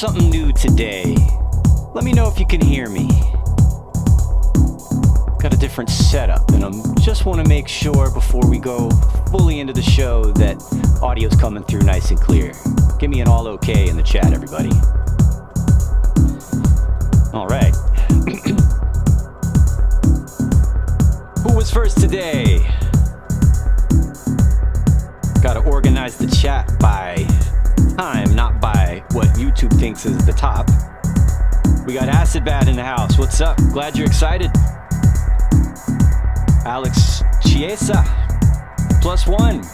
something new today. Let me know if you can hear me. Got a different setup, and I just want to make sure before we go fully into the show that audio's coming through nice and clear. Give me an all okay in the chat, everybody. All right. Who was first today? Got to organize the chat by time, not by what YouTube thinks is the top. We got Acid Bad in the house. What's up? Glad you're excited. Alex Chiesa, +1.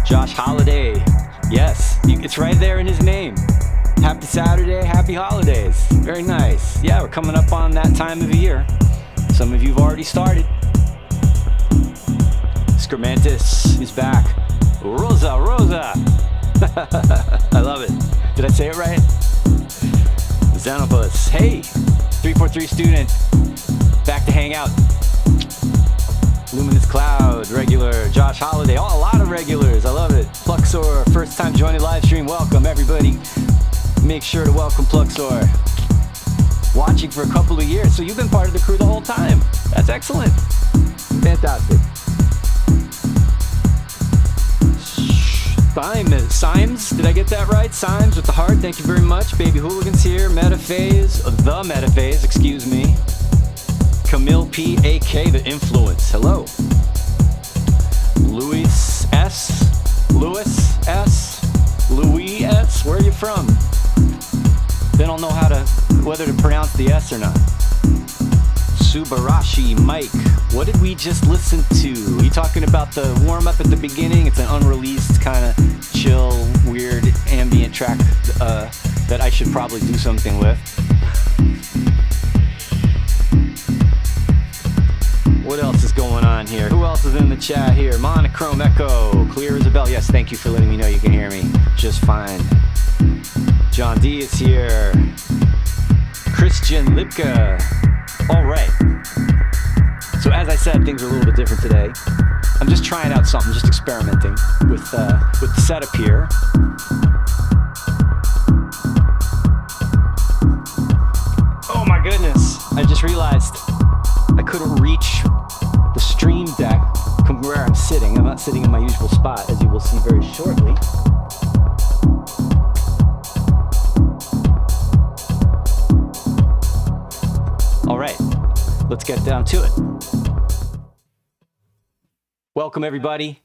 Josh Holiday. Yes, it's right there in his name. Happy Saturday, happy holidays. Very nice. Yeah, we're coming up on that time of the year. Some of you have already started. Skermantis is back. Rosa. I love it. Did I say it right? Xanopus. Hey, 343 student. Back to hang out. Luminous Cloud, regular. Josh Holiday. Oh, a lot of regulars. I love it. Pluxor, first time joining live stream. Welcome, everybody. Make sure to welcome Pluxor. Watching for a couple of years, so you've been part of the crew the whole time. That's excellent. Fantastic. Symes, did I get that right? Symes with the heart, thank you very much. Baby Hooligans here. Metaphase, the Metaphase, excuse me. Camille P, AK, the Influence. Hello. Louis S, Louis S, where are you from? They don't know whether to pronounce the S or not. Subarashi Mike, what did we just listen to? Are you talking about the warm-up at the beginning? It's an unreleased kind of chill, weird ambient track that I should probably do something with. What else is going on here? Who else is in the chat here? Monochrome Echo, clear as a bell. Yes, thank you for letting me know you can hear me just fine. John D is here. Christian Lipka. All right. So as I said, things are a little bit different today. I'm just trying out something, just experimenting with the setup here. Oh my goodness! I just realized I couldn't reach the stream deck from where I'm sitting. I'm not sitting in my usual spot, as you will see very shortly. All right, let's get down to it. Welcome, everybody.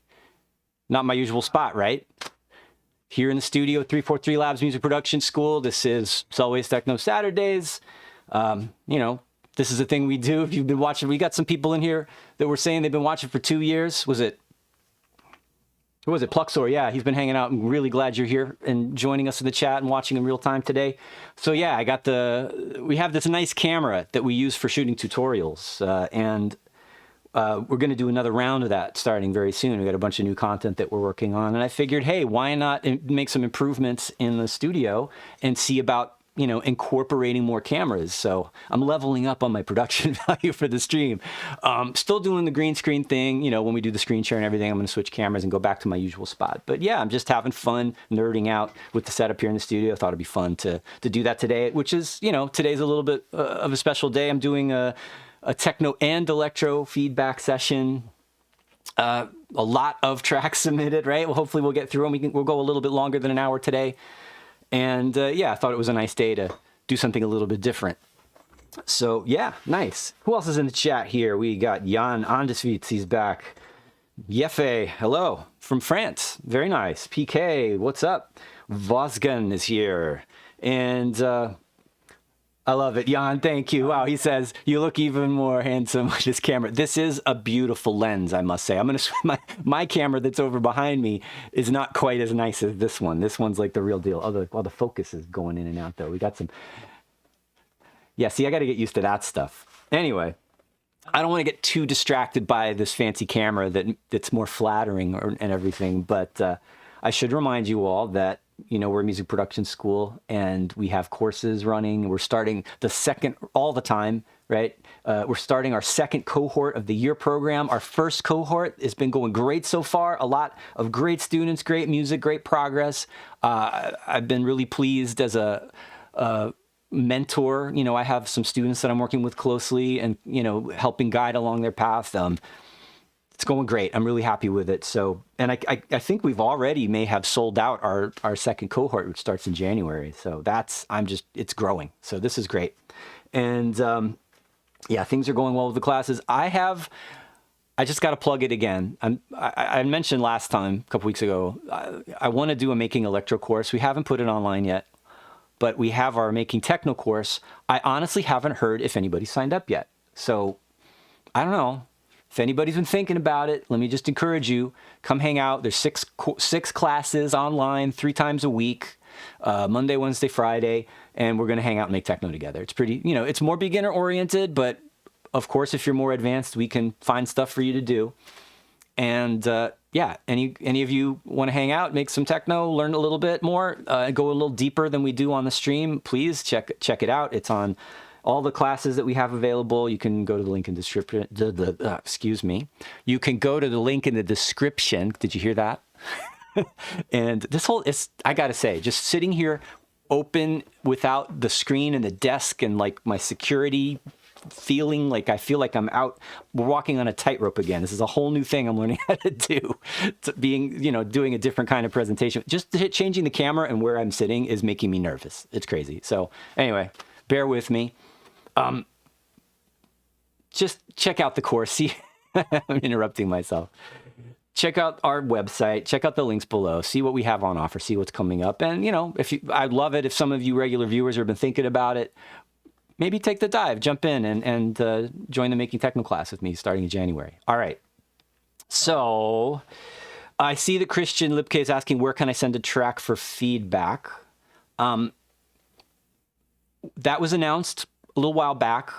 Not my usual spot, right? Here in the studio, 343 Labs Music Production School. This is Selway's Techno Saturdays. This is a thing we do. If you've been watching, we got some people in here that were saying they've been watching for 2 years. Who was it? Pluxor, yeah, he's been hanging out. I'm really glad you're here and joining us in the chat and watching in real time today. So yeah, we have this nice camera that we use for shooting tutorials, and we're going to do another round of that starting very soon. We got a bunch of new content that we're working on, and I figured, hey, why not make some improvements in the studio and see about incorporating more cameras. So I'm leveling up on my production value for the stream. Still doing the green screen thing. When we do the screen share and everything, I'm going to switch cameras and go back to my usual spot. But yeah, I'm just having fun nerding out with the setup here in the studio. I thought it'd be fun to do that today, which is, today's a little bit of a special day. I'm doing a techno and electro feedback session. A lot of tracks submitted, right? Well, hopefully we'll get through them. We'll go a little bit longer than an hour today. And yeah, I thought it was a nice day to do something a little bit different. So yeah, nice. Who else is in the chat here? We got Jan Andesvits, he's back. Yefe, hello, from France. Very nice. PK, what's up? Vosgan is here. And I love it. Jan, thank you. Wow, he says, you look even more handsome with this camera. This is a beautiful lens, I must say. I'm going to my camera that's over behind me is not quite as nice as this one. This one's like the real deal. While the focus is going in and out, though. We got some... Yeah, see, I got to get used to that stuff. Anyway, I don't want to get too distracted by this fancy camera that's more flattering and everything, but I should remind you all that we're a music production school and we have courses running. We're starting the second, all the time, right? We're starting our second cohort of the year program. Our first cohort has been going great so far. A lot of great students, great music, great progress. I've been really pleased as a mentor. You know, I have some students that I'm working with closely and, you know, helping guide along their path. It's going great. I'm really happy with it. So, and I think we've already may have sold out our second cohort, which starts in January. So it's growing. So this is great. And yeah, things are going well with the classes. I just got to plug it again. I mentioned last time, a couple weeks ago, I want to do a Making Electro course. We haven't put it online yet, but we have our Making Techno course. I honestly haven't heard if anybody signed up yet. So I don't know. If anybody's been thinking about it, let me just encourage you, come hang out. There's six classes online, 3 times a week, Monday, Wednesday, Friday, and we're going to hang out and make techno together. It's pretty, you know, it's more beginner oriented, but of course, if you're more advanced, we can find stuff for you to do. And yeah, any of you want to hang out, make some techno, learn a little bit more, go a little deeper than we do on the stream, please check it out. It's on all the classes that we have available. You can go to the link in the description. Excuse me. You can go to the link in the description. Did you hear that? And this whole, I got to say, just sitting here open without the screen and the desk and like my security feeling like I feel like we're walking on a tightrope again. This is a whole new thing I'm learning how to do. Doing a different kind of presentation. Just changing the camera and where I'm sitting is making me nervous. It's crazy. So anyway, bear with me. Just check out the course. See, I'm interrupting myself. Check out our website, check out the links below, see what we have on offer, see what's coming up. And, you know, I'd love it if some of you regular viewers have been thinking about it, maybe take the dive, jump in and join the Making Techno class with me starting in January. All right. So I see that Christian Lipke is asking, where can I send a track for feedback? That was announced a little while back.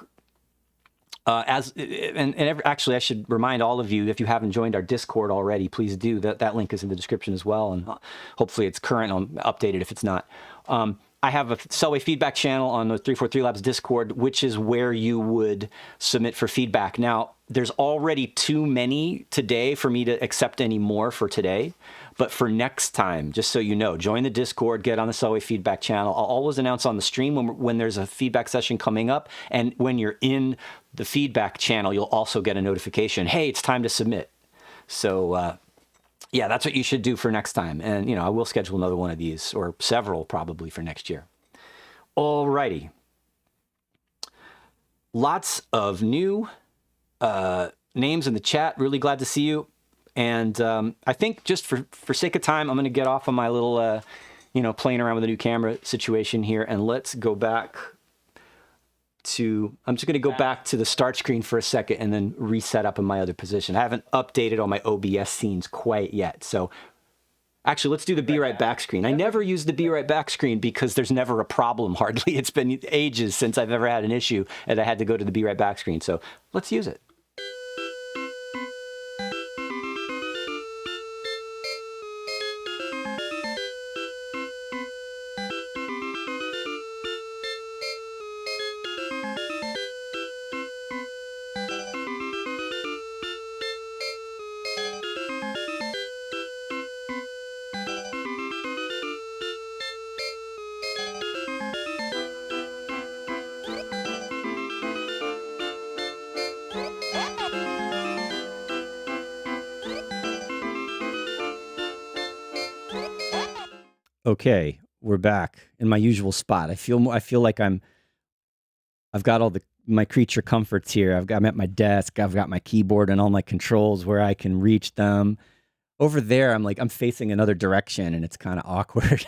Actually, I should remind all of you, if you haven't joined our Discord already, please do. That link is in the description as well, and hopefully it's current. I'll update it if it's not. I have a Selway feedback channel on the 343 Labs Discord, which is where you would submit for feedback. Now, there's already too many today for me to accept any more for today. But for next time, just so you know, join the Discord, get on the Selway feedback channel. I'll always announce on the stream when there's a feedback session coming up. And when you're in the feedback channel, you'll also get a notification. Hey, it's time to submit. So yeah, that's what you should do for next time. And, you know, I will schedule another one of these, or several probably, for next year. All righty. Lots of new names in the chat. Really glad to see you. And I think just for sake of time, I'm going to get off on my little, playing around with a new camera situation here. And let's go back I'm just going to go back to the start screen for a second and then reset up in my other position. I haven't updated all my OBS scenes quite yet. So actually, let's do the Be Right Back screen. I never use the Be Right Back screen because there's never a problem, hardly. It's been ages since I've ever had an issue and I had to go to the Be Right Back screen. So let's use it. Okay, we're back in my usual spot. I feel like I've got all my creature comforts here. I'm at my desk. I've got my keyboard and all my controls where I can reach them. Over there, I'm facing another direction, and it's kind of awkward.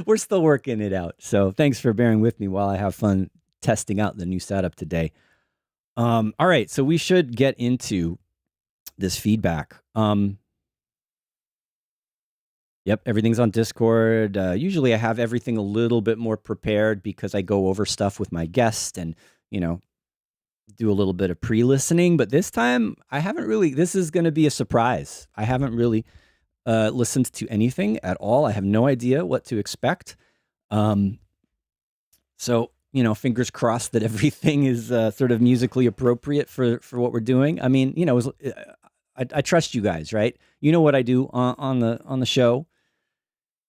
We're still working it out. So thanks for bearing with me while I have fun testing out the new setup today. All right, so we should get into this feedback. Yep, everything's on Discord. Usually I have everything a little bit more prepared because I go over stuff with my guest and, do a little bit of pre-listening. But this time I haven't really, this is going to be a surprise. I haven't really listened to anything at all. I have no idea what to expect. So you know, fingers crossed that everything is sort of musically appropriate for what we're doing. I mean, you know, I trust you guys, right? You know what I do on the show,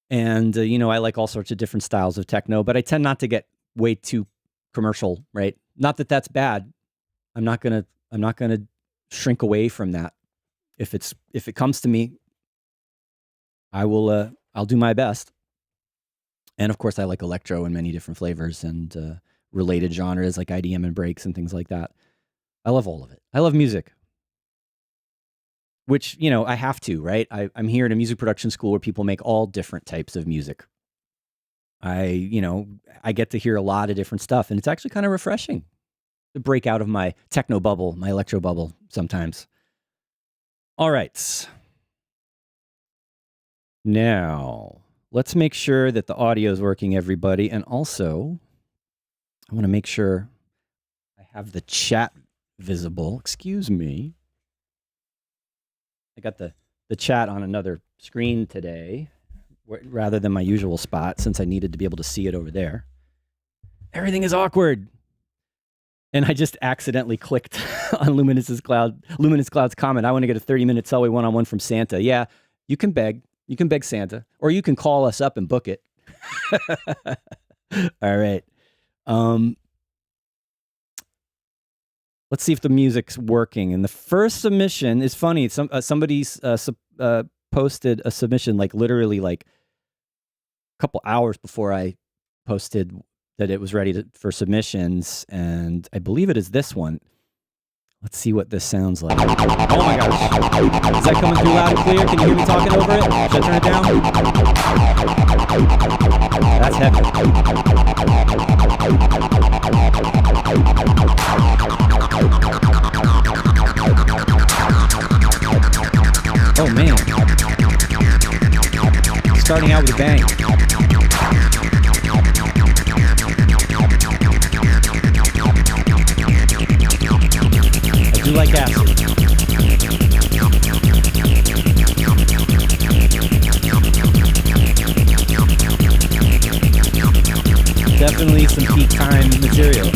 and you know, I like all sorts of different styles of techno, but I tend not to get way too commercial, right? Not that that's bad. I'm not gonna shrink away from that. If it comes to me, I will. I'll do my best. And of course, I like electro in many different flavors and related genres like IDM and breaks and things like that. I love all of it. I love music, which, you know, I have to, right? I'm here at a music production school where people make all different types of music. I get to hear a lot of different stuff, and it's actually kind of refreshing to break out of my techno bubble, my electro bubble sometimes. All right. Now, let's make sure that the audio is working, everybody. And also, I want to make sure I have the chat visible. Excuse me. I got the chat on another screen today rather than my usual spot since I needed to be able to see it over there. Everything is awkward. And I just accidentally clicked on Luminous Cloud's comment. I want to get a 30-minute Selway one-on-one from Santa. Yeah, you can beg. You can beg Santa, or you can call us up and book it. All right. Let's see if the music's working. And the first submission is funny. Somebody's posted a submission like literally like a couple hours before I posted that it was ready for submissions, and I believe it is this one. Let's see what this sounds like. Oh my gosh. Is that coming through loud and clear? Can you hear me talking over it? Should I turn it down? That's heavy. Oh man. Starting out with a bang. I do like acid. Definitely some peak time material.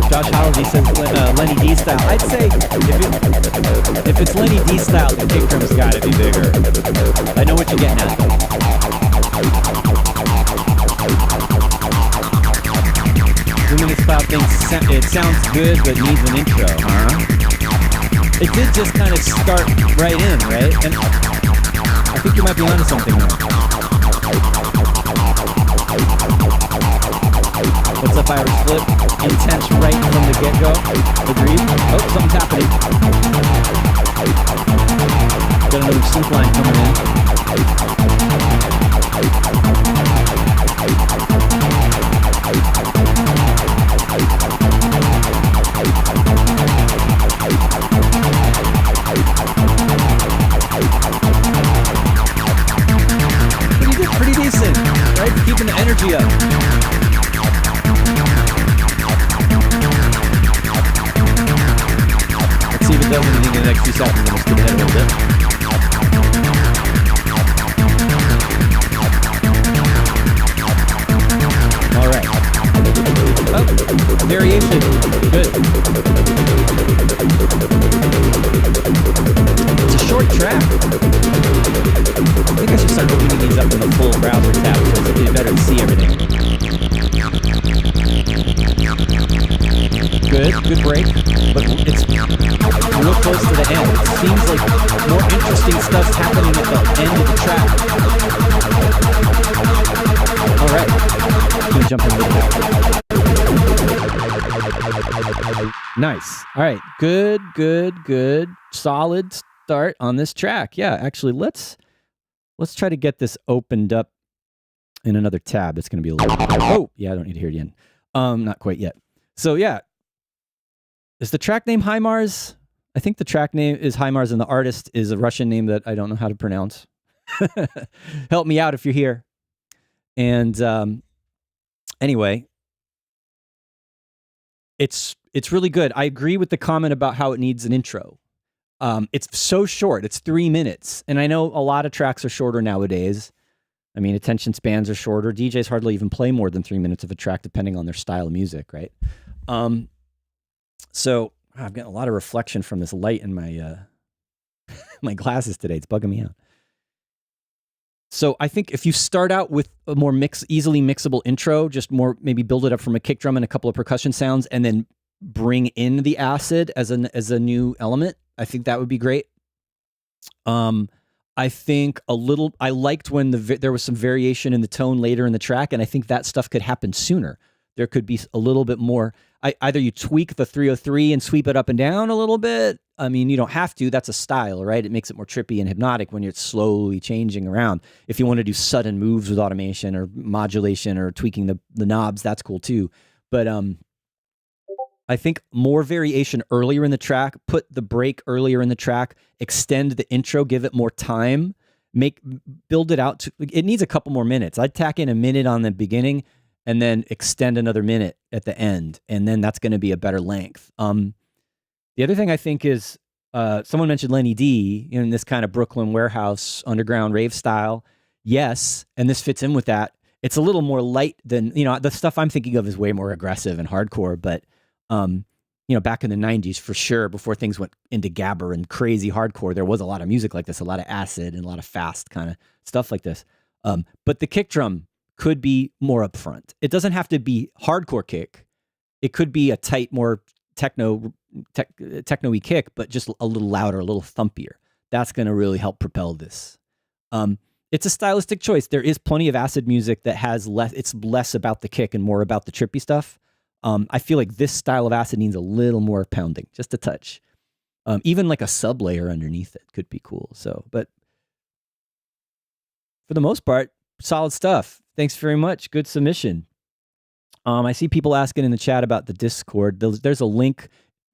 Josh Howley says Lenny D style. I'd say if it's Lenny D style, the kick drum's got to be bigger. I know what you're getting at. Luminous Cloud thinks it sounds good, but needs an intro, huh? It did just kind of start right in, right? And I think you might be onto something there. What's up, Irish Flip? Intense right from the get-go. Agreed. Oh, something's happening. Got another synth line coming in. Pretty decent, right? Keeping the energy up. See if it does anything in the next few seconds, and we'll skip ahead a little bit. All right. Oh, variation. Good. It's a short track. I think I should start opening these up in the full browser tab so it's getting better to see everything. Good break, but it's real close to the end. It seems like more interesting stuff's happening at the end of the track. All right, gonna jump in a little bit. Nice. All right, good. Solid start on this track. Yeah, actually, let's try to get this opened up in another tab. It's gonna be a little. Oh, yeah, I don't need to hear it again. Not quite yet. So yeah. Is the track name HIMARS? I think the track name is HIMARS and the artist is a Russian name that I don't know how to pronounce. Help me out if you're here. And anyway, it's really good. I agree with the comment about how it needs an intro. It's so short. It's 3 minutes. And I know a lot of tracks are shorter nowadays. I mean, attention spans are shorter. DJs hardly even play more than 3 minutes of a track, depending on their style of music, right? So I'm getting a lot of reflection from this light in my my glasses today. It's bugging me out. So I think if you start out with a more easily mixable intro, just more maybe build it up from a kick drum and a couple of percussion sounds, and then bring in the acid as a new element, I think that would be great. I think I liked when there was some variation in the tone later in the track, and I think that stuff could happen sooner. There could be a little bit more. Either you tweak the 303 and sweep it up and down a little bit. I mean, you don't have to. That's a style, right? It makes it more trippy and hypnotic when you're slowly changing around. If you want to do sudden moves with automation or modulation or tweaking the knobs, that's cool too. But I think more variation earlier in the track, put the break earlier in the track, extend the intro, give it more time, build it out. It needs a couple more minutes. I'd tack in a minute on the beginning and then extend another minute at the end. And then that's going to be a better length. The other thing I think is, someone mentioned Lenny D in this kind of Brooklyn warehouse underground rave style. Yes. And this fits in with that. It's a little more light than, the stuff I'm thinking of is way more aggressive and hardcore, but back in the 90s, for sure, before things went into gabber and crazy hardcore, there was a lot of music like this, a lot of acid and a lot of fast kind of stuff like this. But the kick drum could be more upfront. It doesn't have to be hardcore kick. It could be a tight, more techno-y kick, but just a little louder, a little thumpier. That's going to really help propel this. It's a stylistic choice. There is plenty of acid music that has it's less about the kick and more about the trippy stuff. I feel like this style of acid needs a little more pounding, just a touch. Even like a sub layer underneath it could be cool. So, but for the most part, solid stuff. Thanks very much. Good submission. I see people asking in the chat about the Discord. There's a link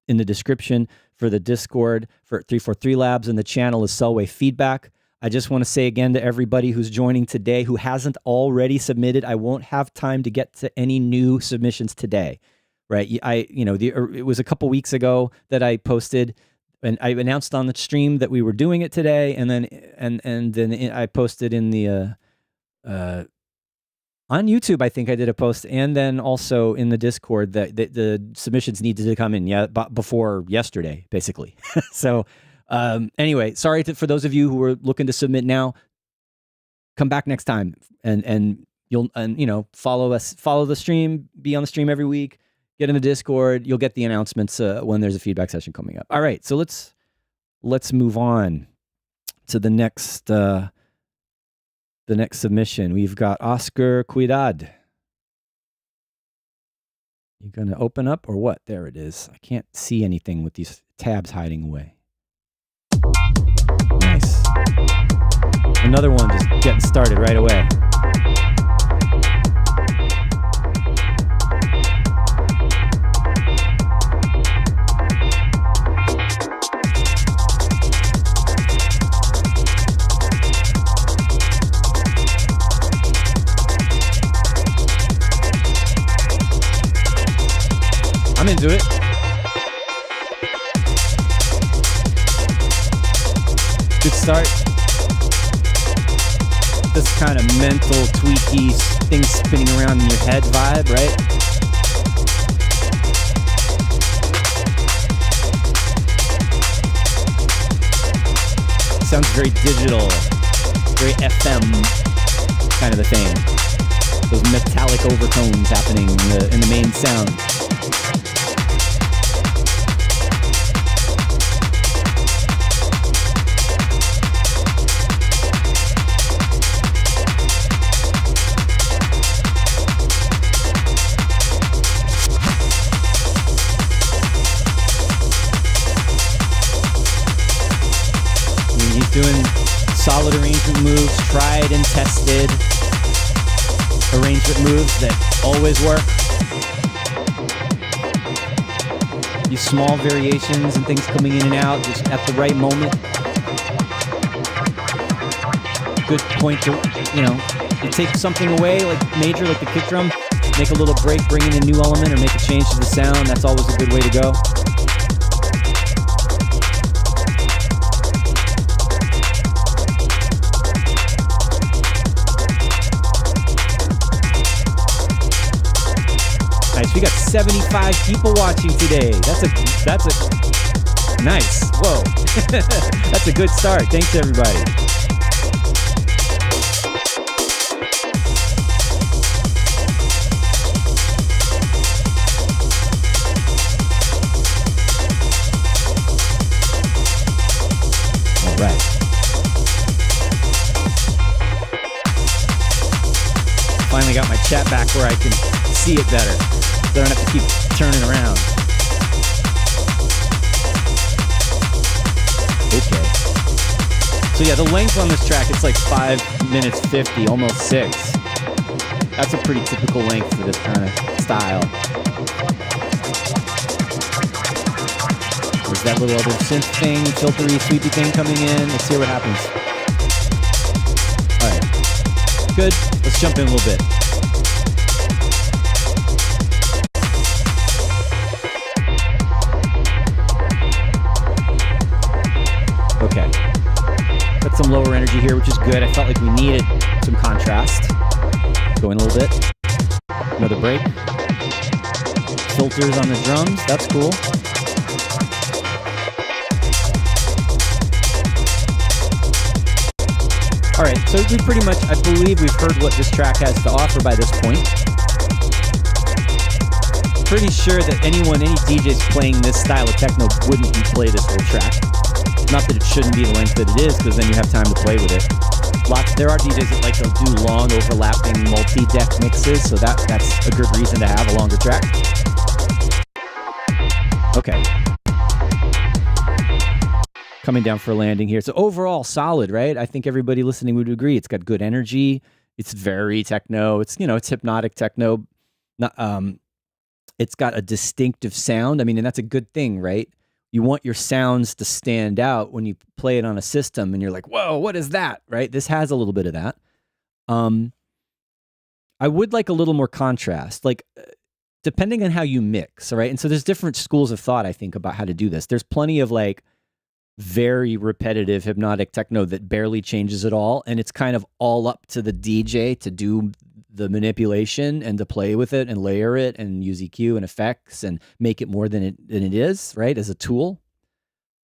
in the description for the Discord for 343 Labs, and the channel is Selway Feedback. I just want to say again to everybody who's joining today who hasn't already submitted, I won't have time to get to any new submissions today, right? It was a couple weeks ago that I posted, and I announced on the stream that we were doing it today, and then I posted in the on YouTube. I think I did a post, and then also in the Discord that the submissions needed to come in before yesterday, basically. So. Anyway, sorry for those of you who are looking to submit now. Come back next time, and you'll follow the stream, be on the stream every week, get in the Discord. You'll get the announcements when there's a feedback session coming up. All right, so let's move on to the next submission. We've got Oscar Cuidad. You gonna open up or what? There it is. I can't see anything with these tabs hiding away. Nice. Another one just getting started right away. I'm into it. Good start. This kind of mental, tweaky, things spinning around in your head vibe, right? Sounds very digital, very FM kind of a thing. Those metallic overtones happening in the main sound. Doing solid arrangement moves, tried and tested arrangement moves that always work. These small variations and things coming in and out just at the right moment. a good point to, you take something away, like major, like the kick drum, make a little break, bring in a new element, or make a change to the sound. That's always a good way to go. Nice. We got 75 people watching today. That's a nice. Whoa. That's a good start. Thanks, everybody. All right. Finally got my chat back where I can see it better. So I don't have to keep turning around. Okay. So yeah, the length on this track, it's like 5 minutes 50, almost 6. That's a pretty typical length for this kind of style. There's that little other synth thing, filtery, sweepy thing coming in. Let's see what happens. All right. Good. Let's jump in a little bit. Okay. Got some lower energy here, which is good. I felt like we needed some contrast. Go in a little bit. Another break. Filters on the drums. That's cool. All right, so we pretty much, I believe we've heard what this track has to offer by this point. Pretty sure that any DJs playing this style of techno wouldn't play this whole track. Not that it shouldn't be the length that it is, because then you have time to play with it. There are DJs that like to do long, overlapping, multi-deck mixes, so that's a good reason to have a longer track. Okay. Coming down for a landing here. So overall, solid, right? I think everybody listening would agree. It's got good energy. It's very techno. It's, it's hypnotic techno. It's got a distinctive sound. I mean, and that's a good thing, right? You want your sounds to stand out when you play it on a system and you're like, whoa, what is that? Right? This has a little bit of that. I would like a little more contrast, like depending on how you mix, right? And so there's different schools of thought, I think, about how to do this. There's plenty of like very repetitive hypnotic techno that barely changes at all. And it's kind of all up to the DJ to do the manipulation and to play with it and layer it and use EQ and effects and make it more than it is, right? As a tool.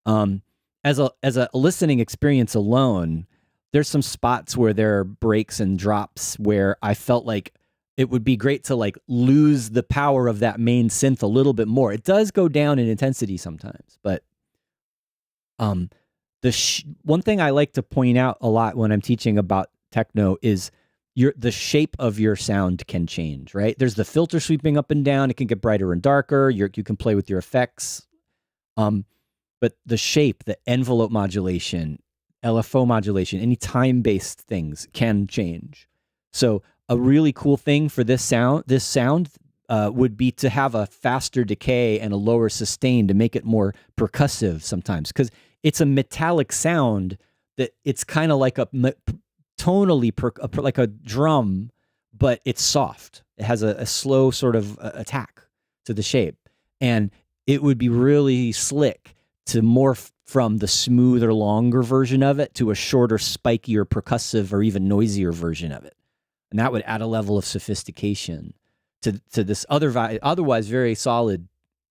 As a listening experience alone, there's some spots where there are breaks and drops where I felt like it would be great to like lose the power of that main synth a little bit more. It does go down in intensity sometimes, but one thing I like to point out a lot when I'm teaching about techno is the shape of your sound can change, right? There's the filter sweeping up and down. It can get brighter and darker. You can play with your effects. But the shape, the envelope modulation, LFO modulation, any time-based things can change. So a really cool thing for this sound would be to have a faster decay and a lower sustain to make it more percussive sometimes, because it's a metallic sound that it's kind of like tonally like a drum, but it's soft. It has a slow sort of attack to the shape. And it would be really slick to morph from the smoother, longer version of it to a shorter, spikier, percussive, or even noisier version of it. And that would add a level of sophistication to this otherwise very solid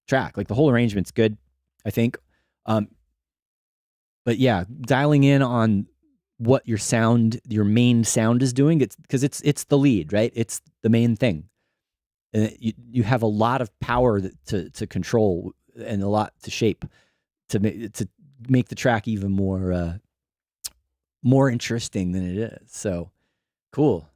track. Like the whole arrangement's good, I think. But yeah, dialing in on what your main sound is doing, because it's the lead, right? It's the main thing. And you have a lot of power to control and a lot to shape to make the track even more interesting than it is. So cool.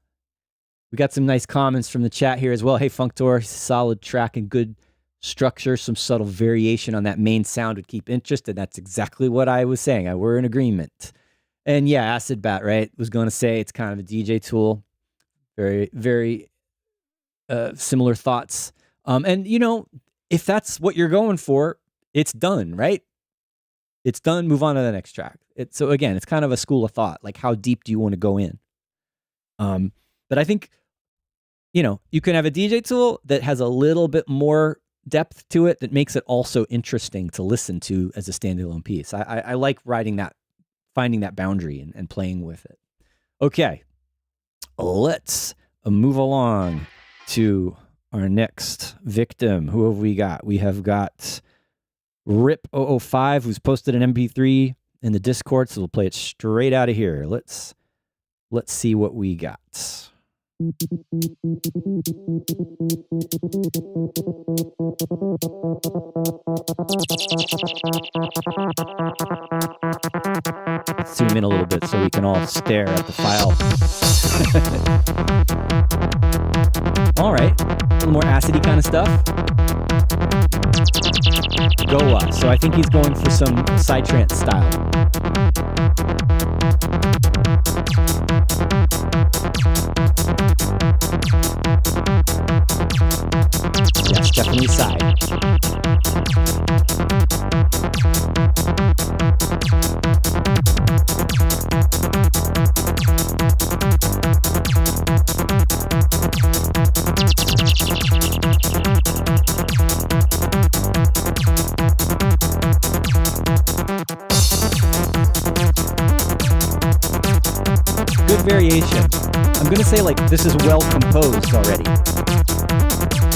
We got some nice comments from the chat here as well. Hey, Functor, solid track and good structure. Some subtle variation on that main sound would keep interest, and that's exactly what I was saying. We're in agreement. And yeah, Acid Bat, right? Was going to say it's kind of a DJ tool. Very, very similar thoughts. And if that's what you're going for, it's done, right? It's done. Move on to the next track. So again, it's kind of a school of thought. Like, how deep do you want to go in? But I think, you can have a DJ tool that has a little bit more depth to it that makes it also interesting to listen to as a standalone piece. I like finding that boundary and playing with it. Okay, let's move along to our next victim. Who have we got? We have got Rip005, who's posted an MP3 in the Discord, so we'll play it straight out of here. Let's see what we got. Let's zoom in a little bit so we can all stare at the file. All right, a little more acidy kind of stuff. Goa. So I think he's going for some psytrance style. Yes, definitely side. Good variation. I'm gonna say like this is well composed already.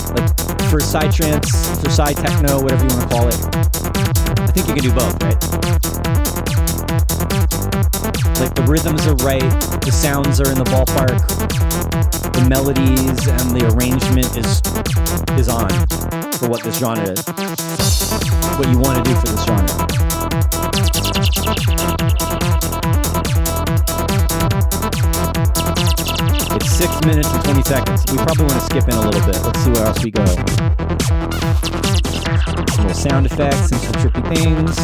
Like for psytrance, for psy techno, whatever you want to call it. I think you can do both, right? Like the rhythms are right, the sounds are in the ballpark, the melodies and the arrangement is on for what this genre is. What you want to do for this genre. It's 6 minutes and 20 seconds. We probably want to skip in a little bit. Let's see where else we go. Some more sound effects and some trippy things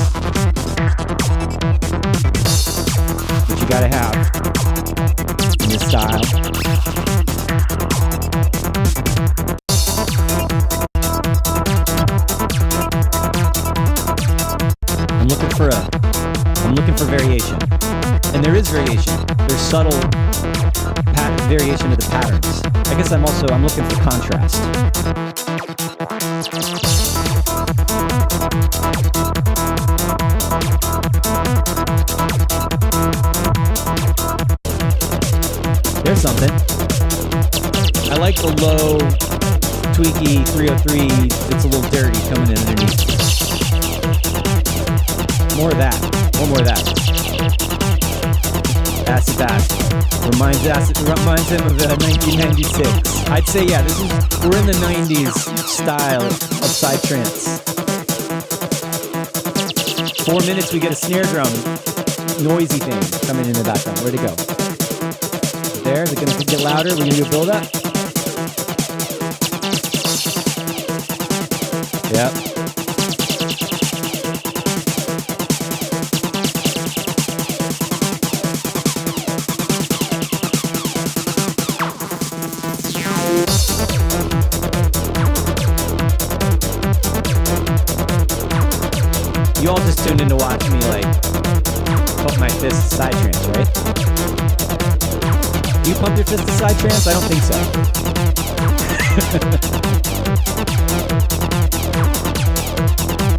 that you gotta have in this style. I'm looking for variation. And there is variation. There's subtle variation of the patterns. I guess I'm looking for contrast. There's something. I like the low, tweaky 303. It's a little dirty coming in underneath. More of that. More of that. Acid bass. Reminds him of 1996. I'd say, yeah, we're in the 90s style of psytrance. 4 minutes, we get a snare drum, noisy thing coming in the background. Where'd it go? There, is it gonna get louder? We're gonna do a build up? Yep. You all just tuned in to watch me, like, pump my fist to psytrance, right? Do you pump your fist to psytrance? I don't think so.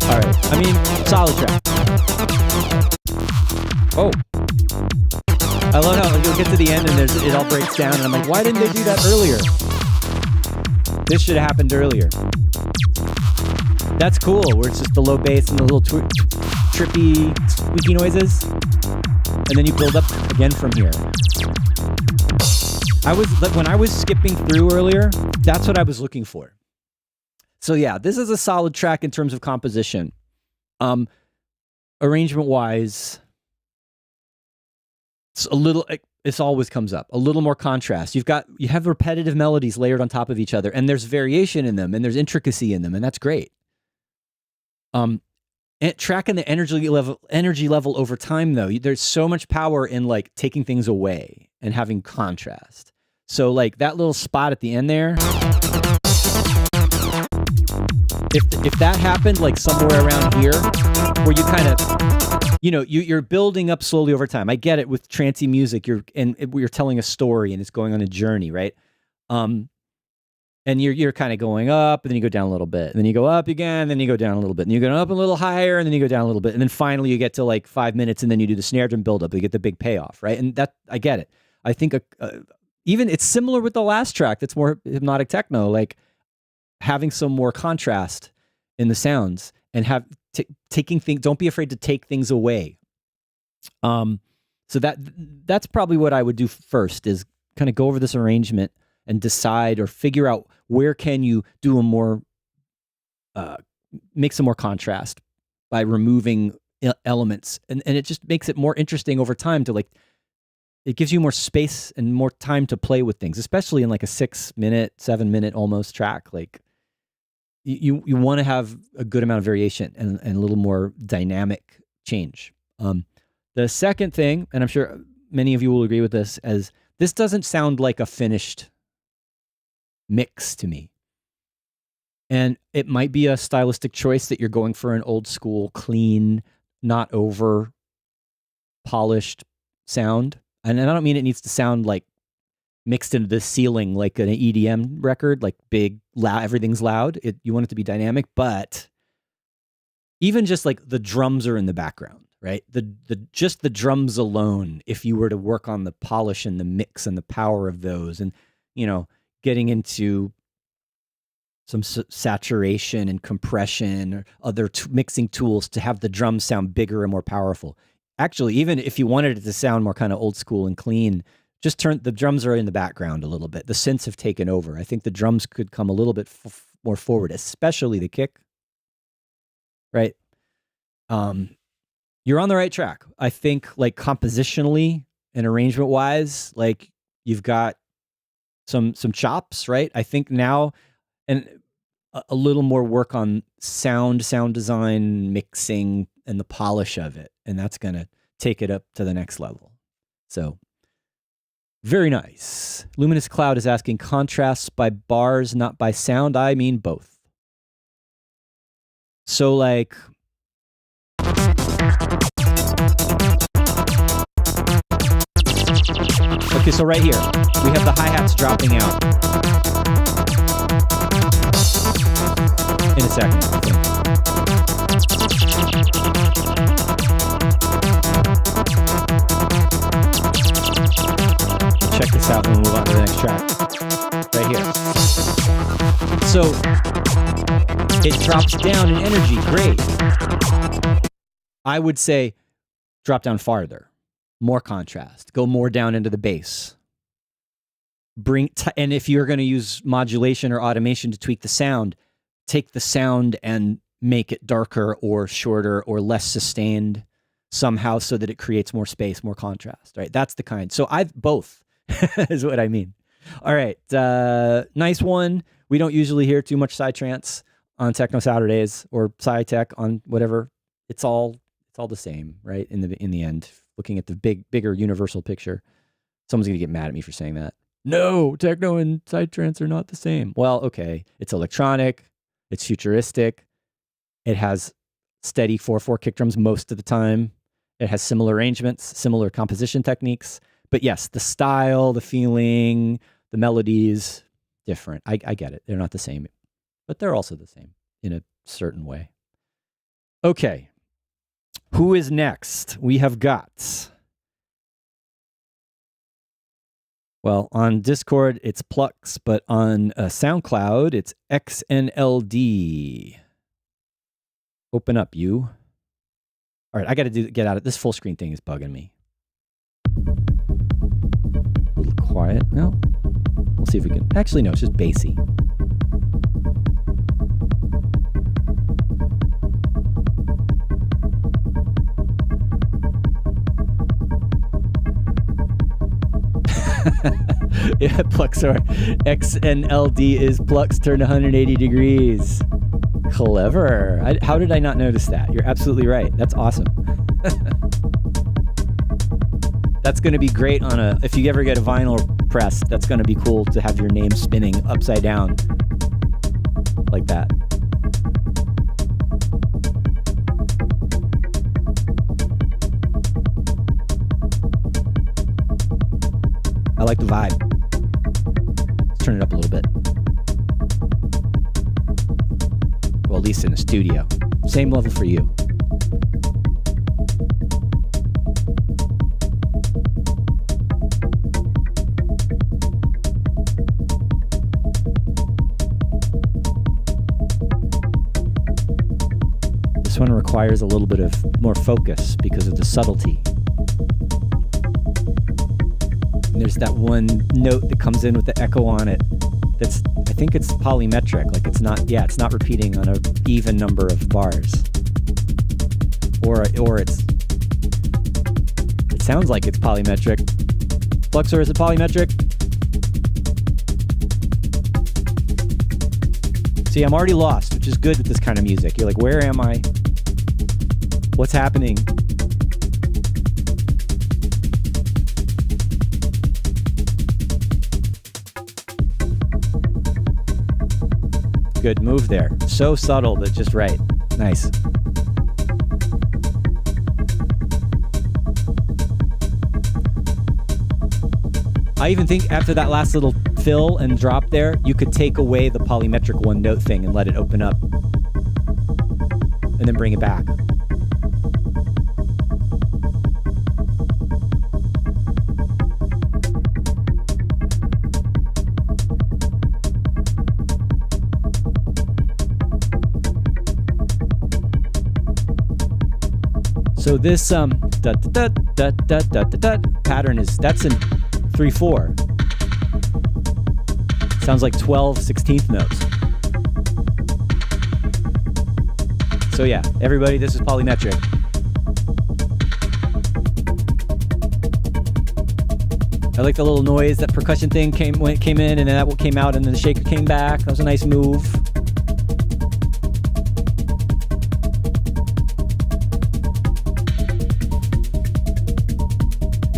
Alright, I mean, solid track. Oh. I love how you'll get to the end and it all breaks down, and I'm like, why didn't they do that earlier? This should have happened earlier. That's cool, where it's just the low bass and the little trippy, squeaky noises. And then you build up again from here. When I was skipping through earlier, that's what I was looking for. So yeah, this is a solid track in terms of composition. Arrangement-wise, it always comes up. A little more contrast. You have repetitive melodies layered on top of each other, and there's variation in them, and there's intricacy in them, and that's great. And tracking the energy level over time, though, there's so much power in like taking things away and having contrast. So like that little spot at the end there, if that happened like somewhere around here, where you're building up slowly over time. I get it with trancey music. You're telling a story and it's going on a journey, right? And you're kind of going up, and then you go down a little bit, and then you go up again, and then you go down a little bit, and you go up a little higher, and then you go down a little bit, and then finally you get to like 5 minutes, and then you do the snare drum build up, you get the big payoff, right? And that, I get it. I think even it's similar with the last track. That's more hypnotic techno, like having some more contrast in the sounds and taking things. Don't be afraid to take things away. So that's probably what I would do first, is kind of go over this arrangement and decide or figure out where can you do a more, make some more contrast by removing elements. And it just makes it more interesting over time to like, it gives you more space and more time to play with things, especially in like a 6 minute, 7 minute almost track. Like you want to have a good amount of variation and a little more dynamic change. The second thing, and I'm sure many of you will agree with this, as this doesn't sound like a finished mix to me. And it might be a stylistic choice that you're going for an old school, clean, not over polished sound. And I don't mean it needs to sound like mixed into the ceiling like an EDM record, like big, loud, everything's loud. You want it to be dynamic, but even just like the drums are in the background, right? Just the drums alone, if you were to work on the polish and the mix and the power of those, and getting into some saturation and compression or other mixing tools to have the drums sound bigger and more powerful. Actually, even if you wanted it to sound more kind of old school and clean, just turn the drums are in the background a little bit. The synths have taken over. I think the drums could come a little bit more forward, especially the kick. Right? You're on the right track. I think like compositionally and arrangement wise, like you've got some chops, right? I think now, and a little more work on sound design, mixing, and the polish of it. And that's going to take it up to the next level. So very nice. Luminous Cloud is asking, contrasts by bars, not by sound. I mean both. So like, okay, so right here, we have the hi-hats dropping out. In a second, I think. Check this out and we'll move on to the next track. Right here. So, it drops down in energy, great. I would say, drop down farther. More contrast. Go more down into the bass. And if you're going to use modulation or automation to tweak the sound, take the sound and make it darker or shorter or less sustained somehow so that it creates more space, more contrast, right? That's the kind. So both is what I mean. All right. Nice one. We don't usually hear too much psytrance on Techno Saturdays or Sci-Tech on whatever. It's all the same, right? In the end, looking at the bigger universal picture. Someone's going to get mad at me for saying that. No, techno and psytrance are not the same. Well, okay. It's electronic. It's futuristic. It has steady 4/4 kick drums most of the time. It has similar arrangements, similar composition techniques. But yes, the style, the feeling, the melodies, different. I get it. They're not the same. But they're also the same in a certain way. Okay. Who is next? We have got... Well, on Discord, it's Plux, but on SoundCloud, it's XNLD. Open up, you. All right, I got to get out of it. This full screen thing is bugging me. A little quiet. No. We'll see if we can. Actually, no, it's just bassy. Yeah, Plux, sorry. XNLD is Plux turned 180 degrees. Clever. How did I not notice that? You're absolutely right. That's awesome. That's going to be great on if you ever get a vinyl press, that's going to be cool to have your name spinning upside down like that. I like the vibe. Let's turn it up a little bit. Well, at least in the studio. Same level for you. This one requires a little bit of more focus because of the subtlety. And there's that one note that comes in with the echo on it. That's, I think it's polymetric. Like it's not repeating on an even number of bars. Or it sounds like it's polymetric. Fluxor, is it polymetric? See, I'm already lost, which is good with this kind of music. You're like, where am I? What's happening? Good move there. So subtle, but just right. Nice. I even think after that last little fill and drop there, you could take away the polymetric one note thing and let it open up. And then bring it back. So this pattern that's in 3/4. Sounds like 12 16th notes. So yeah, everybody, this is Polymetric. I like the little noise, that percussion thing came in, and then that came out, and then the shaker came back. That was a nice move.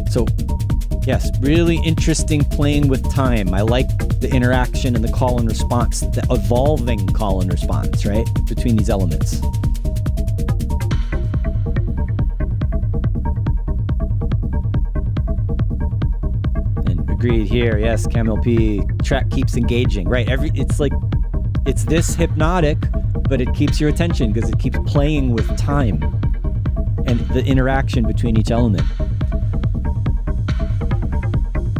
So, yes, really interesting playing with time. I like the interaction and the call and response, the evolving call and response, right, between these elements. And agreed here, yes, Camel P. Track keeps engaging, right? It's this hypnotic, but it keeps your attention because it keeps playing with time and the interaction between each element.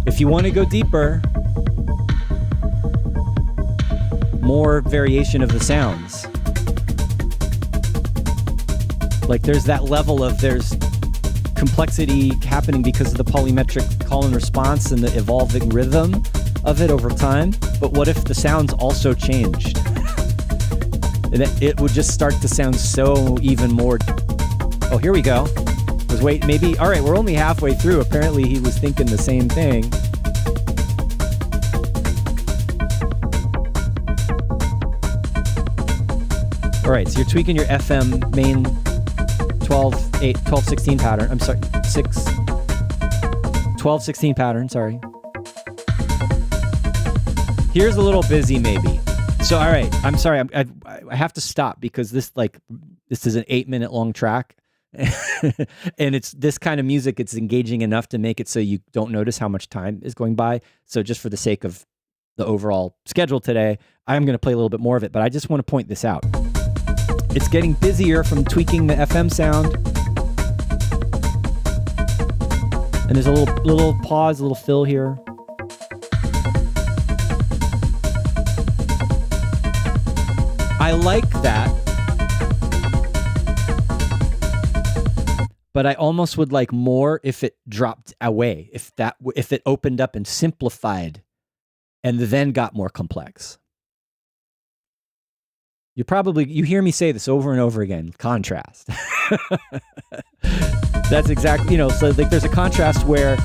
If you want to go deeper, more variation of the sounds. Like there's that level of there's complexity happening because of the polymetric call and response and the evolving rhythm of it over time. But what if the sounds also changed? And it would just start to sound so even more. Oh, here we go. Maybe, all right, we're only halfway through. Apparently he was thinking the same thing. All right, so you're tweaking your FM main 12-16 pattern. I'm sorry, 12-16 pattern, sorry. Here's a little busy maybe. So, all right, I'm sorry, I have to stop because this is an 8-minute long track. And it's this kind of music, it's engaging enough to make it so you don't notice how much time is going by. So just for the sake of the overall schedule today, I'm going to play a little bit more of it, but I just want to point this out. It's getting busier from tweaking the FM sound. And there's a little pause, a little fill here. I like that. But I almost would like more if it dropped away, if it opened up and simplified and then got more complex. You hear me say this over and over again, contrast. That's exactly, so like there's a contrast where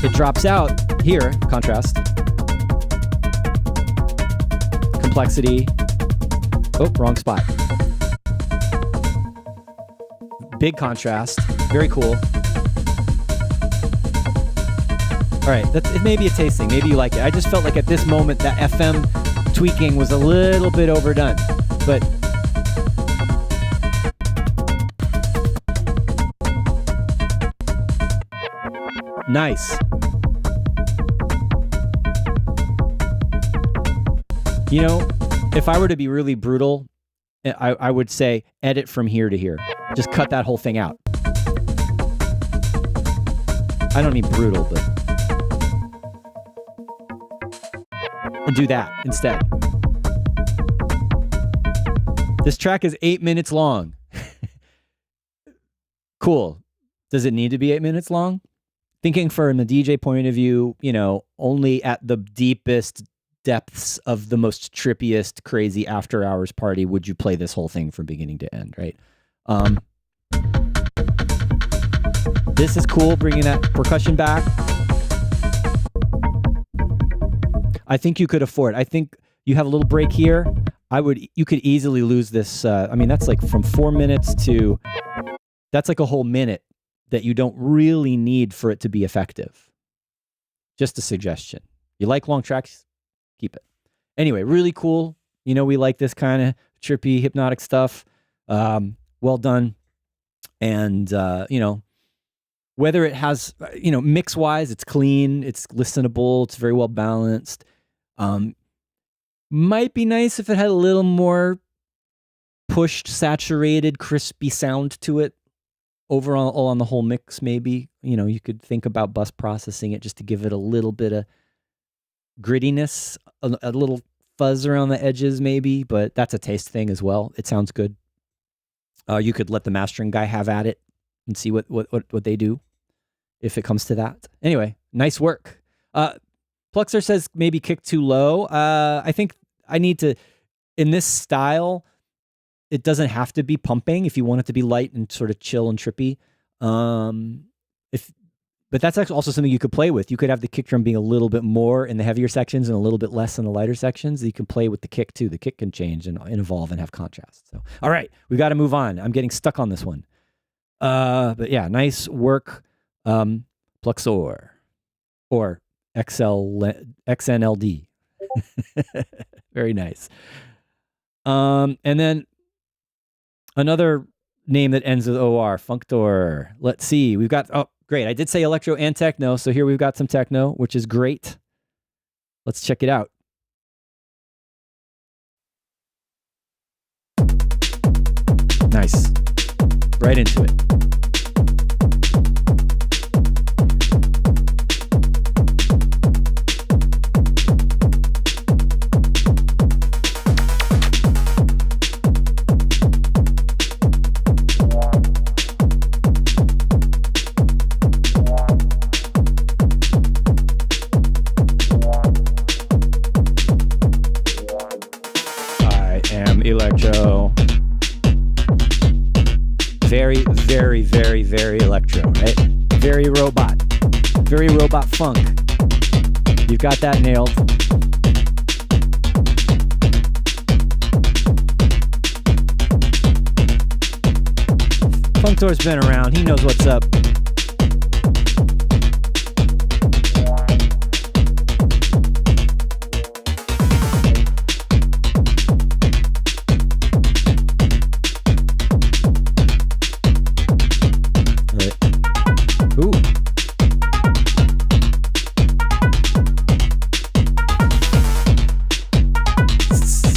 it drops out here, contrast. Complexity. Oh, wrong spot. Big contrast. Very cool. All right, it may be a taste thing. Maybe you like it. I just felt like at this moment that FM tweaking was a little bit overdone. But nice. You know, if I were to be really brutal, I would say edit from here to here. Just cut that whole thing out. I don't mean brutal, but... and do that instead. This track is 8 minutes long. Cool. Does it need to be 8 minutes long? Thinking from a DJ point of view, you know, only at the deepest depths of the most trippiest, crazy after hours party would you play this whole thing from beginning to end, right? This is cool, bringing that percussion back. I think you could afford. I think you have a little break here. You could easily lose this. I mean, that's like from 4 minutes to, that's like a whole minute that you don't really need for it to be effective. Just a suggestion. You like long tracks? Keep it. Anyway, really cool. You know, we like this kind of trippy, hypnotic stuff. Well done. And, you know, whether it has, you know, mix-wise, it's clean, it's listenable, it's very well balanced. Might be nice if it had a little more pushed, saturated, crispy sound to it. Overall, on the whole mix, maybe. You know, you could think about bus processing it just to give it a little bit of grittiness, a little fuzz around the edges, maybe. But that's a taste thing as well. It sounds good. You could let the mastering guy have at it and see what they do if it comes to that. Anyway, nice work. Pluxer says maybe kick too low. I think I need to, in this style, it doesn't have to be pumping if you want it to be light and sort of chill and trippy. But that's actually also something you could play with. You could have the kick drum being a little bit more in the heavier sections and a little bit less in the lighter sections. You can play with the kick too. The kick can change and evolve and have contrast. So, all right, we got to move on. I'm getting stuck on this one. But yeah, nice work, Pluxor or XNLD. Very nice. And then another name that ends with OR, Functor. Let's see. We've got, oh, great. I did say electro and techno. So here we've got some techno, which is great. Let's check it out. Nice. Right into it. Electro. Very, very, very, very electro, right? Very robot. Very robot funk. You've got that nailed. Functor's been around. He knows what's up.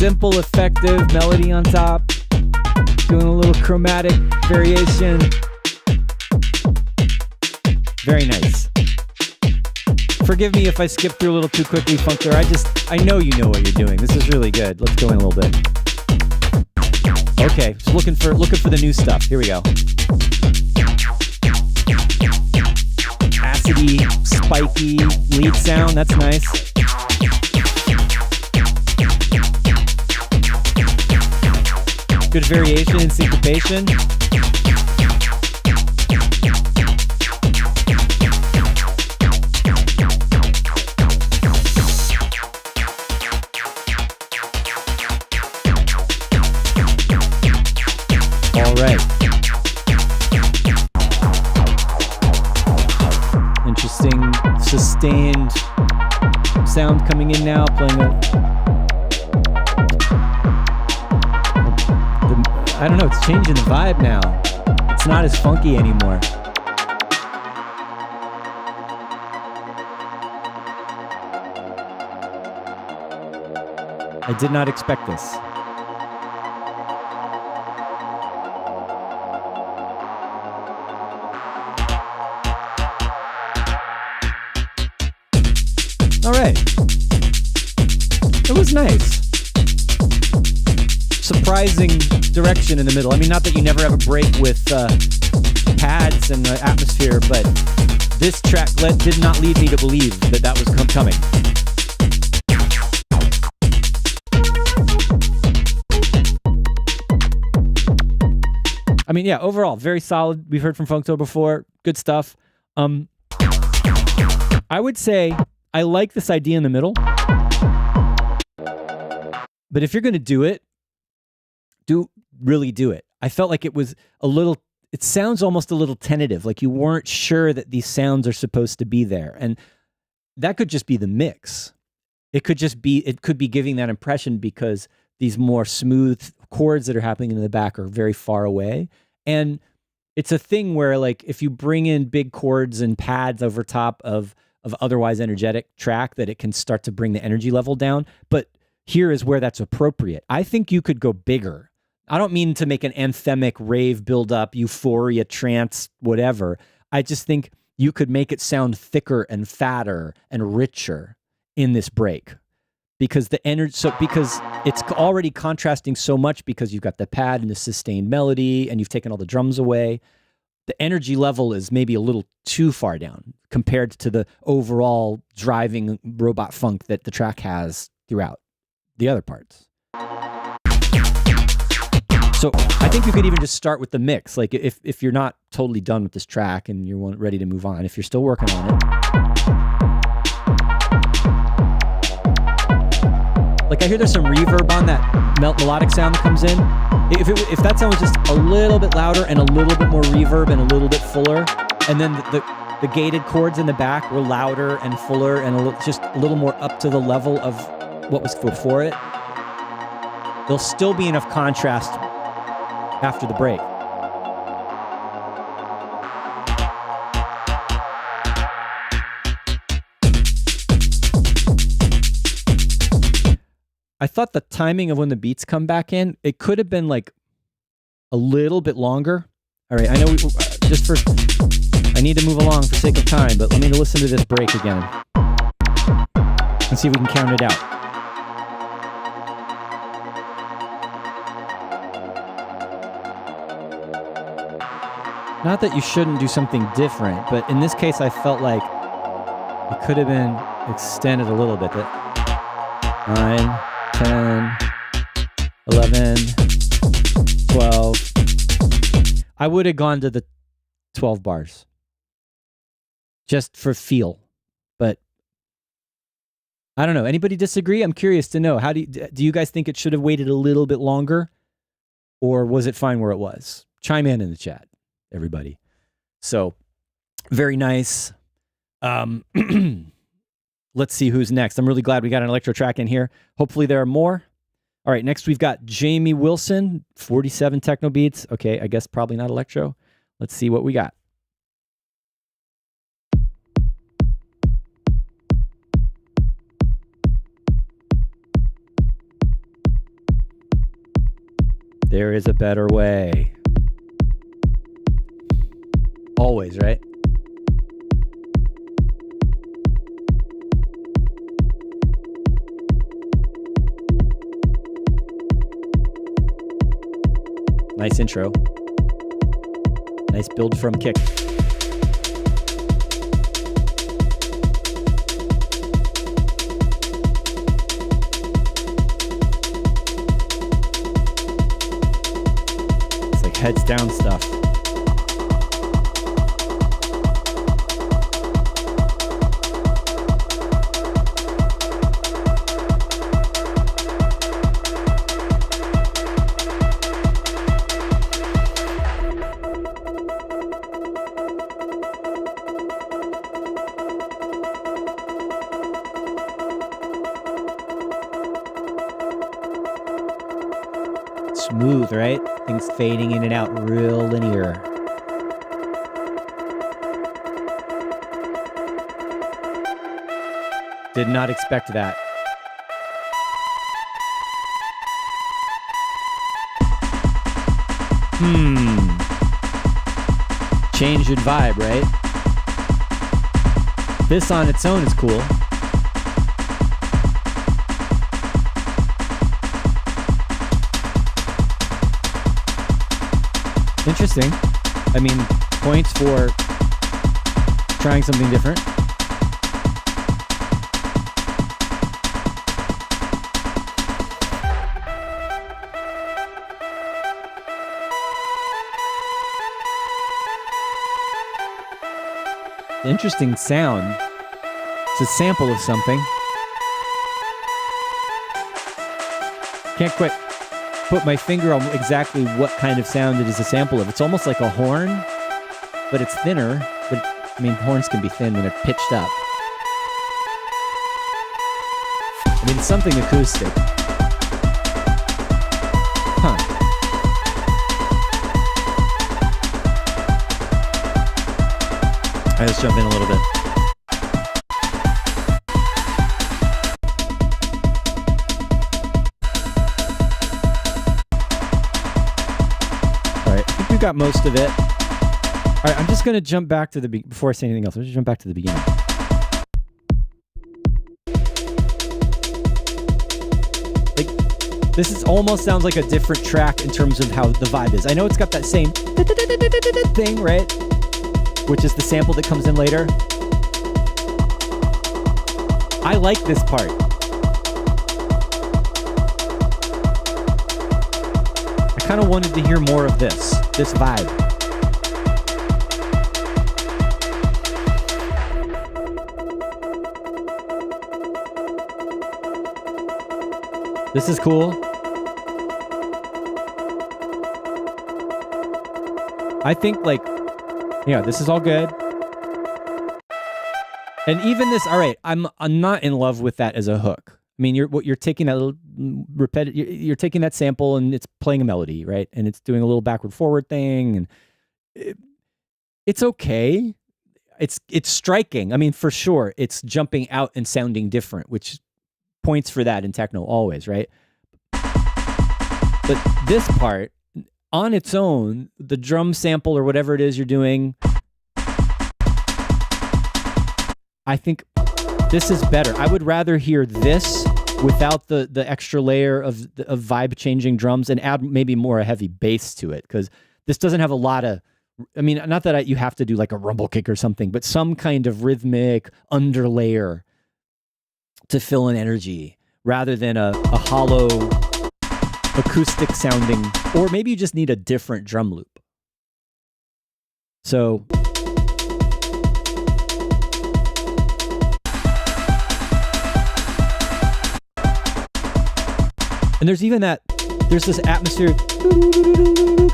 Simple, effective melody on top. Doing a little chromatic variation. Very nice. Forgive me if I skip through a little too quickly, Functor. I know you know what you're doing. This is really good. Let's go in a little bit. Okay, so looking for the new stuff. Here we go. Acidy, spiky lead sound. That's nice. Good variation and syncopation. All right. Interesting, sustained sound coming in now, playing I don't know, it's changing the vibe now. It's not as funky anymore. I did not expect this. All right. It was nice. Surprising direction in the middle. I mean, not that you never have a break with pads and the atmosphere, but this track did not lead me to believe that that was coming. I mean, yeah, overall, very solid. We've heard from Funkto before. Good stuff. I would say I like this idea in the middle. But if you're going to do it, really do it. I felt like it was it sounds almost a little tentative, like you weren't sure that these sounds are supposed to be there. And that could just be the mix. It could be giving that impression because these more smooth chords that are happening in the back are very far away. And it's a thing where, like, if you bring in big chords and pads over top of otherwise energetic track, that it can start to bring the energy level down. But here is where that's appropriate. I think you could go bigger. I don't mean to make an anthemic rave build up, euphoria, trance, whatever. I just think you could make it sound thicker and fatter and richer in this break. Because because it's already contrasting so much because you've got the pad and the sustained melody and you've taken all the drums away. The energy level is maybe a little too far down compared to the overall driving robot funk that the track has throughout the other parts. So I think you could even just start with the mix. Like if you're not totally done with this track and you're ready to move on, if you're still working on it. Like I hear there's some reverb on that melodic sound that comes in. If that sound was just a little bit louder and a little bit more reverb and a little bit fuller, and then the gated chords in the back were louder and fuller and just a little more up to the level of what was before it, there'll still be enough contrast after the break. I thought the timing of when the beats come back in, it could have been like a little bit longer. All right, I know I need to move along for sake of time, but let me listen to this break again and see if we can count it out. Not that you shouldn't do something different, but in this case, I felt like it could have been extended a little bit. 9, 10, 11, 12. I would have gone to the 12 bars just for feel, but I don't know. Anybody disagree? I'm curious to know. Do you guys think it should have waited a little bit longer, or was it fine where it was? Chime in the chat, everybody. So very nice. Let's see who's next. I'm really glad we got an electro track in here. Hopefully there are more. All right, next we've got Jamie Wilson, 47 techno beats. Okay, I guess probably not electro. Let's see what we got. There is a better way. Always, right? Nice intro. Nice build from kick. It's like heads down stuff. Smooth, right? Things fading in and out real linear. Did not expect that. Change in vibe, right? This on its own is cool. Interesting. I mean, points for trying something different. Interesting sound. It's a sample of something. Can't quite put my finger on exactly what kind of sound it is a sample of. It's almost like a horn, but it's thinner. But I mean, horns can be thin when they're pitched up. I mean, it's something acoustic. Huh. All right, let's jump in a little bit. All right, I think we got most of it. All right, I'm just going to jump back to the before I say anything else. Let's just jump back to the beginning. Like, this is almost sounds like a different track in terms of how the vibe is. I know it's got that same thing, right? Which is the sample that comes in later. I like this part. I kind of wanted to hear more of this vibe. This is cool. I think like, yeah, this is all good. And even this, all right, I'm not in love with that as a hook. I mean, you're taking that little you're taking that sample and it's playing a melody, right? And it's doing a little backward forward thing, and it's okay. It's striking. I mean, for sure, it's jumping out and sounding different, which points for that in techno always, right? But this part, on its own, the drum sample or whatever it is you're doing, I think this is better. I would rather hear this without the extra layer of vibe changing drums and add maybe more a heavy bass to it, because this doesn't have a lot of, I mean, not that you have to do like a rumble kick or something, but some kind of rhythmic underlayer to fill in energy rather than a hollow acoustic sounding, or maybe you just need a different drum loop. So and there's even there's this atmosphere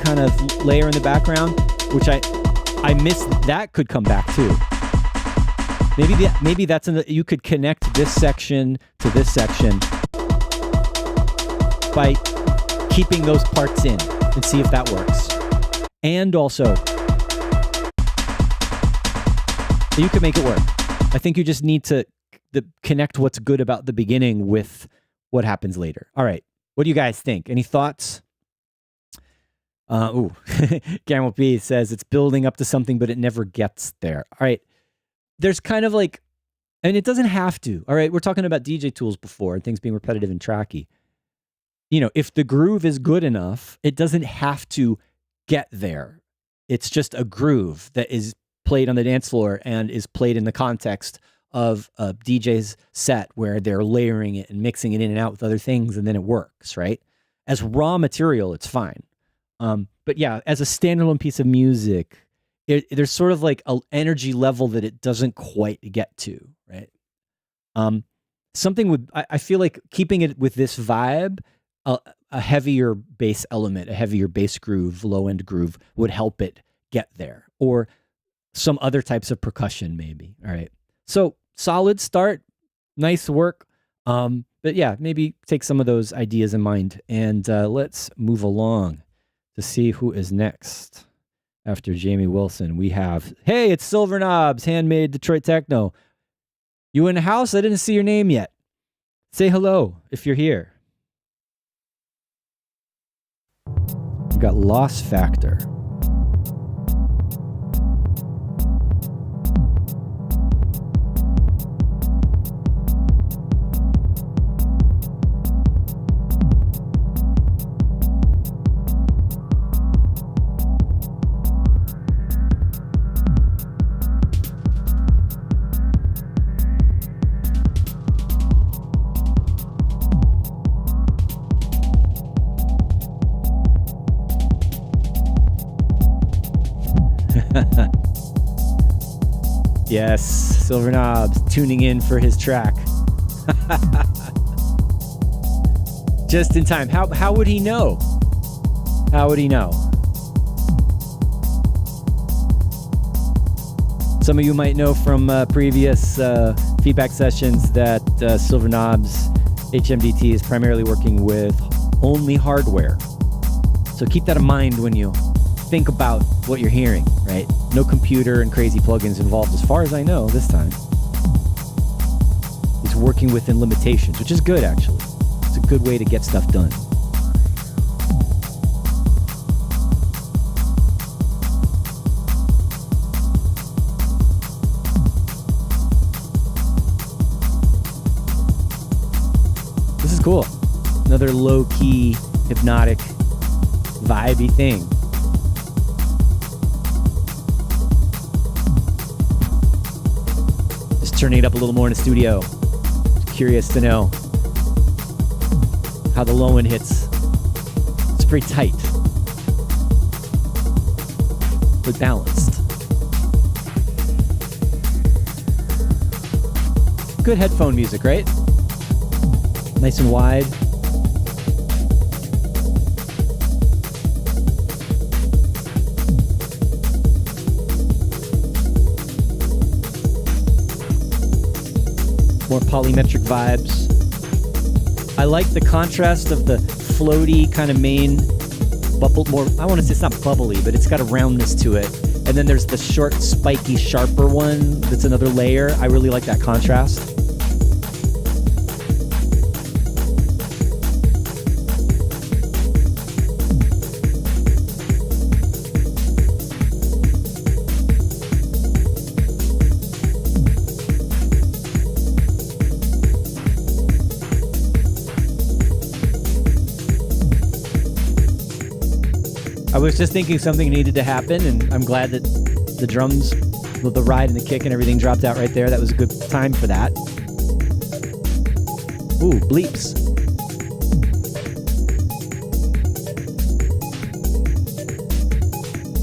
kind of layer in the background, which I miss. That could come back too. Maybe that's you could connect this section to this section by keeping those parts in and see if that works. And also, you can make it work. I think you just need to connect what's good about the beginning with what happens later. All right. What do you guys think? Any thoughts? Gamble P says it's building up to something, but it never gets there. All right. There's kind of like, and it doesn't have to. All right. We're talking about DJ tools before and things being repetitive and tracky. You know, if the groove is good enough, it doesn't have to get there. It's just a groove that is played on the dance floor and is played in the context of a DJ's set where they're layering it and mixing it in and out with other things, and then it works, right? As raw material, it's fine. But yeah, as a standalone piece of music, there's sort of like an energy level that it doesn't quite get to, right? Something with, I feel like keeping it with this vibe, a heavier bass element, a heavier bass groove, low end groove would help it get there, or some other types of percussion maybe. All right. So solid start, nice work. But yeah, maybe take some of those ideas in mind, and let's move along to see who is next. After Jamie Wilson, we have, hey, it's Silver Knobs, Handmade Detroit Techno. You in the house? I didn't see your name yet. Say hello if you're here. We've got Loss Factor. Yes, Silver Knobs tuning in for his track. Just in time. How would he know? How would he know? Some of you might know from previous feedback sessions that Silver Knobs HMDT is primarily working with only hardware. So keep that in mind when you think about what you're hearing, right? No computer and crazy plugins involved as far as I know this time. He's working within limitations, which is good actually. It's a good way to get stuff done. This is cool. Another low-key, hypnotic, vibey thing. Turning it up a little more in the studio. Curious to know how the low end hits. It's pretty tight, but balanced. Good headphone music, right? Nice and wide. More polymetric vibes. I like the contrast of the floaty kind of main bubble, more, I want to say it's not bubbly, but it's got a roundness to it. And then there's the short, spiky, sharper one that's another layer. I really like that contrast. I was just thinking something needed to happen, and I'm glad that the drums, the ride and the kick and everything dropped out right there. That was a good time for that. Ooh, bleeps.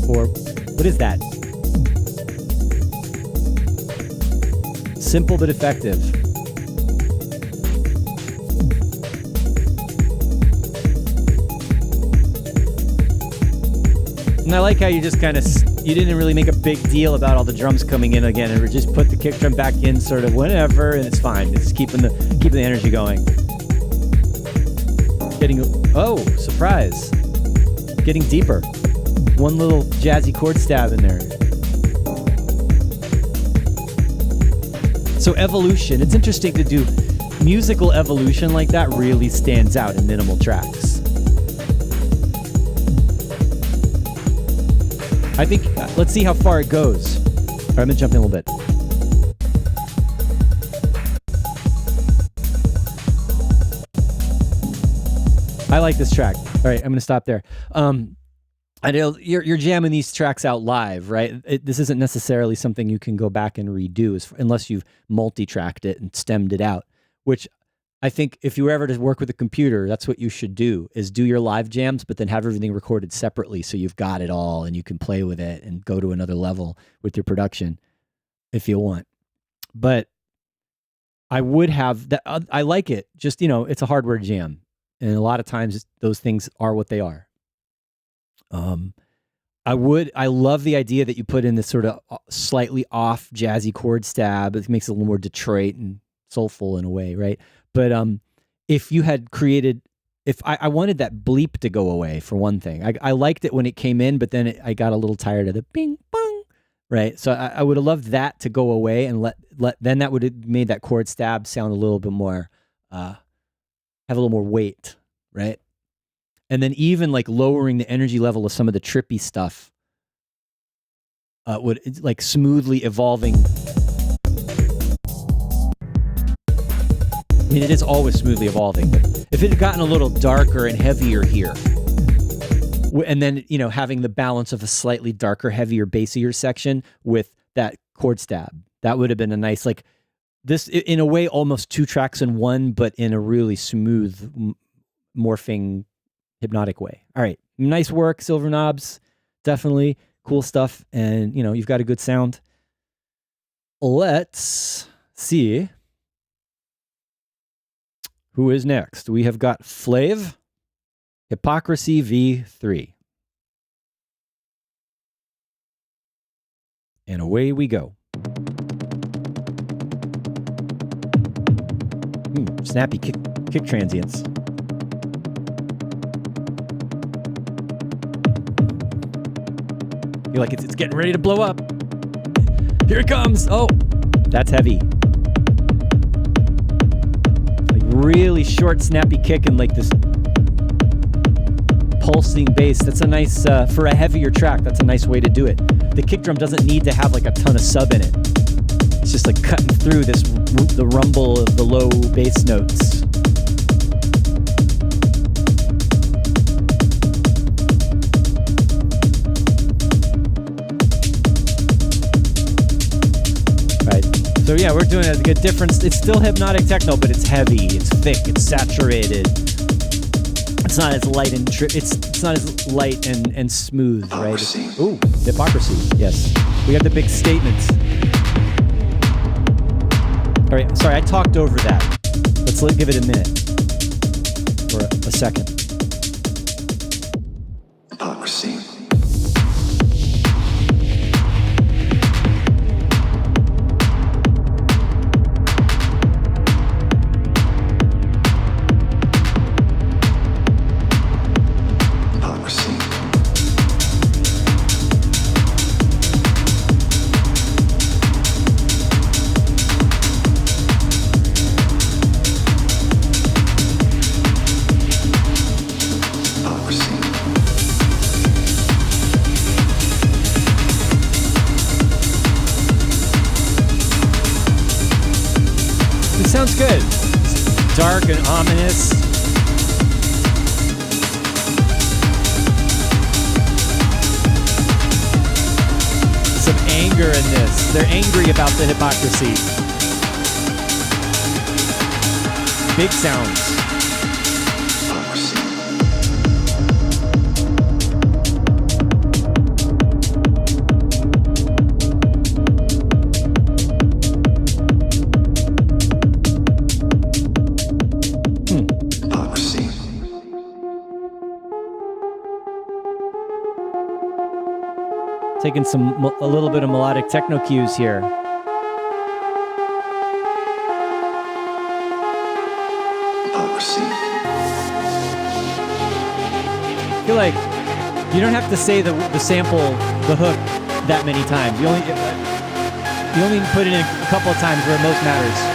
Or, what is that? Simple but effective. And I like how you just kind of, you didn't really make a big deal about all the drums coming in again, and just put the kick drum back in sort of whenever, and it's fine. It's keeping the energy going. Oh, surprise. Getting deeper. One little jazzy chord stab in there. So evolution, it's interesting to do musical evolution like that really stands out in minimal tracks. I think, let's see how far it goes. All right, I'm gonna jump in a little bit. I like this track. All right, I'm gonna stop there. I know you're jamming these tracks out live, right? This isn't necessarily something you can go back and redo unless you've multi-tracked it and stemmed it out, which I think if you were ever to work with a computer, that's what you should do, is do your live jams, but then have everything recorded separately so you've got it all and you can play with it and go to another level with your production if you want. But I would have that. I like it. Just, it's a hardware jam. And a lot of times those things are what they are. I love the idea that you put in this sort of slightly off jazzy chord stab. It makes it a little more Detroit and soulful in a way, right? But if you had created, I wanted that bleep to go away for one thing. I liked it when it came in, but then I got a little tired of the bing bong, right? So I would have loved that to go away and then that would have made that chord stab sound a little bit more, have a little more weight, right? and then even like lowering the energy level of some of the trippy stuff would, it's like smoothly evolving. I mean, it is always smoothly evolving, but if it had gotten a little darker and heavier here, and then, you know, having the balance of a slightly darker, heavier, bassier section with that chord stab, that would have been a nice, like, this, in a way, almost 2 tracks in one, but in a really smooth, morphing, hypnotic way. All right. Nice work, Silver Knobs. Definitely cool stuff. And, you know, you've got a good sound. Let's see who is next. We have got Flav, Hypocrisy V3. And away we go. Snappy kick transients. Feel like it's getting ready to blow up. Here it comes. Oh, that's heavy. Like really short, snappy kick and like this pulsing bass. That's a nice, for a heavier track, that's a nice way to do it. The kick drum doesn't need to have like a ton of sub in it. It's just like cutting through this, the rumble of the low bass notes. So yeah, we're doing a good difference. It's still hypnotic techno, but it's heavy, it's thick, it's saturated. It's not as light and it's not as light and smooth, right? Ooh, hypocrisy. Yes, we have the big statements. All right, sorry, I talked over that. Let's give it a minute or a second. Hypocrisy. Sounds good. It's dark and ominous. Some anger in this. They're angry about the hypocrisy. Big sounds. Taking a little bit of melodic techno cues here. I feel like you don't have to say the sample, the hook, that many times. You only put it in a couple of times where it most matters.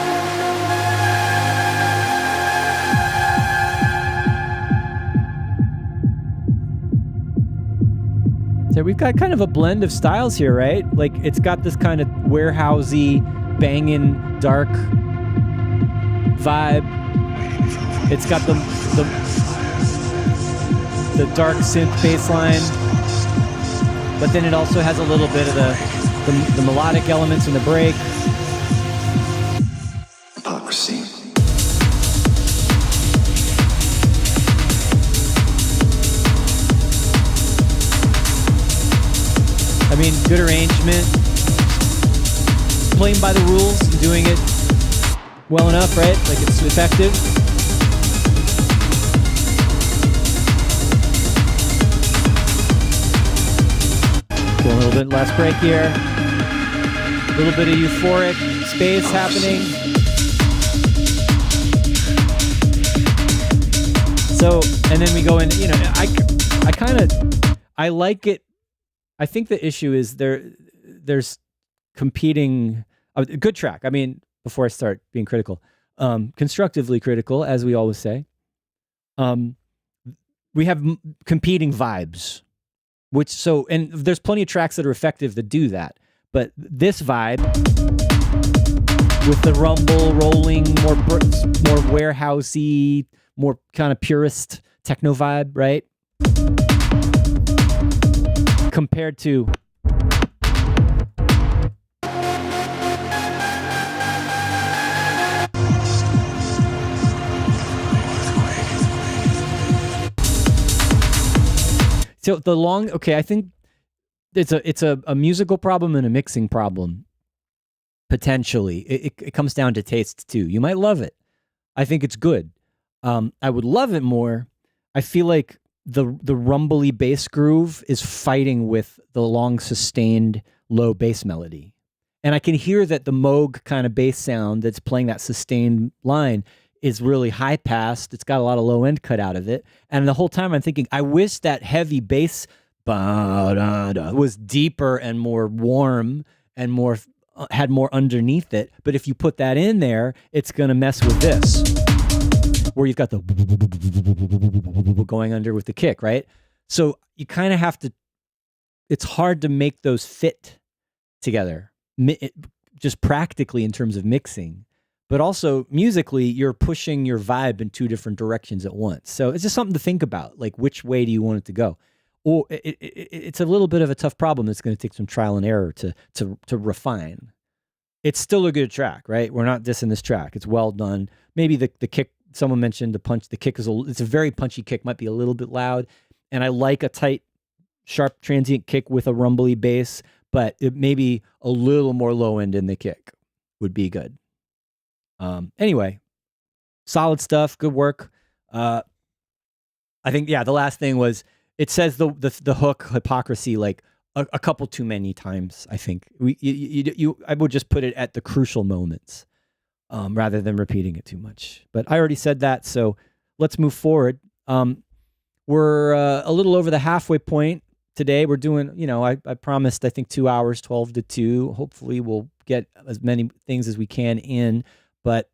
So we've got kind of a blend of styles here, right? Like it's got this kind of warehousey, banging, dark vibe. It's got the dark synth bass line, but then it also has a little bit of the melodic elements in the break. Hypocrisy. I mean, good arrangement, playing by the rules, doing it well enough, right? Like it's effective. Go a little bit last break here. A little bit of euphoric space happening. So, and then we go in, you know, I like it. I think the issue is there's competing, a good track. I mean, before I start being critical, constructively critical, as we always say. we have competing vibes, and there's plenty of tracks that are effective that do that. But this vibe with the rumble, rolling, more warehousey, more kind of purist techno vibe, right? Compared to I think it's a musical problem and a mixing problem. Potentially, it comes down to taste too. You might love it. I think it's good. I would love it more. I feel like the rumbly bass groove is fighting with the long sustained low bass melody, and I can hear that the Moog kind of bass sound that's playing that sustained line is really high passed. It's got a lot of low end cut out of it, and the whole time I'm thinking, I wish that heavy bass was deeper and more warm and more had more underneath it. But if you put that in there, it's going to mess with this, where you've got the going under with the kick, right? So you kind of have to, it's hard to make those fit together, just practically in terms of mixing. But also musically, you're pushing your vibe in two different directions at once. So it's just something to think about, like which way do you want it to go? Or it's a little bit of a tough problem that's going to take some trial and error to refine. It's still a good track, right? We're not dissing this track. It's well done. Maybe the kick, someone mentioned the kick it's a very punchy kick, might be a little bit loud. And I like a tight, sharp, transient kick with a rumbly bass, but it maybe a little more low end in the kick would be good. Anyway, solid stuff, good work. I think, the last thing was, it says the hook hypocrisy like a couple too many times. I think I would just put it at the crucial moments rather than repeating it too much. But I already said that, so let's move forward. We're a little over the halfway point today. We're doing, I promised, I think 2 hours, 12 to 2. Hopefully we'll get as many things as we can in, but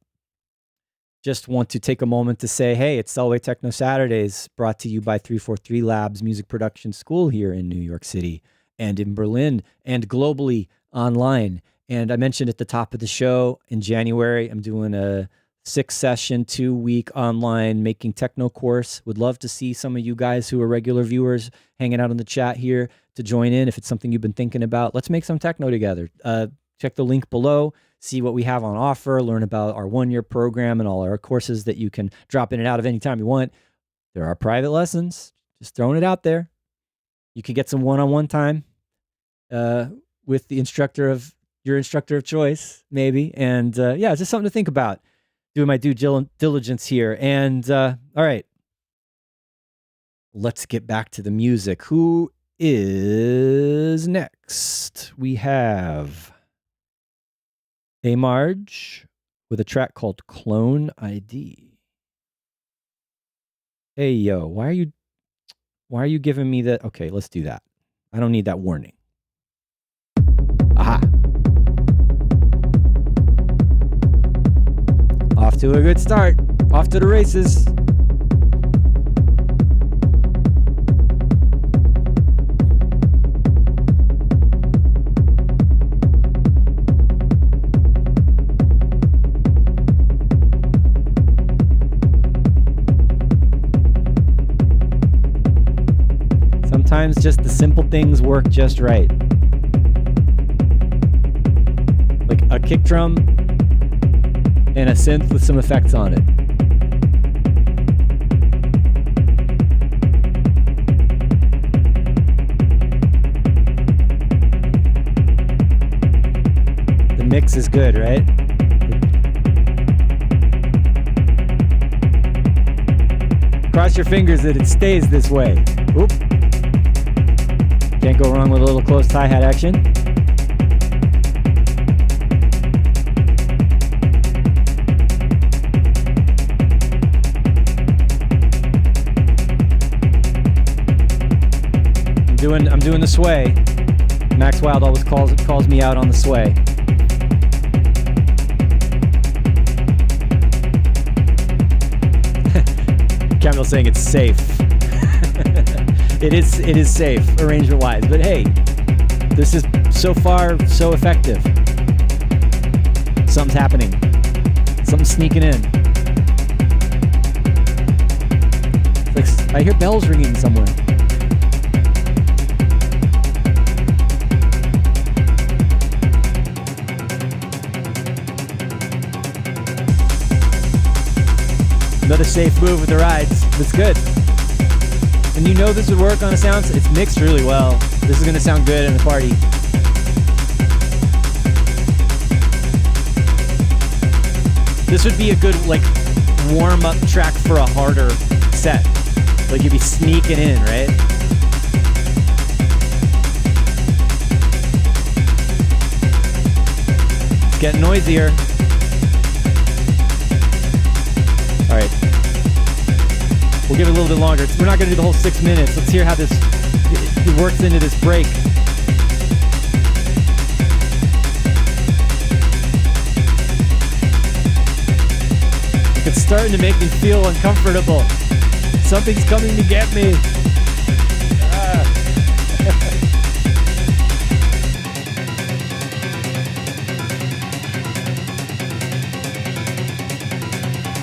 just want to take a moment to say, hey, it's Selway Techno Saturdays, brought to you by 343 Labs Music Production School here in New York City and in Berlin and globally online. And I mentioned at the top of the show, in January, I'm doing a 6-session, 2-week online making techno course. Would love to see some of you guys who are regular viewers hanging out in the chat here to join in if it's something you've been thinking about. Let's make some techno together. Check the link below. See what we have on offer, learn about our 1-year program and all our courses that you can drop in and out of any time you want. There are private lessons, just throwing it out there. You can get some one-on-one time with the your instructor of choice, maybe. And it's just something to think about. Doing my due diligence here. And all right, let's get back to the music. Who is next? We have A Marge with a track called Clone ID. Hey, yo, why are you giving me that? Okay, let's do that. I don't need that warning. Aha. Off to a good start. Off to the races. Sometimes just the simple things work just right. Like a kick drum and a synth with some effects on it. The mix is good, right? Cross your fingers that it stays this way. Oop. Can't go wrong with a little close hi-hat action. I'm doing the sway. Max Wild always calls me out on the sway. Camille's saying it's safe. It is safe arrangement wise, but hey, this is so far so effective. Something's happening. Something's sneaking in. Like I hear bells ringing somewhere. Another safe move with the rides. That's good. And you know this would work on a sound. It's mixed really well. This is going to sound good in the party. This would be a good like warm-up track for a harder set. Like you'd be sneaking in, right? It's getting noisier. All right. We'll give it a little bit longer. We're not going to do the whole 6 minutes. Let's hear how this it works into this break. It's starting to make me feel uncomfortable. Something's coming to get me.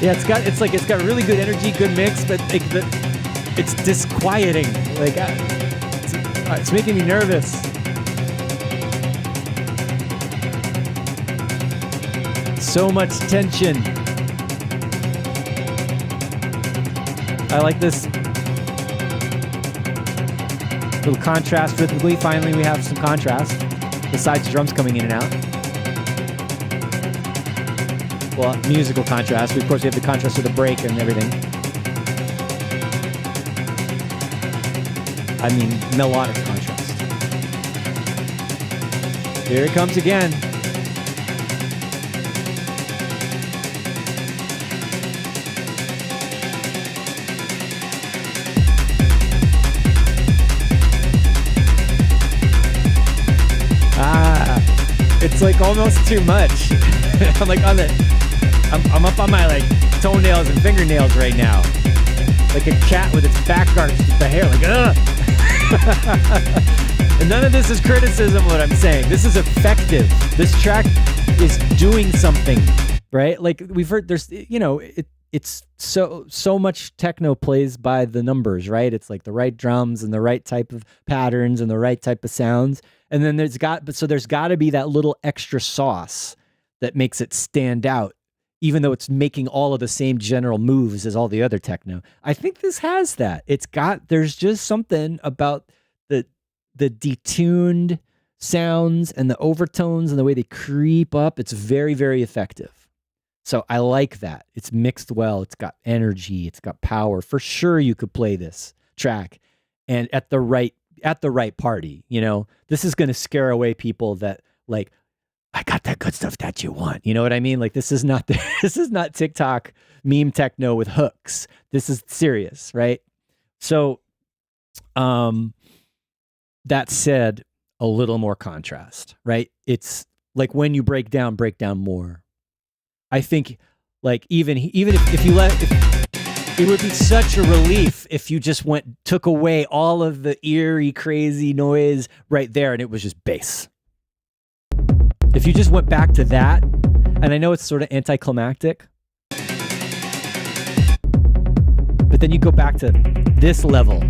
Yeah, it's got really good energy, good mix, but it's disquieting. Like it's making me nervous. So much tension. I like this little contrast rhythmically. Finally, we have some contrast besides drums coming in and out. Well, musical contrast. Of course, we have the contrast with the break and everything. I mean, melodic contrast. Here it comes again. It's like almost too much. I'm like I'm up on my like toenails and fingernails right now. Like a cat with its back arched with the hair, like ugh. And none of this is criticism of what I'm saying. This is effective. This track is doing something, right? Like we've heard there's it's so much techno plays by the numbers, right? It's like the right drums and the right type of patterns and the right type of sounds. And then there's got to be that little extra sauce that makes it stand out, even though it's making all of the same general moves as all the other techno. I think this has that. There's just something about the detuned sounds and the overtones and the way they creep up. It's very, very effective. So I like that. It's mixed well. It's got energy. It's got power. For sure you could play this track and at the right party, this is going to scare away people that like, I got that good stuff that you want. You know what I mean? Like this is not TikTok meme techno with hooks. This is serious, right? So, that said, a little more contrast, right? It's like when you break down more. I think like even if you it would be such a relief if you just took away all of the eerie, crazy noise right there and it was just bass. If you just went back to that, and I know it's sort of anticlimactic, but then you go back to this level,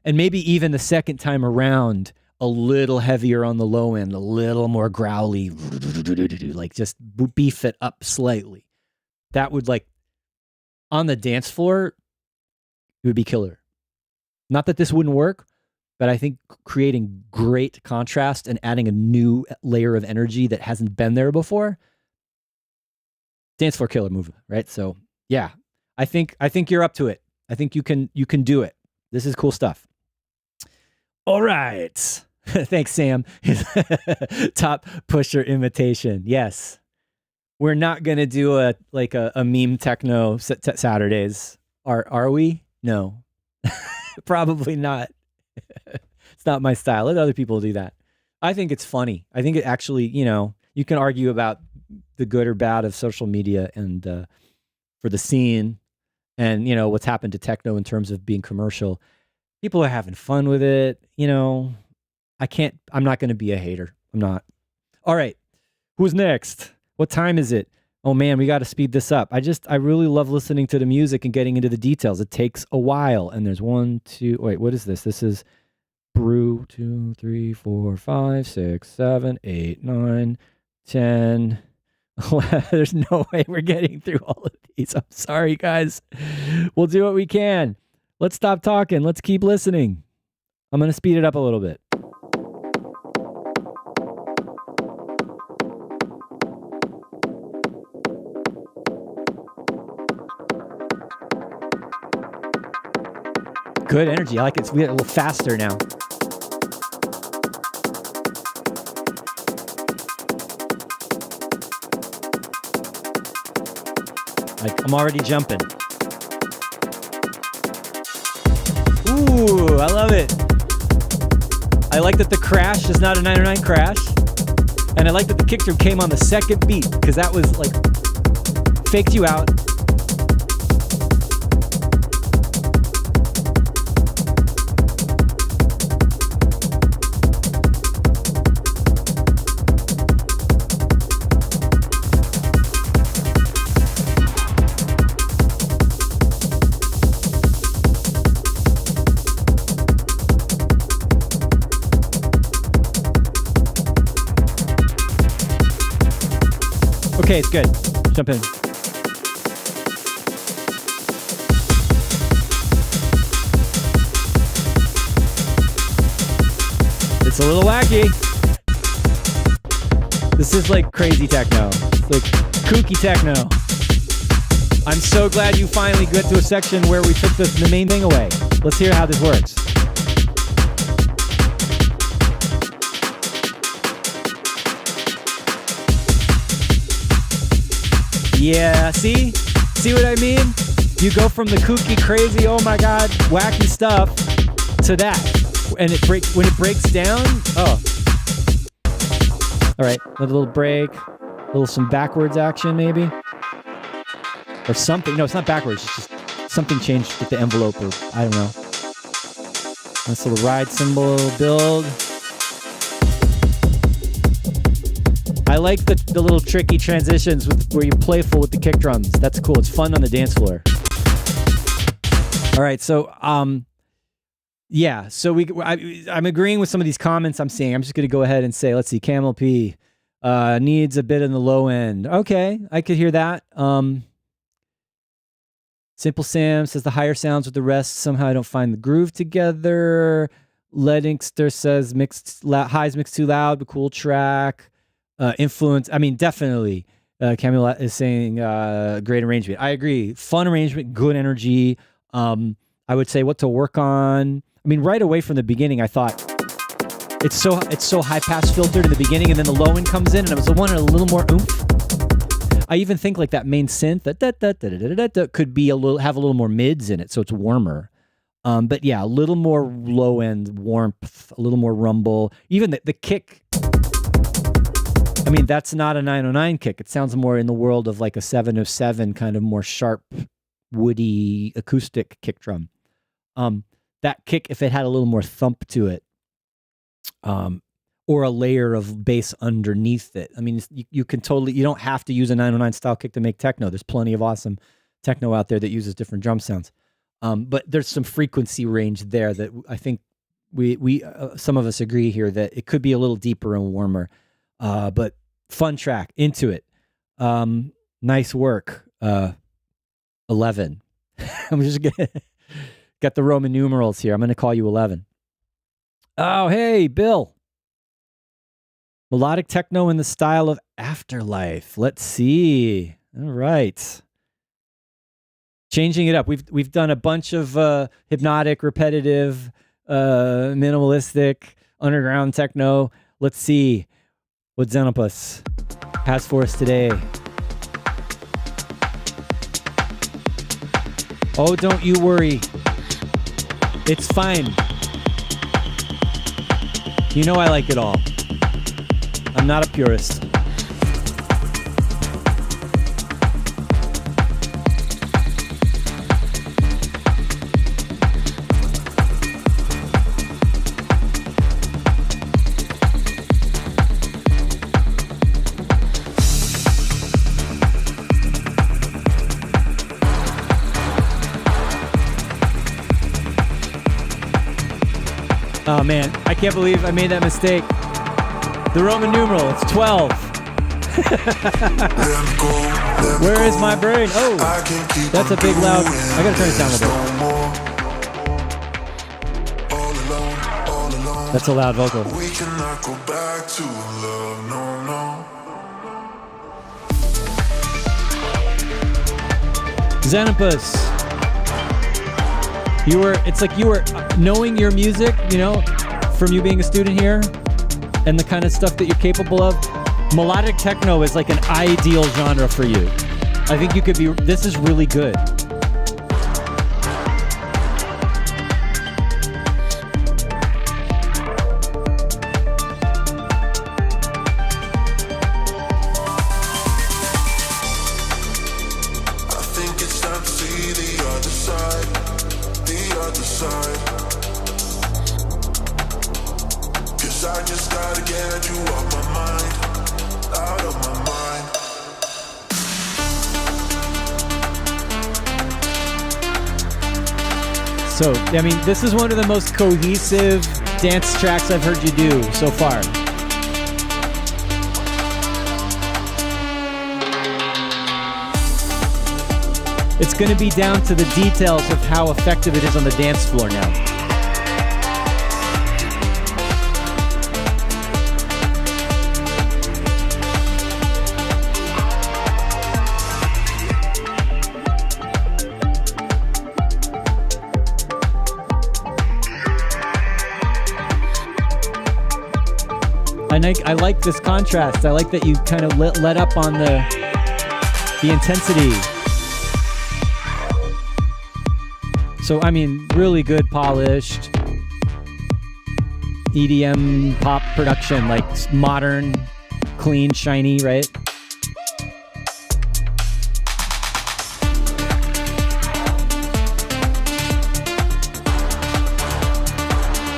and maybe even the second time around, a little heavier on the low end, a little more growly, like just beef it up slightly. That would like, on the dance floor, it would be killer. Not that this wouldn't work, but I think creating great contrast and adding a new layer of energy that hasn't been there before, dance floor killer move, right? So yeah, I think you're up to it. I think you can do it. This is cool stuff. All right. Thanks, Sam. Top pusher imitation. Yes. We're not going to do a meme techno Saturdays. Are we? No. Probably not. It's not my style. Let other people do that. I think it's funny. I think it actually, you can argue about the good or bad of social media and for the scene and, what's happened to techno in terms of being commercial. People are having fun with it. You know, I'm not going to be a hater. I'm not. All right. Who's next? What time is it? Oh man, we got to speed this up. I really love listening to the music and getting into the details. It takes a while. And there's what is this? This is brew 2, 3, 4, 5, 6, 7, 8, 9, 10. There's no way we're getting through all of these. I'm sorry, guys. We'll do what we can. Let's stop talking. Let's keep listening. I'm going to speed it up a little bit. Good energy. I like it. We get a little faster now. I'm already jumping. Ooh, I love it. I like that the crash is not a 909 crash. And I like that the kick drum came on the second beat, because that was like faked you out. Okay, it's good. Jump in. It's a little wacky. This is like crazy techno. It's like kooky techno. I'm so glad you finally get to a section where we took the main thing away. Let's hear how this works. Yeah, see what I mean? You go from the kooky, crazy, oh my god, wacky stuff to that, and when it breaks down. Oh, all right, another little break, some backwards action maybe, or something. No, it's not backwards. It's just something changed with the envelope, or I don't know. Nice little ride cymbal build. I like the little tricky transitions where you're playful with the kick drums. That's cool. It's fun on the dance floor. All right, so yeah, so I'm agreeing with some of these comments I'm seeing. I'm just going to go ahead and say, let's see, Camel P needs a bit in the low end. Okay, I could hear that. Simple Sam says the higher sounds with the rest somehow I don't find the groove together. Ledingster says highs mixed too loud, but cool track. Influence, I mean, definitely. Camille is saying great arrangement. I agree. Fun arrangement, good energy. I would say what to work on. I mean, right away from the beginning, I thought it's so high pass filtered in the beginning, and then the low end comes in, and I was wanting a little more oomph. I even think like that main synth that could be have a little more mids in it, so it's warmer. But yeah, a little more low end warmth, a little more rumble. Even the kick. I mean, that's not a 909 kick. It sounds more in the world of like a 707 kind of more sharp, woody, acoustic kick drum. That kick, if it had a little more thump to it, or a layer of bass underneath it. I mean, you don't have to use a 909 style kick to make techno. There's plenty of awesome techno out there that uses different drum sounds. But there's some frequency range there that I think we some of us agree here that it could be a little deeper and warmer. But fun track, into it. Nice work. 11. I'm just gonna got the Roman numerals here. I'm gonna call you 11. Oh, hey, Bill. Melodic techno in the style of Afterlife. Let's see. All right. Changing it up. We've done a bunch of hypnotic, repetitive, minimalistic, underground techno. Let's see what Xenopus has for us today. Oh, don't you worry. It's fine. You know I like it all. I'm not a purist. Oh man, I can't believe I made that mistake. The Roman numeral, it's 12. Where is my brain? Oh, that's a big loud. I gotta turn it down a little bit. That's a loud vocal. We cannot go back to love, no, no. Xanopus. It's like you were knowing your music, you know, from you being a student here and the kind of stuff that you're capable of. Melodic techno is like an ideal genre for you. I think this is really good. So, I mean, this is one of the most cohesive dance tracks I've heard you do so far. It's going to be down to the details of how effective it is on the dance floor now. And I like this contrast. I like that you kind of let up on the intensity. So, I mean, really good, polished EDM pop production, like modern, clean, shiny, right?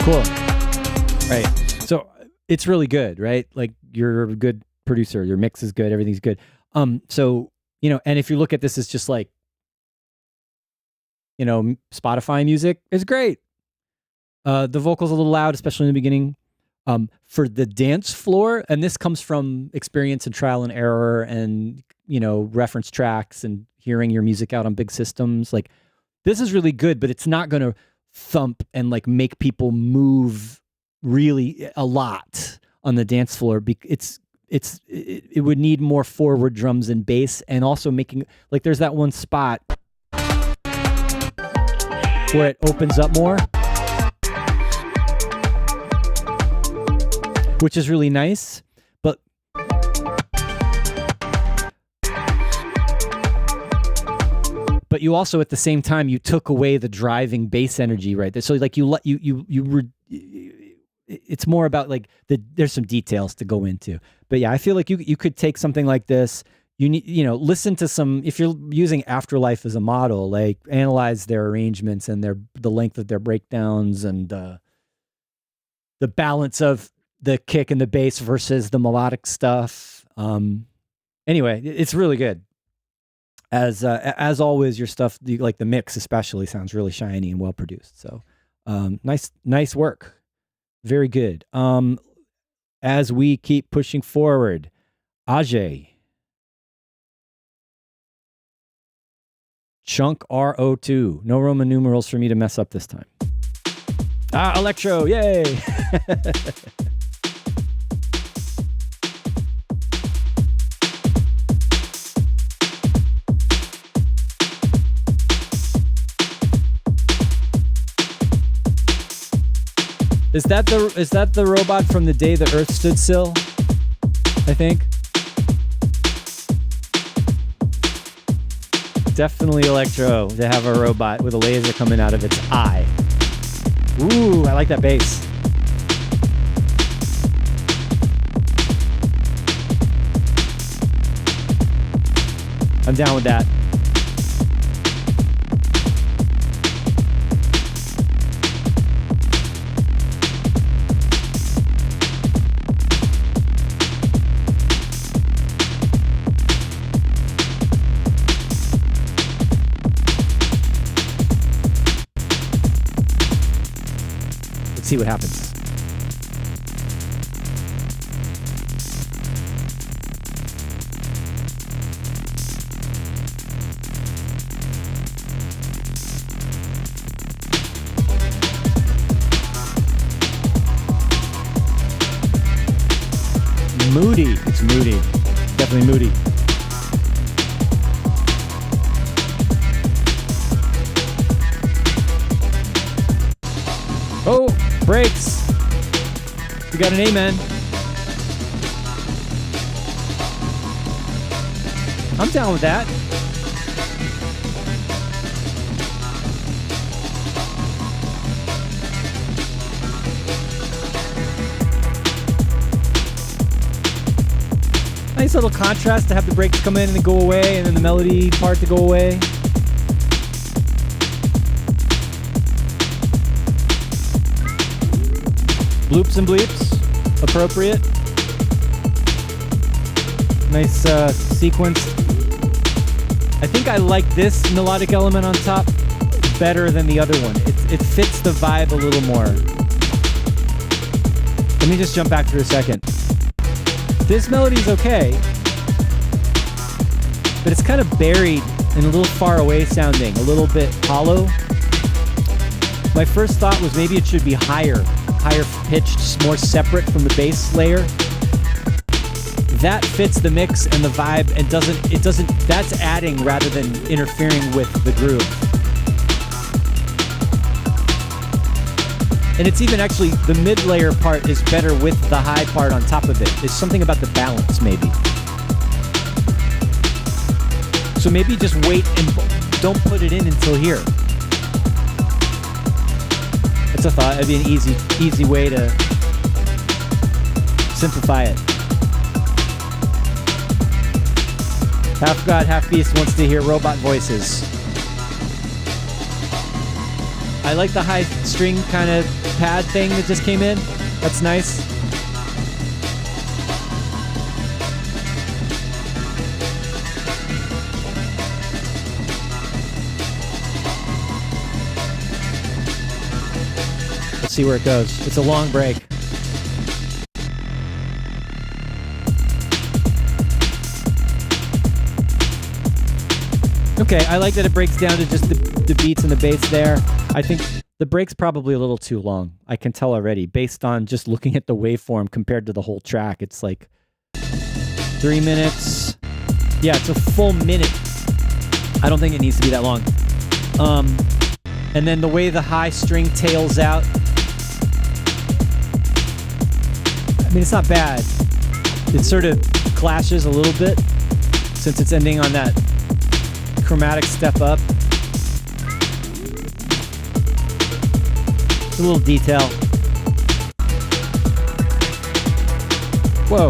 Cool. Right. So it's really good, right? Like you're a good producer. Your mix is good. Everything's good. So, you know, and if you look at this as just like, you know, Spotify music, is great. The vocals a little loud, especially in the beginning. For the dance floor, and this comes from experience and trial and error and, you know, reference tracks and hearing your music out on big systems. Like, this is really good, but it's not going to thump and like make people move really a lot on the dance floor. It would need more forward drums and bass, and also making, like, there's that one spot where it opens up more, which is really nice, but you also at the same time you took away the driving bass energy right there. So like it's more about like there's some details to go into. But yeah, I feel like you could take something like this. You need, you know, listen to some, if you're using Afterlife as a model, like analyze their arrangements and the length of their breakdowns and the balance of the kick and the bass versus the melodic stuff. Anyway, it's really good. As always, your stuff, like the mix especially, sounds really shiny and well produced. So nice work. Very good. As we keep pushing forward, Ajay. Chunk RO2. No Roman numerals for me to mess up this time. Electro, yay! Is that the robot from the day the Earth stood still? I think. Definitely Electro to have a robot with a laser coming out of its eye. Ooh, I like that bass. I'm down with that. see what happens. Moody. It's moody. Definitely moody. Oh, brakes. We got an amen. I'm down with that. Nice little contrast to have the brakes come in and then go away, and then the melody part to go away. Bloops and bleeps, appropriate. Nice sequence. I think I like this melodic element on top better than the other one. It fits the vibe a little more. Let me just jump back for a second. This melody's okay, but it's kind of buried and a little far away sounding, a little bit hollow. My first thought was maybe it should be higher pitched, more separate from the bass layer. That fits the mix and the vibe and that's adding rather than interfering with the groove. And it's even actually, the mid-layer part is better with the high part on top of it. There's something about the balance, maybe. So maybe just wait and don't put it in until here. That's a thought. That'd be an easy way to simplify it. Half God, half beast wants to hear robot voices. I like the high string kind of pad thing that just came in. That's nice. Let's see where it goes. It's a long break. Okay, I like that it breaks down to just the beats and the bass there. I think the break's probably a little too long. I can tell already, based on just looking at the waveform compared to the whole track. It's like 3 minutes. Yeah, it's a full minute. I don't think it needs to be that long. And then the way the high string tails out. I mean, it's not bad. It sort of clashes a little bit since it's ending on that chromatic step up. A little detail. Whoa.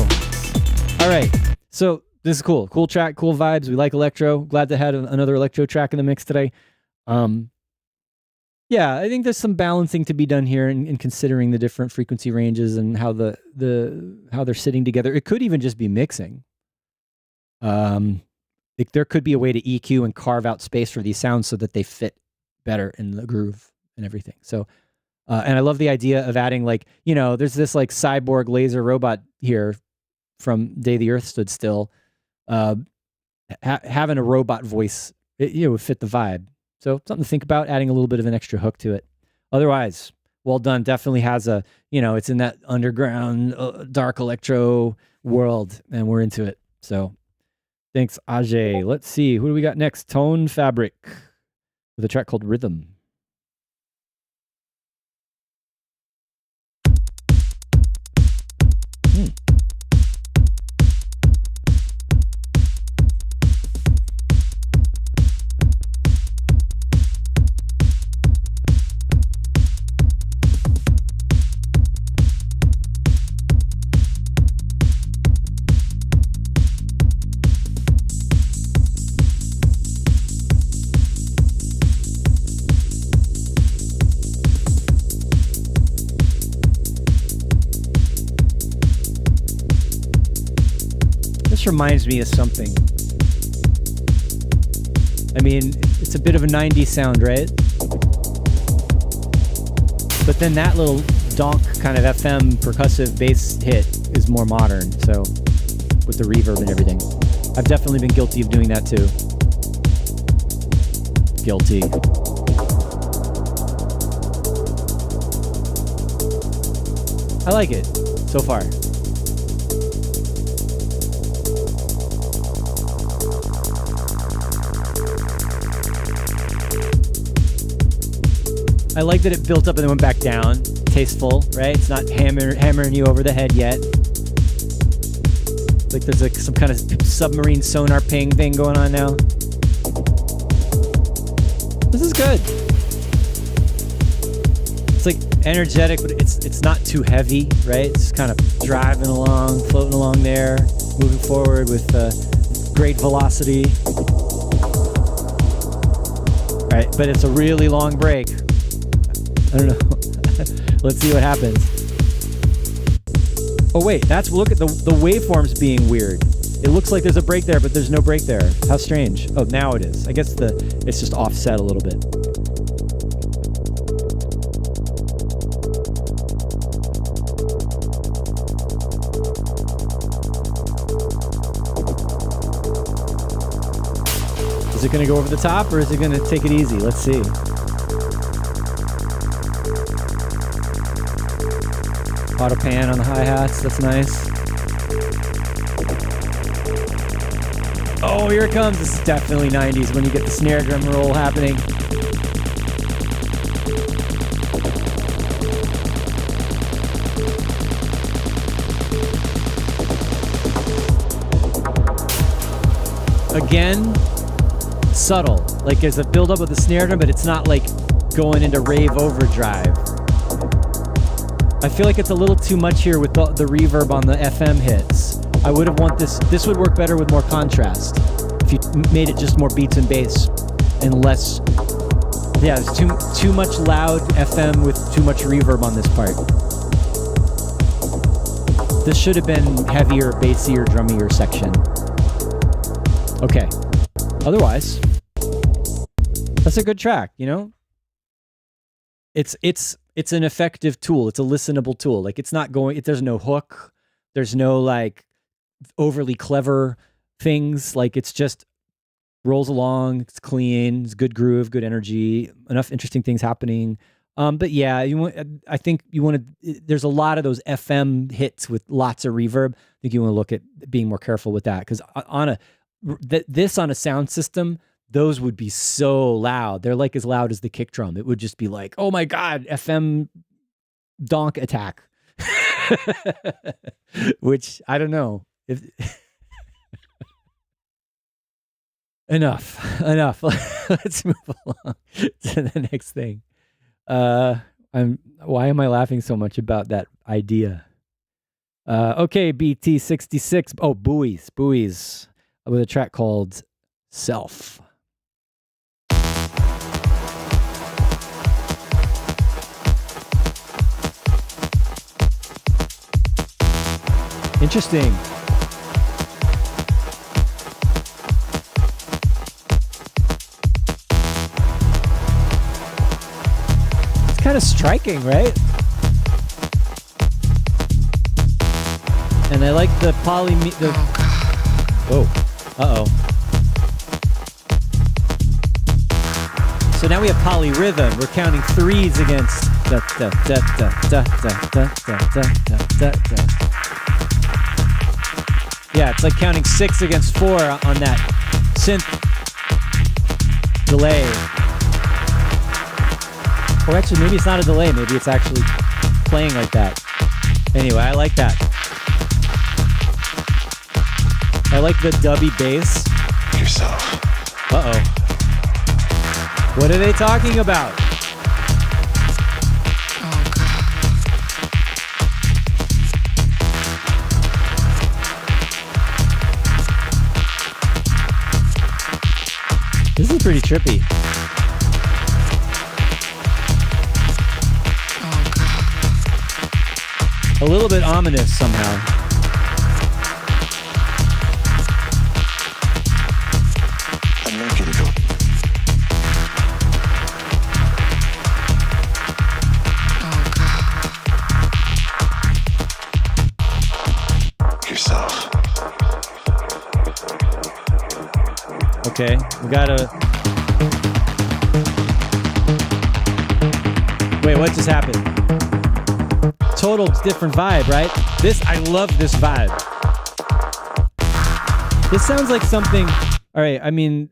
All right. So this is cool. Cool track, cool vibes. We like electro. Glad to have another electro track in the mix today. Yeah, I think there's some balancing to be done here in considering the different frequency ranges and how how they're sitting together. It could even just be mixing. There could be a way to EQ and carve out space for these sounds so that they fit better in the groove and everything. So, and I love the idea of adding, like, you know, there's this like cyborg laser robot here from Day the Earth Stood Still. Having a robot voice, it would fit the vibe. So something to think about, adding a little bit of an extra hook to it. Otherwise, well done. Definitely has a, it's in that underground dark electro world, and we're into it. So thanks, Ajay. Let's see. Who do we got next? Tone Fabric with a track called Rhythm. Reminds me of something. I mean, it's a bit of a 90s sound, right? But then that little donk kind of FM percussive bass hit is more modern. So with the reverb and everything, I've definitely been guilty of doing that too. Guilty. I like it so far. I like that it built up and then went back down. Tasteful, right? It's not hammering you over the head yet. Like there's like some kind of submarine sonar ping thing going on now. This is good. It's like energetic, but it's not too heavy, right? It's kind of driving along, floating along there, moving forward with great velocity. Right, but it's a really long break. I don't know. Let's see what happens. Oh wait, look at the waveforms being weird. It looks like there's a break there, but there's no break there. How strange. Oh, now it is. I guess it's just offset a little bit. Is it going to go over the top or is it going to take it easy? Let's see. Auto pan on the hi-hats, that's nice. Oh, here it comes. This is definitely 90s when you get the snare drum roll happening. Again, subtle. Like there's a build-up of the snare drum, but it's not like going into rave overdrive. I feel like it's a little too much here with the reverb on the FM hits. I would have want this would work better with more contrast. If you made it just more beats and bass and less, yeah, it's too much loud FM with too much reverb on this part. This should have been heavier, bassier, drummier section. Okay. Otherwise, that's a good track, you know? It's an effective tool. It's a listenable tool. Like there's no hook. There's no like overly clever things. Like it's just rolls along. It's clean. It's good groove, good energy, enough interesting things happening. But yeah, I think you want to, there's a lot of those FM hits with lots of reverb. I think you want to look at being more careful with that. Cause this on a sound system, those would be so loud. They're like as loud as the kick drum. It would just be like, oh my God, FM donk attack. Which I don't know. Enough. Let's move along to the next thing. Why am I laughing so much about that idea? Okay, BT66. Oh, buoys with a track called Self. Interesting. It's kind of striking, right? And I like the Oh, uh-oh. So now we have polyrhythm. We're counting threes against da da da da da da da da da da da. Yeah, it's like counting 6 against 4 on that synth delay. Or actually, maybe it's not a delay. Maybe it's actually playing like that. Anyway, I like that. I like the dubby bass. Yourself. Uh-oh. What are they talking about? This is pretty trippy. A little bit ominous somehow. I'd like you to go. Okay, we gotta... Wait, what just happened? Total different vibe, right? I love this vibe. This sounds like something... All right, I mean,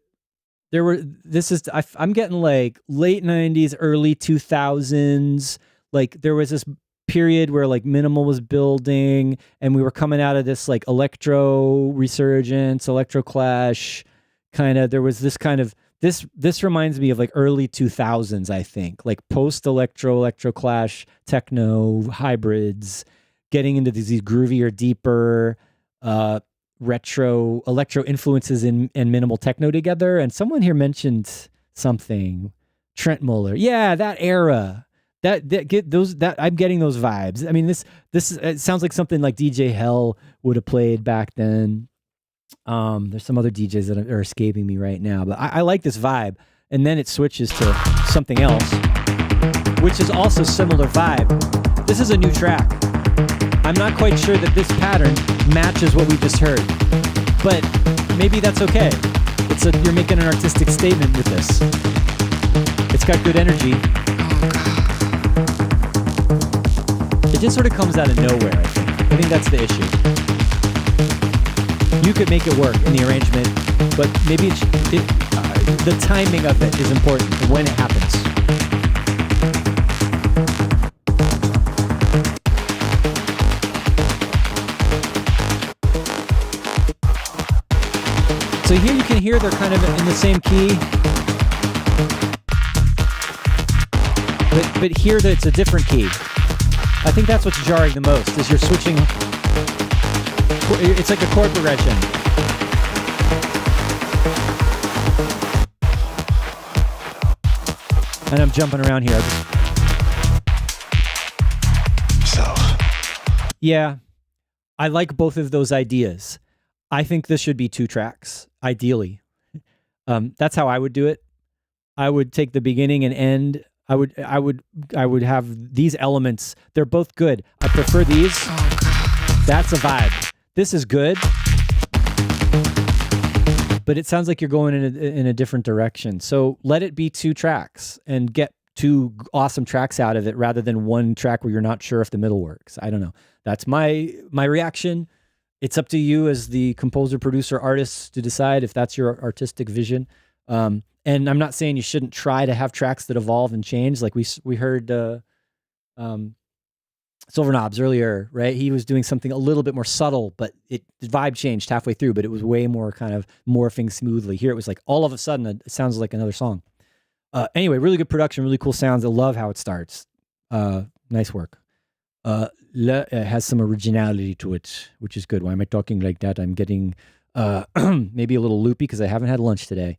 I'm getting like late 90s, early 2000s. Like there was this period where like minimal was building and we were coming out of this like electro resurgence, electro clash kind of. There was this kind of... This reminds me of like early 2000s, I think, like post-electro clash, techno, hybrids, getting into these groovier, deeper, retro, electro influences and minimal techno together. And someone here mentioned something, Trent Muller. Yeah, that era. I'm getting those vibes. I mean, it sounds like something like DJ Hell would have played back then. There's some other DJs that are escaping me right now, but I like this vibe. And then it switches to something else, which is also similar vibe. This is a new track. I'm not quite sure that this pattern matches what we just heard, but maybe that's okay. You're making an artistic statement with this. It's got good energy. It just sort of comes out of nowhere, I think. I think that's the issue. You could make it work in the arrangement, but maybe the timing of it is important when it happens. So here you can hear they're kind of in the same key, but here it's a different key. I think that's what's jarring the most, is you're switching. It's like a chord progression. And I'm jumping around here. Yeah, I like both of those ideas. I think this should be 2 tracks, ideally. That's how I would do it. I would take the beginning and end. I would have these elements. They're both good. I prefer these. That's a vibe. This is good, but it sounds like you're going in a different direction. So let it be 2 tracks and get 2 awesome tracks out of it rather than 1 track where you're not sure if the middle works. I don't know. That's my reaction. It's up to you as the composer, producer, artist to decide if that's your artistic vision. And I'm not saying you shouldn't try to have tracks that evolve and change. Like we heard Silver Knobs earlier, right? He was doing something a little bit more subtle, but the vibe changed halfway through, but it was way more kind of morphing smoothly. Here it was like all of a sudden it sounds like another song. Anyway, really good production, really cool sounds. I love how it starts. Nice work. It has some originality to it, which is good. Why am I talking like that? I'm getting maybe a little loopy because I haven't had lunch today.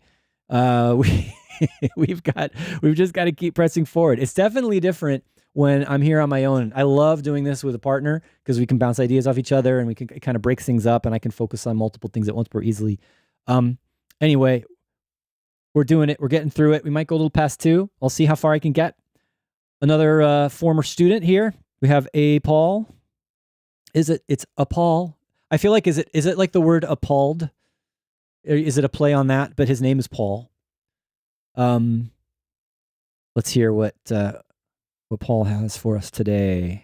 We've just got to keep pressing forward. It's definitely different when I'm here on my own. I love doing this with a partner because we can bounce ideas off each other and we can kind of break things up and I can focus on multiple things at once more easily. Anyway, we're doing it. We're getting through it. We might go a little past 2. I'll see how far I can get. Another former student here. We have a Paul. It's a Paul. I feel like, is it like the word appalled? Is it a play on that? But his name is Paul. Let's hear what Paul has for us today.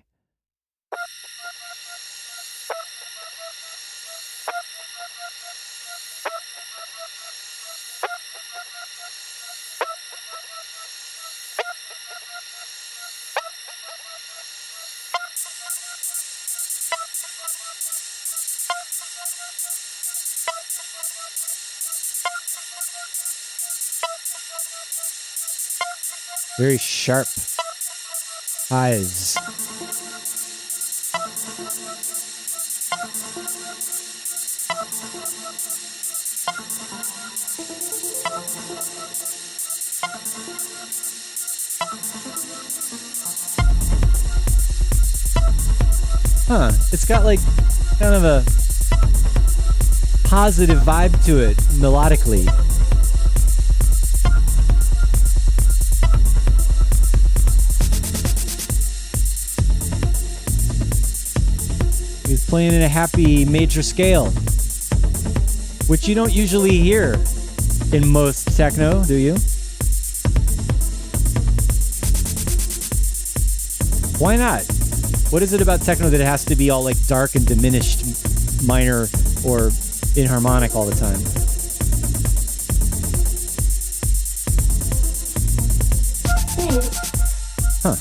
Very sharp eyes. It's got like kind of a positive vibe to it melodically. He's playing in a happy major scale, which you don't usually hear in most techno, do you? Why not? What is it about techno that it has to be all like dark and diminished minor or in harmonic all the time? Huh.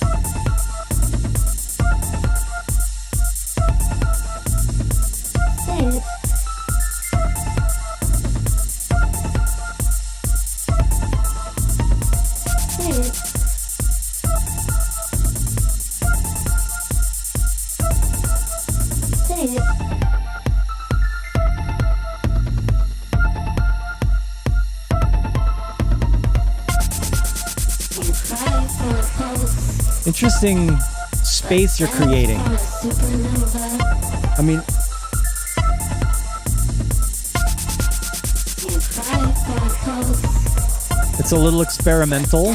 Interesting space you're creating. I mean, it's a little experimental.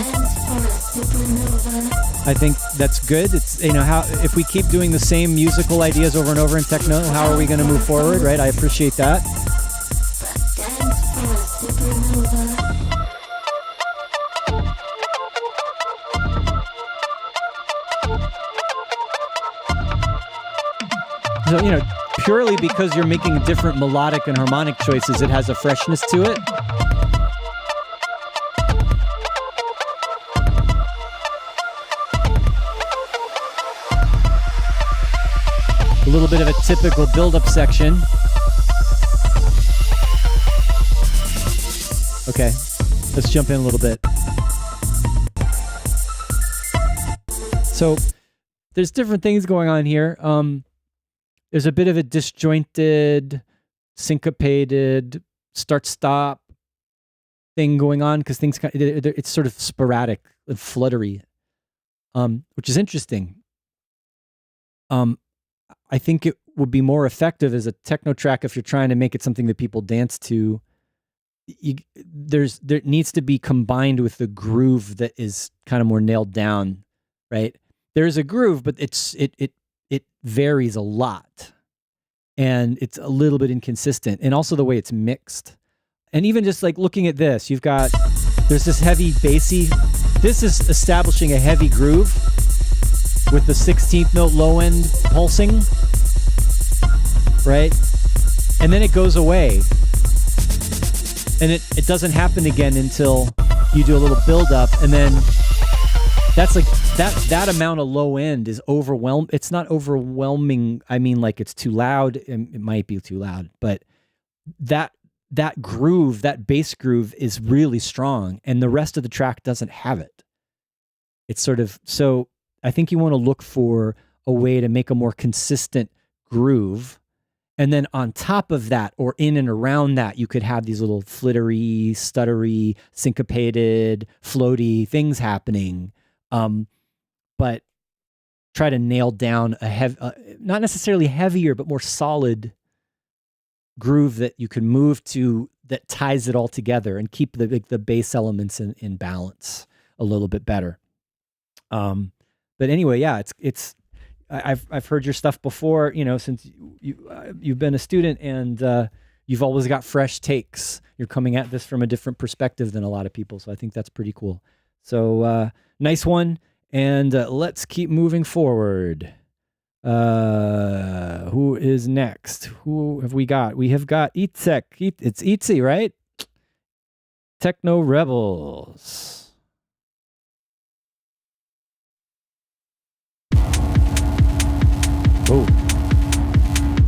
I think that's good. It's, you know, how if we keep doing the same musical ideas over and over in techno, how are we going to move forward, right? I appreciate that. So, you know, purely because you're making different melodic and harmonic choices, it has a freshness to it. A little bit of a typical build-up section. Okay, let's jump in a little bit. So, there's different things going on here. There's a bit of a disjointed, syncopated, start-stop thing going on because things it's sort of sporadic and fluttery, which is interesting. I think it would be more effective as a techno track if you're trying to make it something that people dance to. There needs to be combined with the groove that is kind of more nailed down, right? There's a groove, but it varies a lot, and it's a little bit inconsistent, and also the way it's mixed. And even just like looking at this, there's this heavy bassy. This is establishing a heavy groove with the 16th note low end pulsing, right? And then it goes away, and it doesn't happen again until you do a little build up, and then that's like that amount of low end is overwhelmed. It's not overwhelming. I mean, like it's too loud. It might be too loud, but that groove, that bass groove is really strong, and the rest of the track doesn't have it. It's sort of, so I think you want to look for a way to make a more consistent groove. And then on top of that, or in and around that, you could have these little flittery, stuttery, syncopated, floaty things happening. But try to nail down not necessarily heavier, but more solid groove that you can move to, that ties it all together and keep the bass elements in balance a little bit better. But anyway, yeah, I've heard your stuff before, you know, since you've been a student, and you've always got fresh takes. You're coming at this from a different perspective than a lot of people, so I think that's pretty cool. So nice one, and let's keep moving forward. Who is next? Who have we got? We have got Itzek. It's Itzy, right? Techno Rebels. Oh,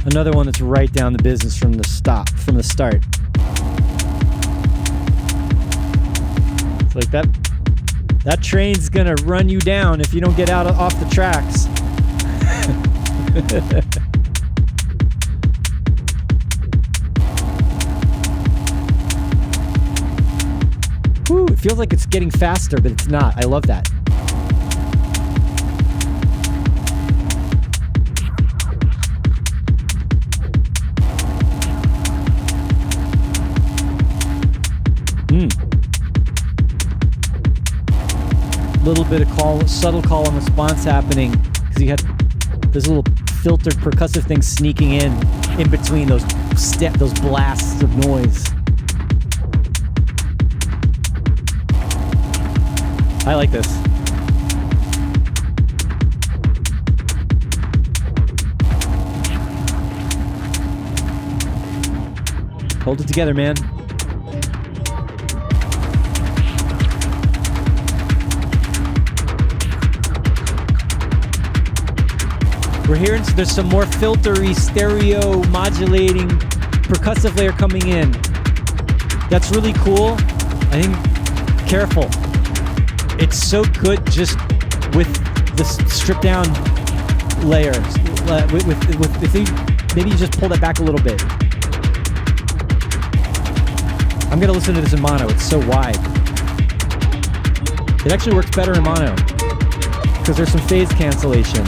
another one that's right down the business from the start. It's like that train's gonna run you down if you don't get off the tracks. Whew, it feels like it's getting faster, but it's not. I love that. Little bit of subtle call and response happening, because you had this little filtered percussive thing sneaking in between those blasts of noise. I like this. Hold it together, man. We're hearing there's some more filtery, stereo modulating, percussive layer coming in. That's really cool. I think, careful. It's so good just with the stripped down layers. If you, maybe you just pull that back a little bit. I'm gonna listen to this in mono. It's so wide. It actually works better in mono because there's some phase cancellation.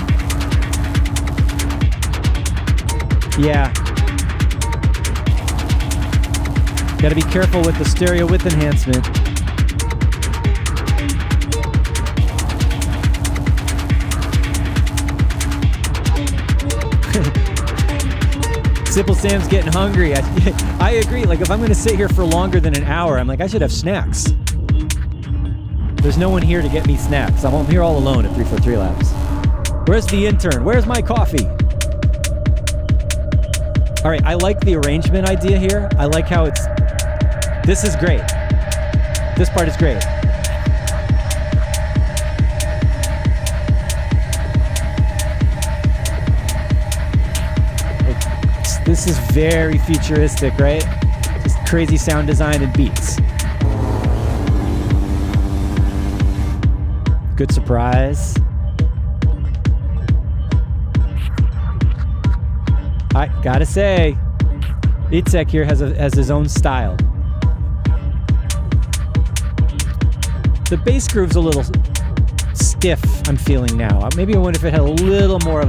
Yeah. Gotta be careful with the stereo width enhancement. Simple Sam's getting hungry. I agree. Like, if I'm gonna sit here for longer than an hour, I'm like, I should have snacks. There's no one here to get me snacks. I'm here all alone at 343 Labs. Where's the intern? Where's my coffee? All right, I like the arrangement idea here. I like how it's... This is great. This part is great. This is very futuristic, right? Just crazy sound design and beats. Good surprise. I gotta say, Itzek here has his own style. The bass groove's a little stiff, I'm feeling now. Maybe I wonder if it had a little more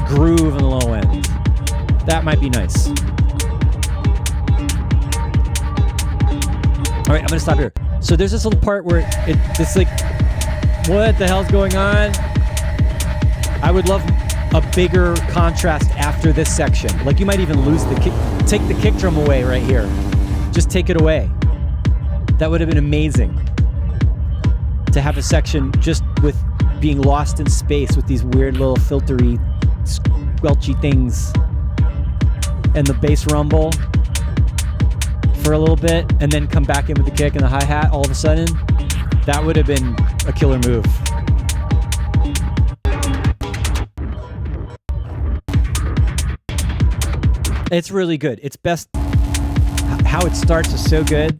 groove in the low end. That might be nice. All right, I'm gonna stop here. So there's this little part where it's like, what the hell's going on? I would love a bigger contrast after this section. Like, you might even lose the kick, take the kick drum away right here. Just take it away. That would have been amazing. To have a section just with being lost in space with these weird little filtery, squelchy things. And the bass rumble for a little bit, and then come back in with the kick and the hi-hat all of a sudden. That would have been a killer move. It's really good. It's best. How it starts is so good.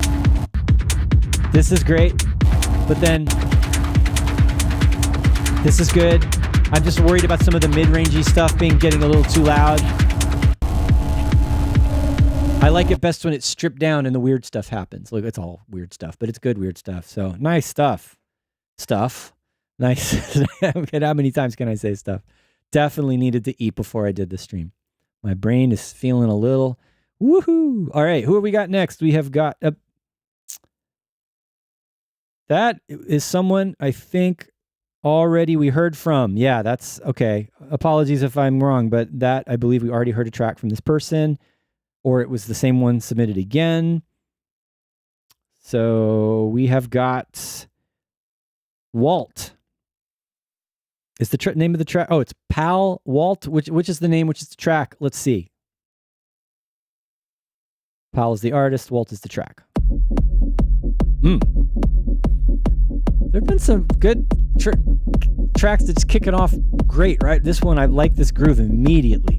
This is great, but then this is good. I'm just worried about some of the mid-rangey stuff getting a little too loud. I like it best when it's stripped down and the weird stuff happens. Look, it's all weird stuff, but it's good weird stuff. So nice stuff. Nice. How many times can I say stuff? Definitely needed to eat before I did the stream. My brain is feeling a little woohoo. All right, who have we got next? We have got that is someone I think already we heard from. Yeah, that's okay. Apologies if I'm wrong, but that I believe we already heard a track from this person. Or it was the same one submitted again. So we have got Walt. Is the name of the track? Oh, it's Pal Walt. Which is the name? Which is the track? Let's see. Pal is the artist. Walt is the track. There have been some good tracks that's kicking off great, right? This one, I like this groove immediately.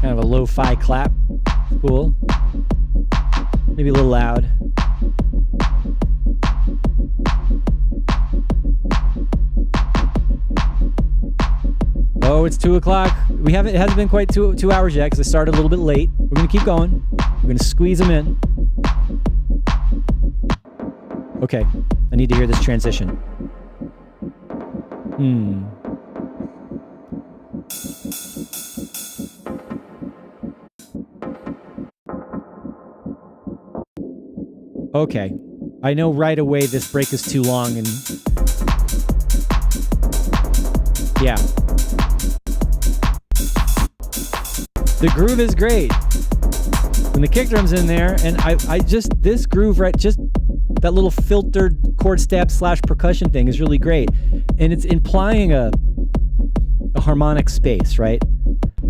Kind of a lo-fi clap. Cool. Maybe a little loud. Oh, it's 2 o'clock. It hasn't been quite two hours yet because I started a little bit late. We're gonna keep going. We're gonna squeeze them in. Okay, I need to hear this transition. Okay. I know right away this break is too long and yeah. The groove is great. When the kick drum's in there, and I just, this groove, right, just that little filtered chord stab / percussion thing is really great. And it's implying a harmonic space, right?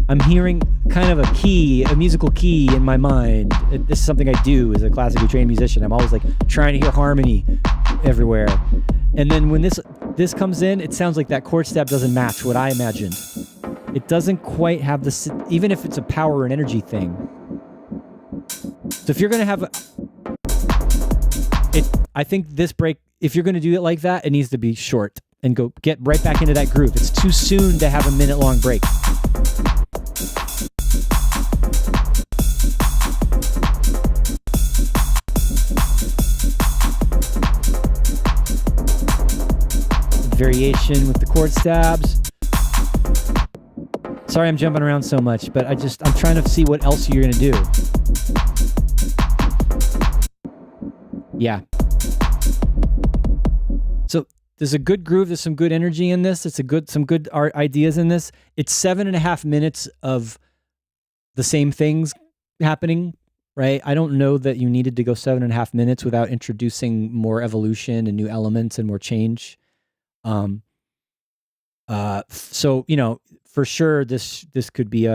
I'm hearing kind of a musical key in my mind. This is something I do as a classically trained musician. I'm always like trying to hear harmony everywhere. And then when this comes in, it sounds like that chord stab doesn't match what I imagined. It doesn't quite have this, even if it's a power and energy thing. So if you're going to have I think this break, if you're going to do it like that, it needs to be short and get right back into that groove. It's too soon to have a minute-long break. Variation with the chord stabs. Sorry I'm jumping around so much, but I'm trying to see what else you're going to do. Yeah. So there's a good groove. There's some good energy in this. Some good art ideas in this. It's 7.5 minutes of the same things happening, right? I don't know that you needed to go 7.5 minutes without introducing more evolution and new elements and more change. So, for sure, this could be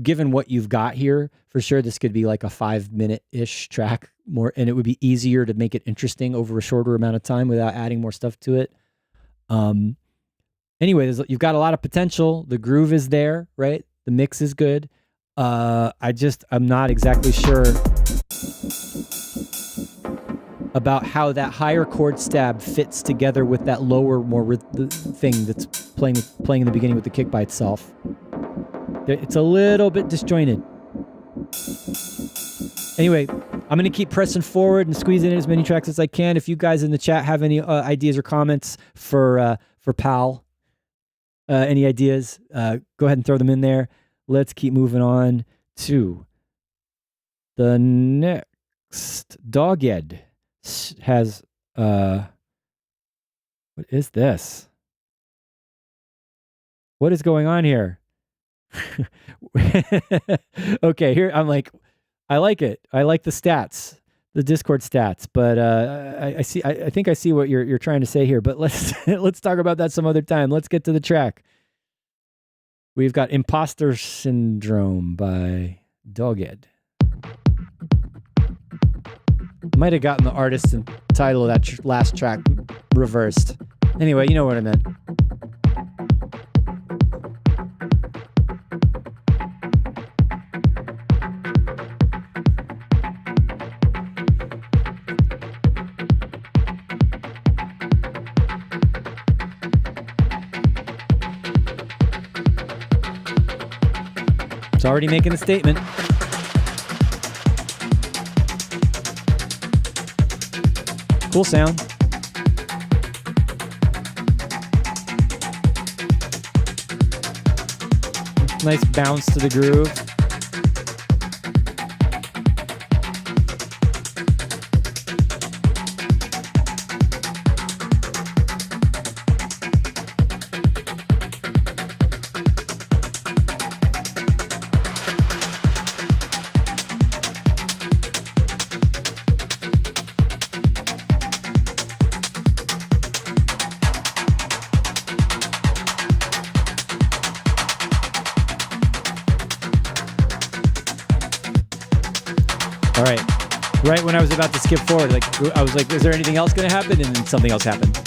given what you've got here, for sure, this could be like a 5-minute-ish track more, and it would be easier to make it interesting over a shorter amount of time without adding more stuff to it. Anyway, you've got a lot of potential. The groove is there, right? The mix is good. I'm not exactly sure about how that higher chord stab fits together with that lower, more thing that's playing in the beginning with the kick by itself. It's a little bit disjointed. Anyway, I'm going to keep pressing forward and squeezing in as many tracks as I can. If you guys in the chat have any ideas or comments for Pal, any ideas, go ahead and throw them in there. Let's keep moving on to the next. Doghead has what is this? What is going on here? Okay, here I'm like, I like it. I like the stats, the Discord stats, but I see. I think I see what you're trying to say here. But let's talk about that some other time. Let's get to the track. We've got Imposter Syndrome by Doghead. Might have gotten the artist and title of that last track reversed. Anyway, you know what I meant. It's already making a statement. Cool sound. Nice bounce to the groove. All right. Right when I was about to skip forward, I was like, is there anything else going to happen? And then something else happened.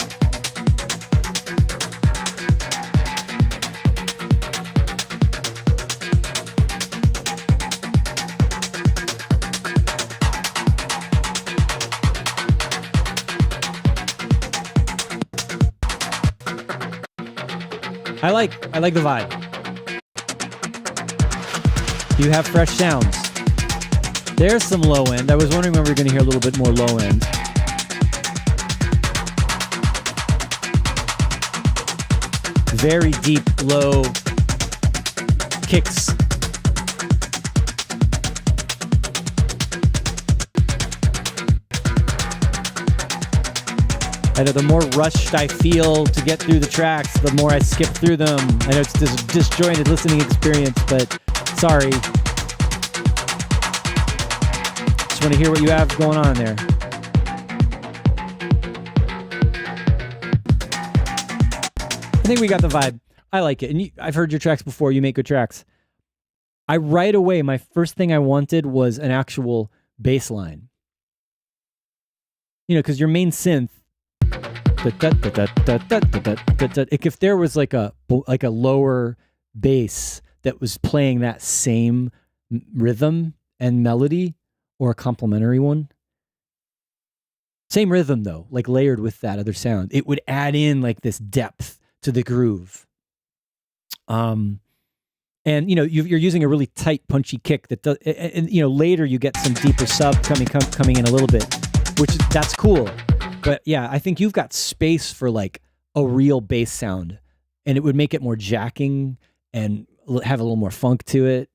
I like the vibe. You have fresh sounds. There's some low end. I was wondering when we were going to hear a little bit more low end. Very deep, low kicks. I know the more rushed I feel to get through the tracks, the more I skip through them. I know it's disjointed listening experience, but sorry. Just want to hear what you have going on there. I think we got the vibe. I like it. And I've heard your tracks before. You make good tracks. Right away, my first thing I wanted was an actual bass line. You know, because your main synth, if there was like a lower bass that was playing that same rhythm and melody, or a complementary one, same rhythm though, like layered with that other sound, it would add in like this depth to the groove. And you know, you're using a really tight, punchy kick that does, and you know, later you get some deeper sub coming in a little bit, that's cool. But yeah, I think you've got space for like a real bass sound, and it would make it more jacking and have a little more funk to it.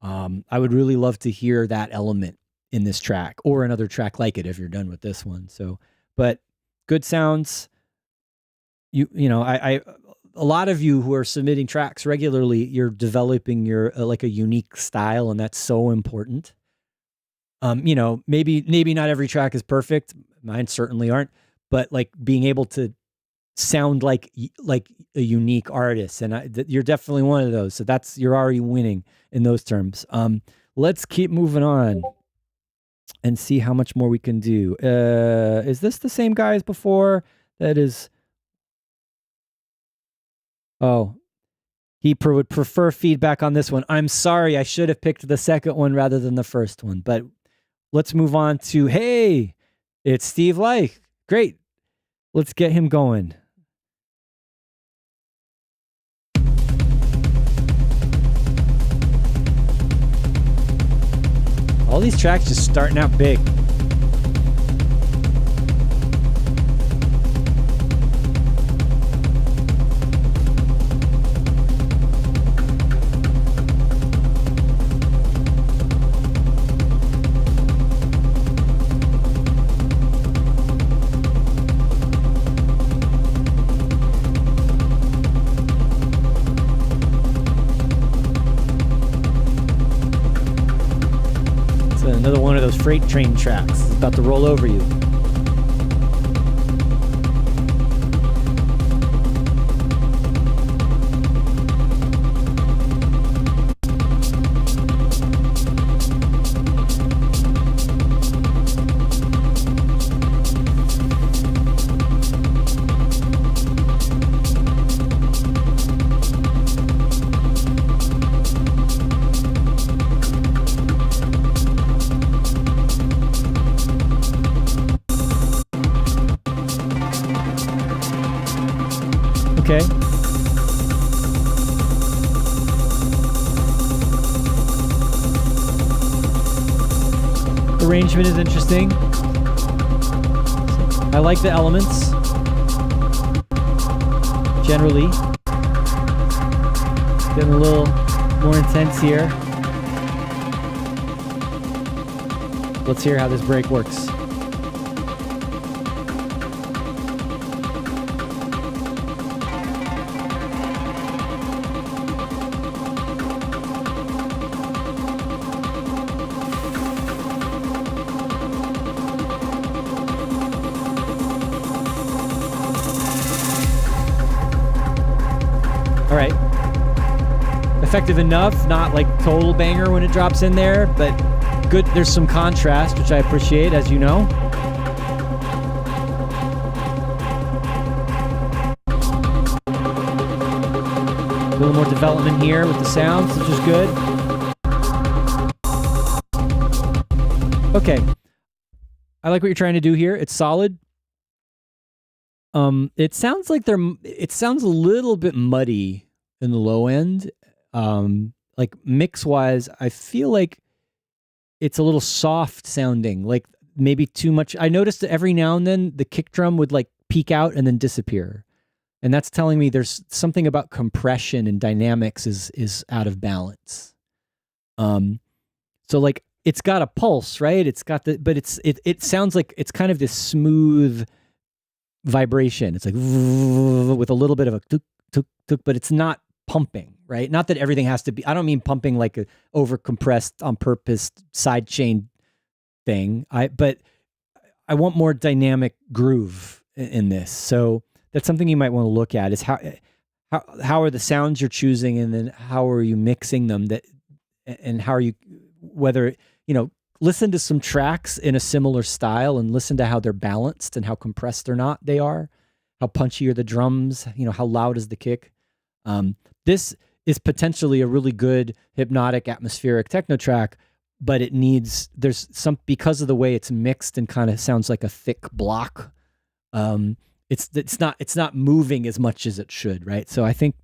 I would really love to hear that element in this track or another track like it if you're done with this one. So, but good sounds. You know, a lot of you who are submitting tracks regularly, you're developing your like a unique style, and that's so important. You know, maybe not every track is perfect. Mine certainly aren't, but like being able to sound like a unique artist, and you're definitely one of those. So you're already winning in those terms. Let's keep moving on and see how much more we can do. Is this the same guy as before? That is. Oh, he would prefer feedback on this one. I'm sorry, I should have picked the second one rather than the first one. But let's move on to, hey, it's Steve Leich. Great. Let's get him going. All these tracks just starting out big. Another one of those freight train tracks. It's about to roll over you. Okay. Arrangement is interesting. I like the elements. Generally. Getting a little more intense here. Let's hear how this break works. All right. Effective enough, not like total banger when it drops in there, but good. There's some contrast, which I appreciate, as you know. A little more development here with the sounds, which is good. Okay. I like what you're trying to do here. It's solid. It sounds like it sounds a little bit muddy in the low end. Like mix wise, I feel like it's a little soft sounding, like maybe too much. I noticed that every now and then the kick drum would like peak out and then disappear. And that's telling me there's something about compression and dynamics is out of balance. So like it's got a pulse, right? It's got but it sounds like it's kind of this smooth, vibration. It's like with a little bit of a tuk, tuk, tuk, but it's not pumping, right? Not that everything has to be, I don't mean pumping like a over compressed on purpose side chain thing. But I want more dynamic groove in this. So that's something you might want to look at, is how are the sounds you're choosing, and then how are you mixing them, and how are you, whether, listen to some tracks in a similar style and listen to how they're balanced and how compressed or not they are, how punchy are the drums, how loud is the kick. This is potentially a really good hypnotic atmospheric techno track, but there's some, because of the way it's mixed and kind of sounds like a thick block. It's not moving as much as it should, right? So I think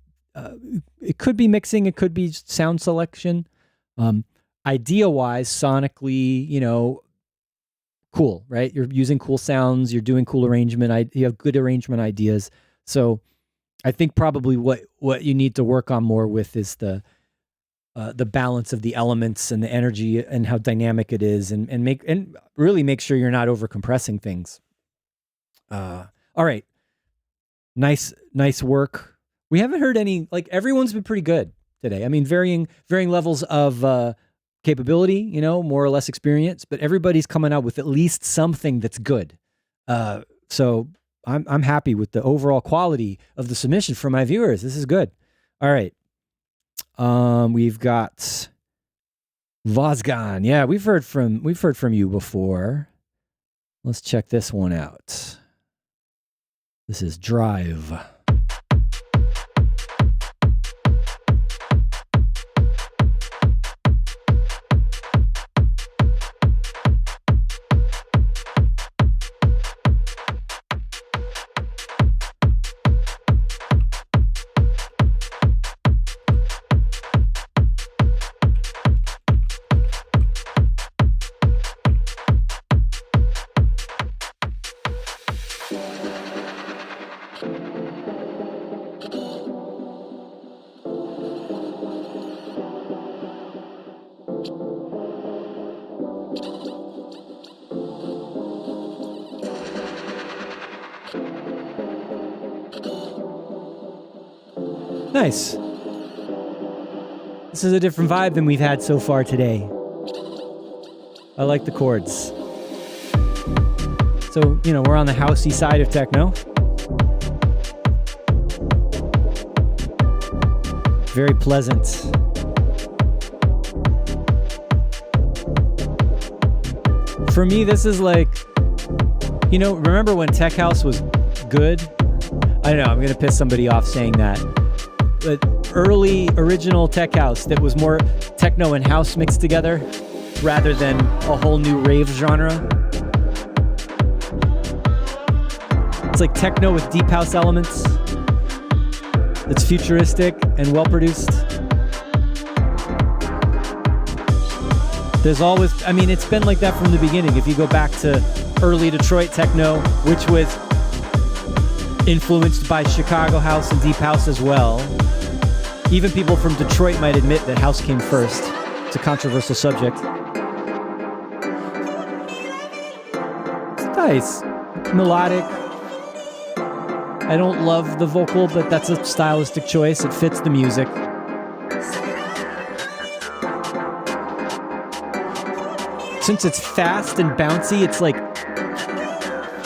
it could be mixing, it could be sound selection. Idea-wise, sonically, cool, right? You're using cool sounds, you're doing cool arrangement, you have good arrangement ideas. So I think probably what you need to work on more with is the balance of the elements and the energy and how dynamic it is, and really make sure you're not over compressing things. All right. Nice work. We haven't heard any, everyone's been pretty good today. I mean, varying levels of capability, more or less experience, but everybody's coming out with at least something that's good. So I'm happy with the overall quality of the submission from my viewers. This is good. All right. We've got Vozgan. Yeah, we've heard from you before. Let's check this one out. This is Drive. Nice. This is a different vibe than we've had so far today. I like the chords. So, we're on the housey side of techno. Very pleasant. For me, this is like, remember when Tech House was good? I don't know, I'm going to piss somebody off saying that. But early original tech house that was more techno and house mixed together rather than a whole new rave genre. It's like techno with deep house elements. It's futuristic and well produced. There's always, it's been like that from the beginning. If you go back to early Detroit techno, which was influenced by Chicago house and deep house as well. Even people from Detroit might admit that house came first. It's a controversial subject. It's nice. Melodic. I don't love the vocal, but that's a stylistic choice. It fits the music. Since it's fast and bouncy, it's like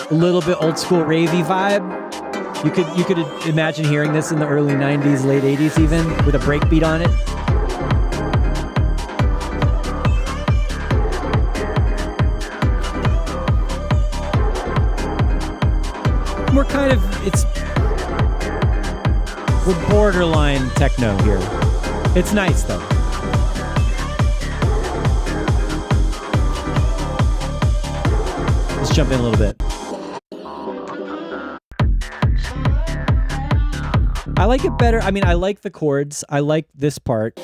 a little bit old school ravey vibe. You could imagine hearing this in the early 90s, late 80s even, with a breakbeat on it. We're borderline techno here. It's nice though. Let's jump in a little bit. I like it better. I like the chords. I like this part.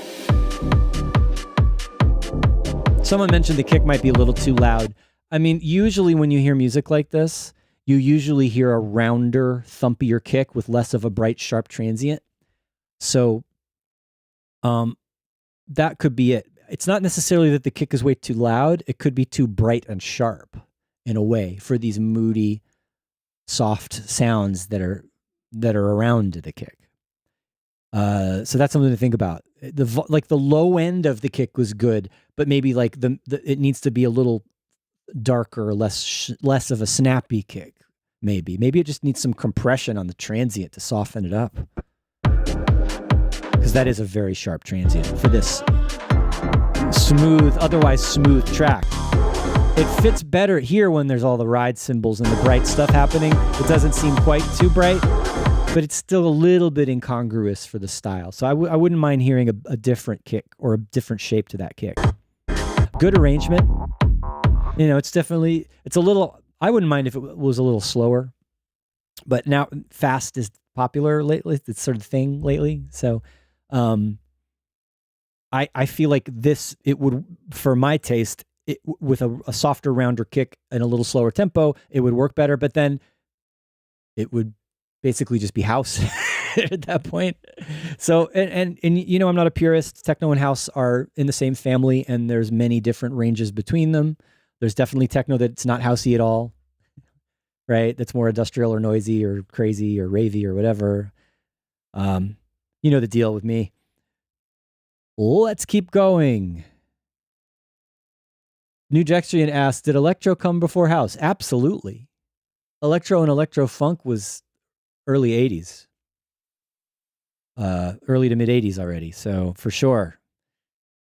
Someone mentioned the kick might be a little too loud. Usually when you hear music like this, you usually hear a rounder, thumpier kick with less of a bright, sharp transient. So that could be it. It's not necessarily that the kick is way too loud. It could be too bright and sharp in a way for these moody, soft sounds that are around the kick. So that's something to think about. The low end of the kick was good, but maybe like it needs to be a little darker, less of a snappy kick. Maybe it just needs some compression on the transient to soften it up, because that is a very sharp transient for this otherwise smooth track. It fits better here when there's all the ride cymbals and the bright stuff happening. It doesn't seem quite too bright, but it's still a little bit incongruous for the style. So I wouldn't mind hearing a different kick or a different shape to that kick. Good arrangement. It's a little, I wouldn't mind if it was a little slower, but now fast is popular lately. It's sort of thing lately. So I feel like it would, for my taste, with a softer, rounder kick and a little slower tempo, it would work better, but then it would basically just be house at that point. So, and I'm not a purist. Techno and house are in the same family, and there's many different ranges between them. There's definitely techno that's not housey at all, right? That's more industrial or noisy or crazy or ravey or whatever. You know the deal with me. Let's keep going. New Jextrian asked, did electro come before house? Absolutely. Electro and electro funk was early 80s. Early to mid 80s already. So for sure.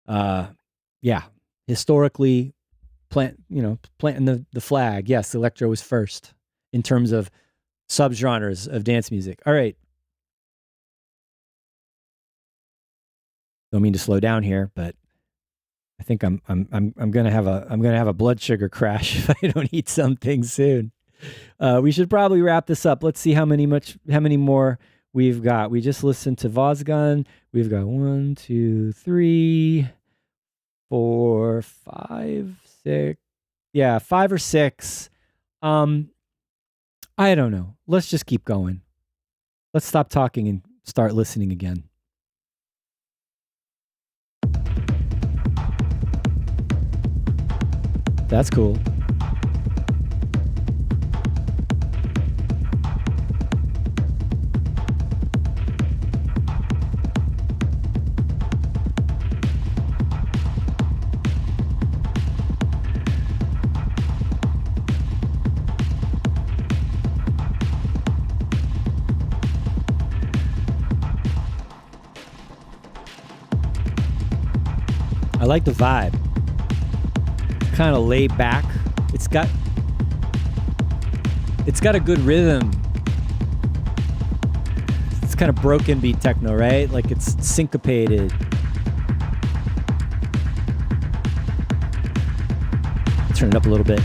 Yeah. Historically, planting the flag. Yes, electro was first in terms of subgenres of dance music. All right. Don't mean to slow down here, but I think I'm gonna have a blood sugar crash if I don't eat something soon. We should probably wrap this up. Let's see how many more we've got. We just listened to Vosgun. We've got 1, 2, 3, 4, 5, 6. Yeah, 5 or 6. I don't know. Let's just keep going. Let's stop talking and start listening again. That's cool. I like the vibe. Kind of laid back. It's got a good rhythm. It's kind of broken beat techno, right? Like it's syncopated. Turn it up a little bit.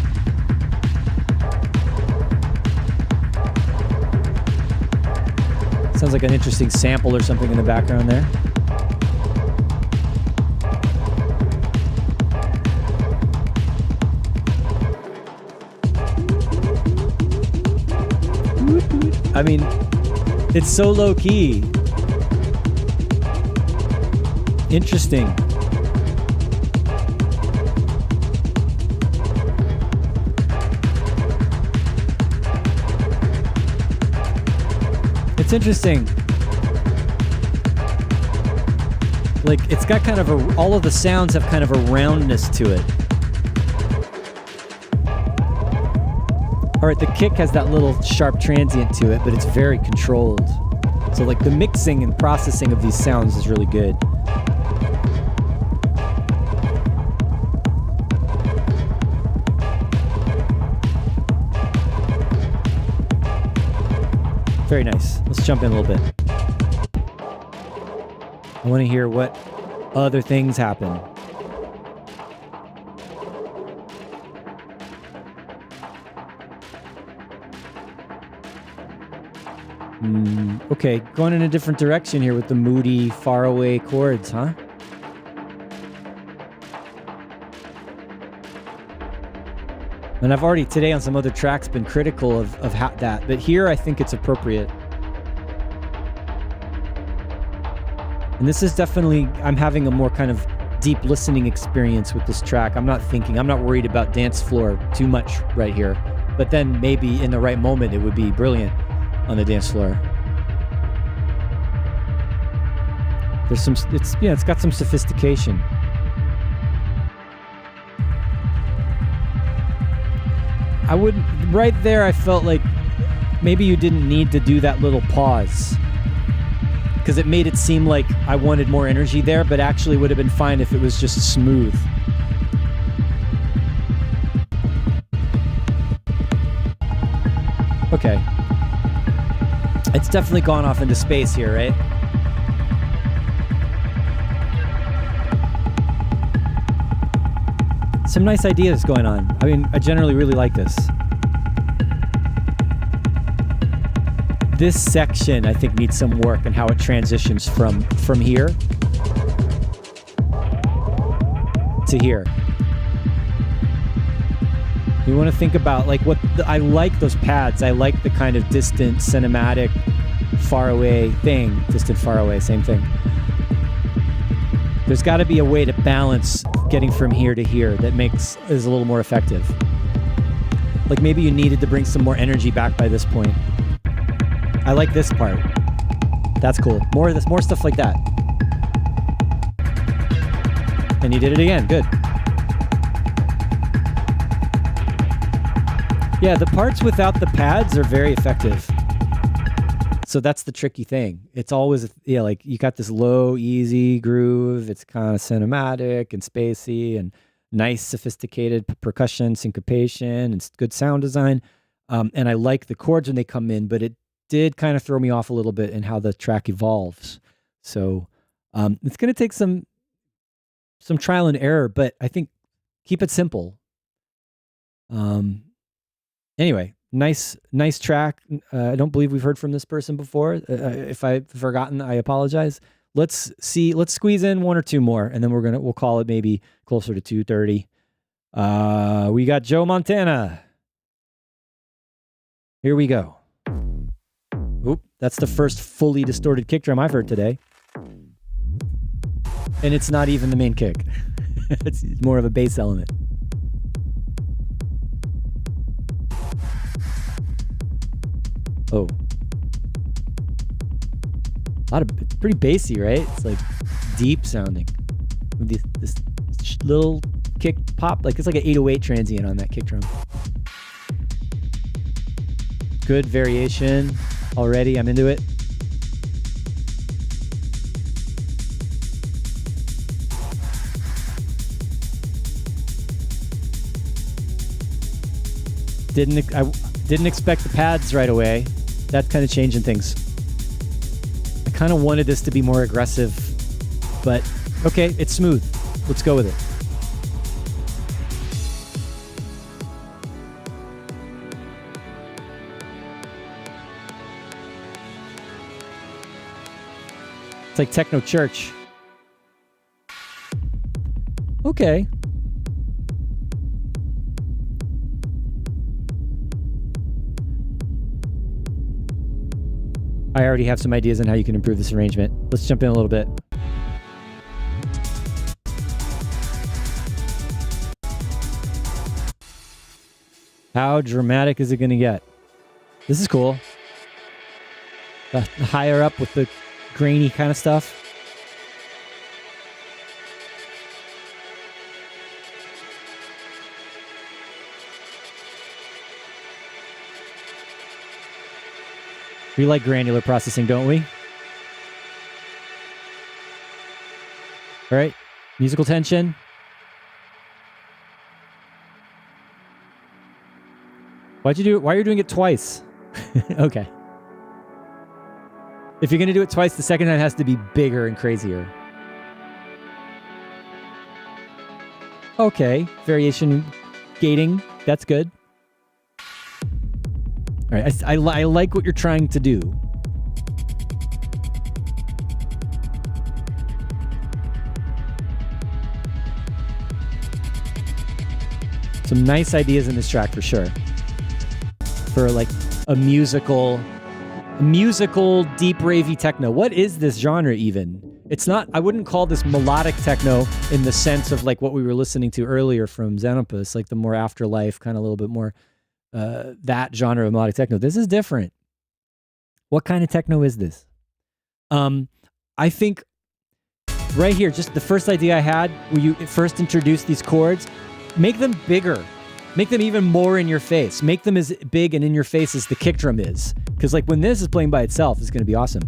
Sounds like an interesting sample or something in the background there. I mean, it's so low key. Interesting. It's interesting. Like, it's got kind of all of the sounds have kind of a roundness to it. All right, the kick has that little sharp transient to it, but it's very controlled. So like the mixing and processing of these sounds is really good. Very nice. Let's jump in a little bit. I want to hear what other things happen. Okay, going in a different direction here with the moody, faraway chords, huh? And I've already today on some other tracks been critical of that, but here I think it's appropriate. And this is definitely, I'm having a more kind of deep listening experience with this track. I'm not worried about dance floor too much right here. But then maybe in the right moment, it would be brilliant on the dance floor. There's some, it's got some sophistication. I wouldn't, right there, I felt like maybe you didn't need to do that little pause, because it made it seem like I wanted more energy there, but actually would have been fine if it was just smooth. Okay. It's definitely gone off into space here, right? Some nice ideas going on. I mean, I generally really like this. This section, I think, needs some work and how it transitions from here to here. You want to think about like I like those pads. I like the kind of distant, cinematic, far away thing. Distant, far away, same thing. There's got to be a way to balance getting from here to here that is a little more effective. Like maybe you needed to bring some more energy back by this point. I like this part. That's cool. More of this, more stuff like that. And you did it again. Good. Yeah, the parts without the pads are very effective. So that's the tricky thing. It's always, like you got this low, easy groove. It's kind of cinematic and spacey and nice, sophisticated percussion, syncopation, and good sound design. And I like the chords when they come in, but it did kind of throw me off a little bit in how the track evolves. So it's going to take some trial and error, but I think keep it simple. Anyway, nice track. I don't believe we've heard from this person before. If I've forgotten, I apologize. Let's squeeze in one or two more, and then we'll call it maybe closer to 2:30. We got Joe Montana. Here we go. Oop, that's the first fully distorted kick drum I've heard today. And it's not even the main kick. It's more of a bass element. Oh. It's pretty bassy, right? It's like deep sounding. With this little kick pop, like it's like an 808 transient on that kick drum. Good variation already. I'm into it. I didn't expect the pads right away. That's kind of changing things. I kind of wanted this to be more aggressive, but okay, it's smooth. Let's go with it. It's like Techno Church. Okay. I already have some ideas on how you can improve this arrangement. Let's jump in a little bit. How dramatic is it going to get? This is cool. The higher up with the grainy kind of stuff. We like granular processing, don't we? All right, musical tension. Why'd you do it? Why are you doing it twice? Okay. If you're going to do it twice, the second time has to be bigger and crazier. Okay, variation gating. That's good. All right, I like what you're trying to do. Some nice ideas in this track for sure. For like a musical deep ravey techno. What is this genre even? It's not, I wouldn't call this melodic techno in the sense of like what we were listening to earlier from Xenopus, like the more afterlife, kind of a little bit more that genre of melodic techno. This is different. What kind of techno is this? I think right here, just the first idea I had, when you first introduced these chords, make them bigger. Make them even more in your face. Make them as big and in your face as the kick drum is. Because like when this is playing by itself, it's going to be awesome.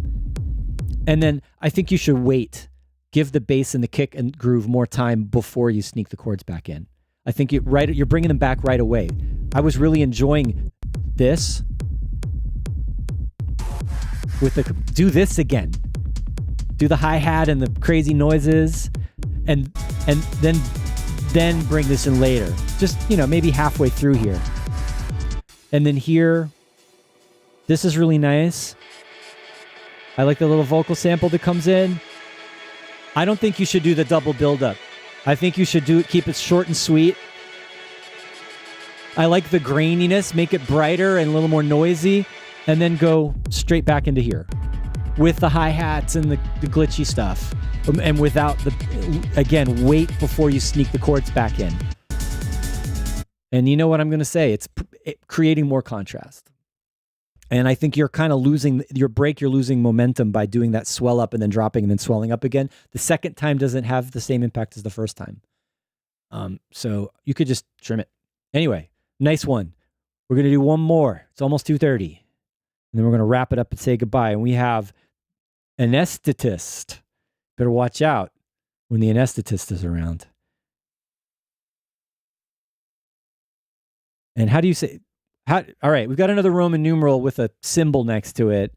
And then I think you should wait. Give the bass and the kick and groove more time before you sneak the chords back in. I think you're bringing them back right away. I was really enjoying this. Do this again. Do the hi-hat and the crazy noises, and then bring this in later. Just, maybe halfway through here. And then here, this is really nice. I like the little vocal sample that comes in. I don't think you should do the double build-up. I think you should keep it short and sweet. I like the graininess, make it brighter and a little more noisy, and then go straight back into here with the hi-hats and the glitchy stuff. And without again, wait before you sneak the chords back in. And you know what I'm going to say? It's creating more contrast. And I think you're kind of losing you're losing momentum by doing that swell up and then dropping and then swelling up again. The second time doesn't have the same impact as the first time. So you could just trim it. Anyway, nice one. We're going to do one more. It's almost 2:30. And then we're going to wrap it up and say goodbye. And we have anesthetist. Better watch out when the anesthetist is around. And how do you say... all right, we've got another Roman numeral with a symbol next to it.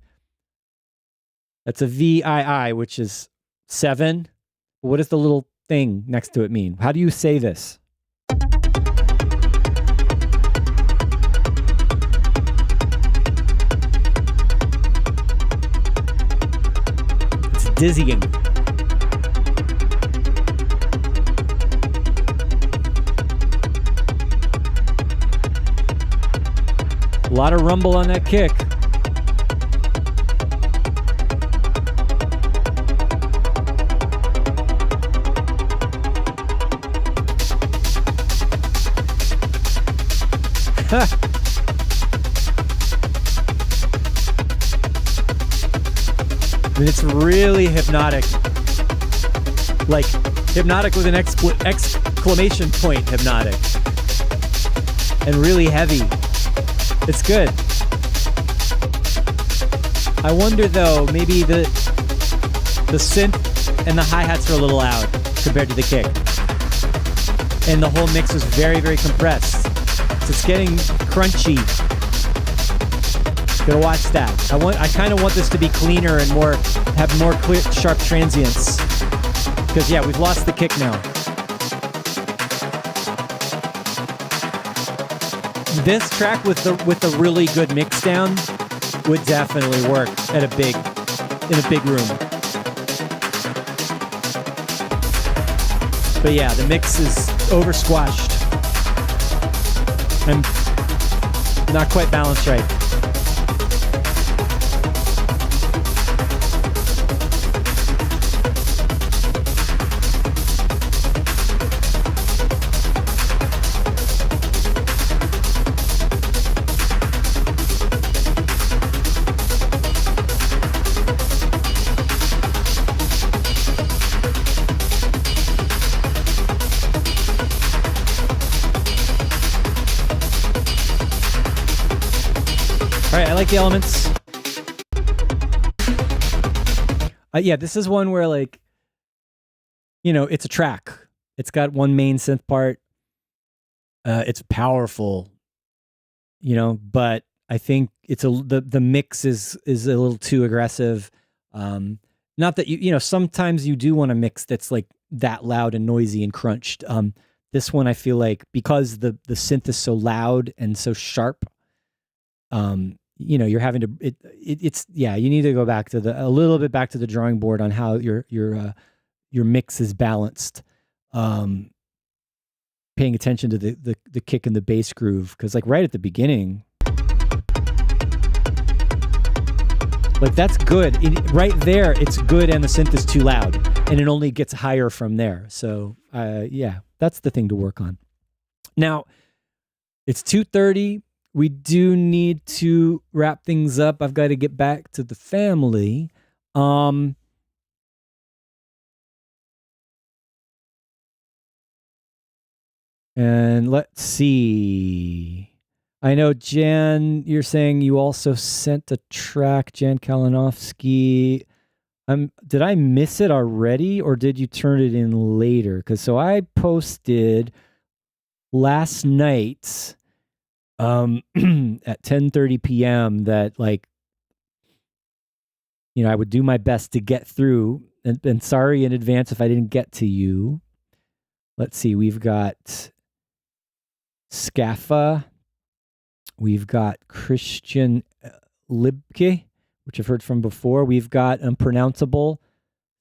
That's a VII, which is 7. What does the little thing next to it mean? How do you say this? It's dizzying. A lot of rumble on that kick. I mean, it's really hypnotic. Like, hypnotic with an exclamation point hypnotic. And really heavy. It's good. I wonder though, maybe the synth and the hi-hats are a little loud compared to the kick. And the whole mix is very, very compressed. So it's getting crunchy. Gotta watch that. I kind of want this to be cleaner and have more clear, sharp transients. Because yeah, we've lost the kick now. This track with the really good mix down would definitely work in a big room. But yeah, the mix is over squashed and not quite balanced right. I like the elements. Yeah, this is one where it's a track. It's got one main synth part. It's powerful, but I think the mix is a little too aggressive. Not that sometimes you do want a mix that's like that loud and noisy and crunched. This one I feel like because the synth is so loud and so sharp, you're having to you need to go back to a little bit back to the drawing board on how your mix is balanced, paying attention to the kick and the bass groove, because like right at the beginning, like that's good right there, it's good, and the synth is too loud and it only gets higher from there. So that's the thing to work on. Now it's 2:30. we do need to wrap things up. I've got to get back to the family. And let's see. I know, Jan, you're saying you also sent a track, Jan Kalinowski. Did I miss it already, or did you turn it in later? Because so I posted last night at 10:30 p.m. that, like, I would do my best to get through. And sorry in advance if I didn't get to you. Let's see. We've got Scaffa. We've got Christian Libke, which I've heard from before. We've got Unpronounceable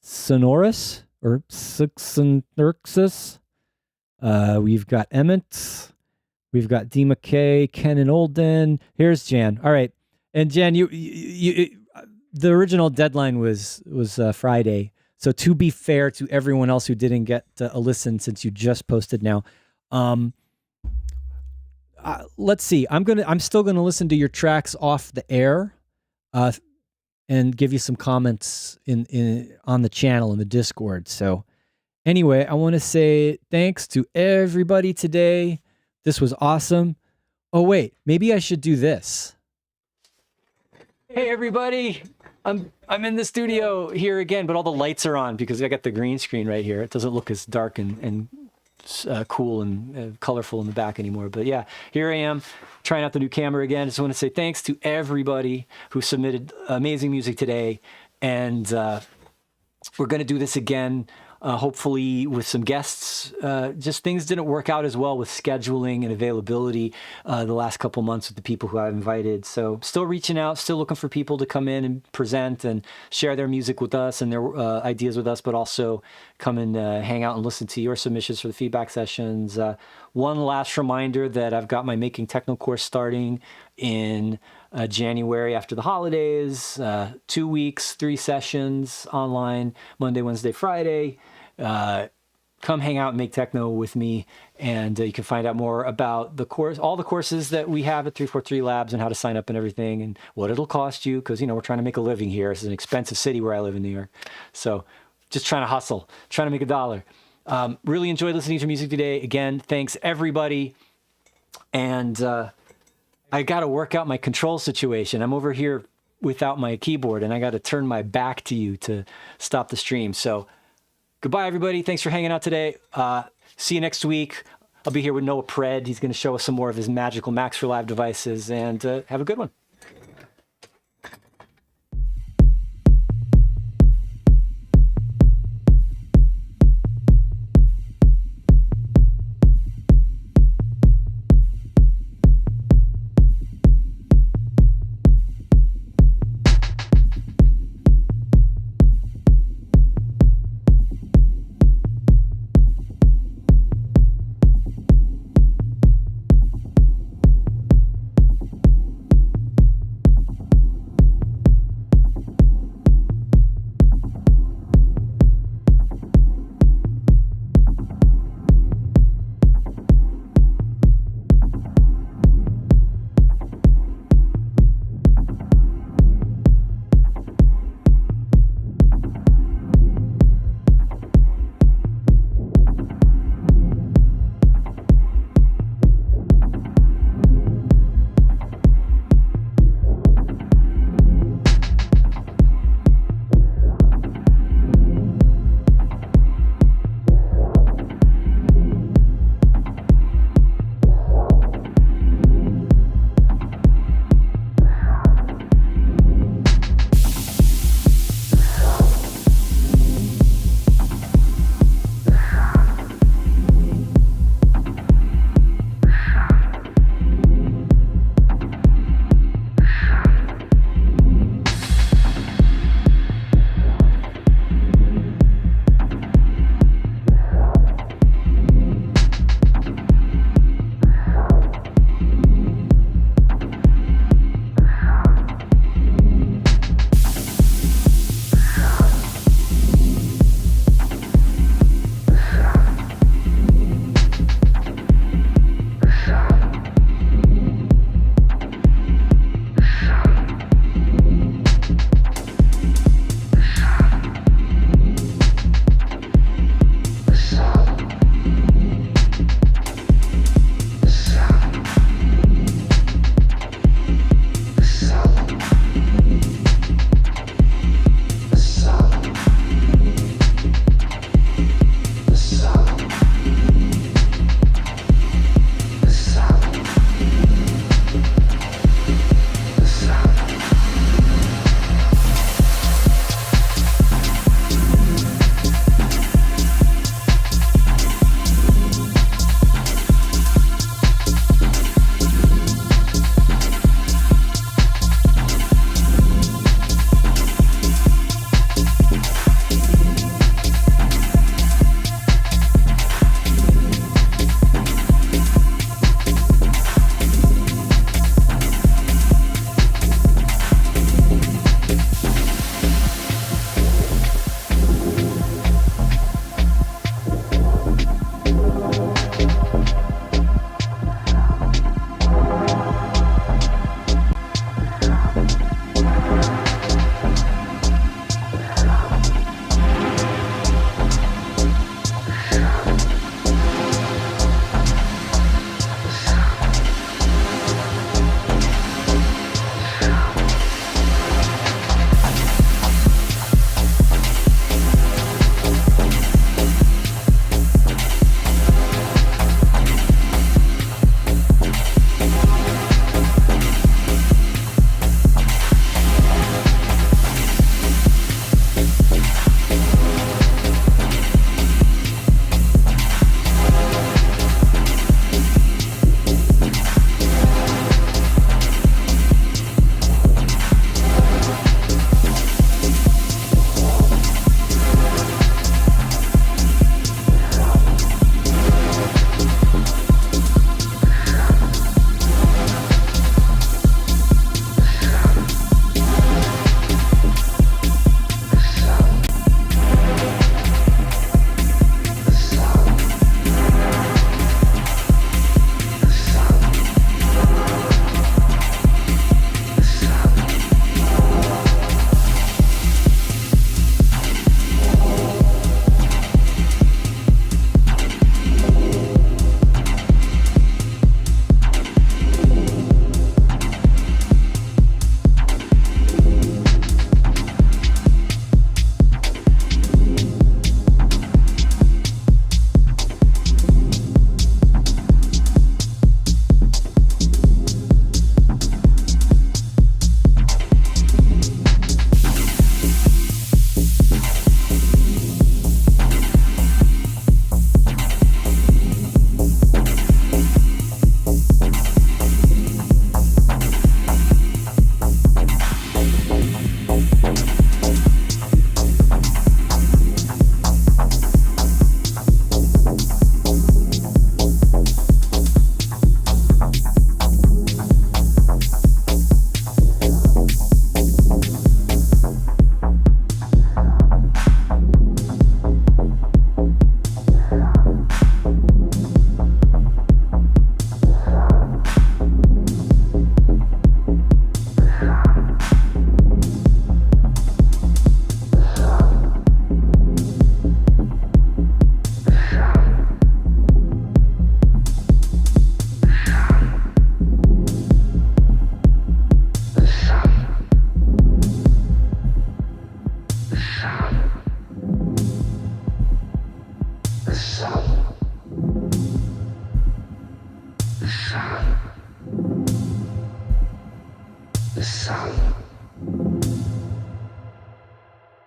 Sonorous or Suxanurxus. We've got Emmett. We've got D. McKay, Ken and Olden. Here's Jan. All right. And Jan, you the original deadline was Friday. So to be fair to everyone else who didn't get a listen since you just posted now, let's see. I'm still gonna listen to your tracks off the air, and give you some comments on the channel in the Discord. So anyway, I want to say thanks to everybody today. This was awesome. Oh wait, maybe I should do this. Hey everybody, I'm in the studio here again, but all the lights are on because I got the green screen right here. It doesn't look as dark and cool and colorful in the back anymore. But yeah, here I am trying out the new camera again. I just want to say thanks to everybody who submitted amazing music today. And we're going to do this again, hopefully with some guests. Just things didn't work out as well with scheduling and availability the last couple months with the people who I've invited. So still reaching out, still looking for people to come in and present and share their music with us and their ideas with us, but also come and hang out and listen to your submissions for the feedback sessions. One last reminder that I've got my Making Techno course starting in January after the holidays, 2 weeks, 3 sessions online, Monday, Wednesday, Friday. Come hang out and make techno with me, and you can find out more about the course, all the courses that we have at 343 Labs, and how to sign up and everything, and what it'll cost you, because we're trying to make a living here. It's an expensive city where I live in New York, so just trying to hustle, trying to make $1. Really enjoyed listening to music today. Again, thanks everybody, and I got to work out my control situation. I'm over here without my keyboard, and I got to turn my back to you to stop the stream. So goodbye, everybody. Thanks for hanging out today. See you next week. I'll be here with Noah Pred. He's going to show us some more of his magical Max for Live devices, and have a good one.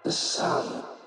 The sun.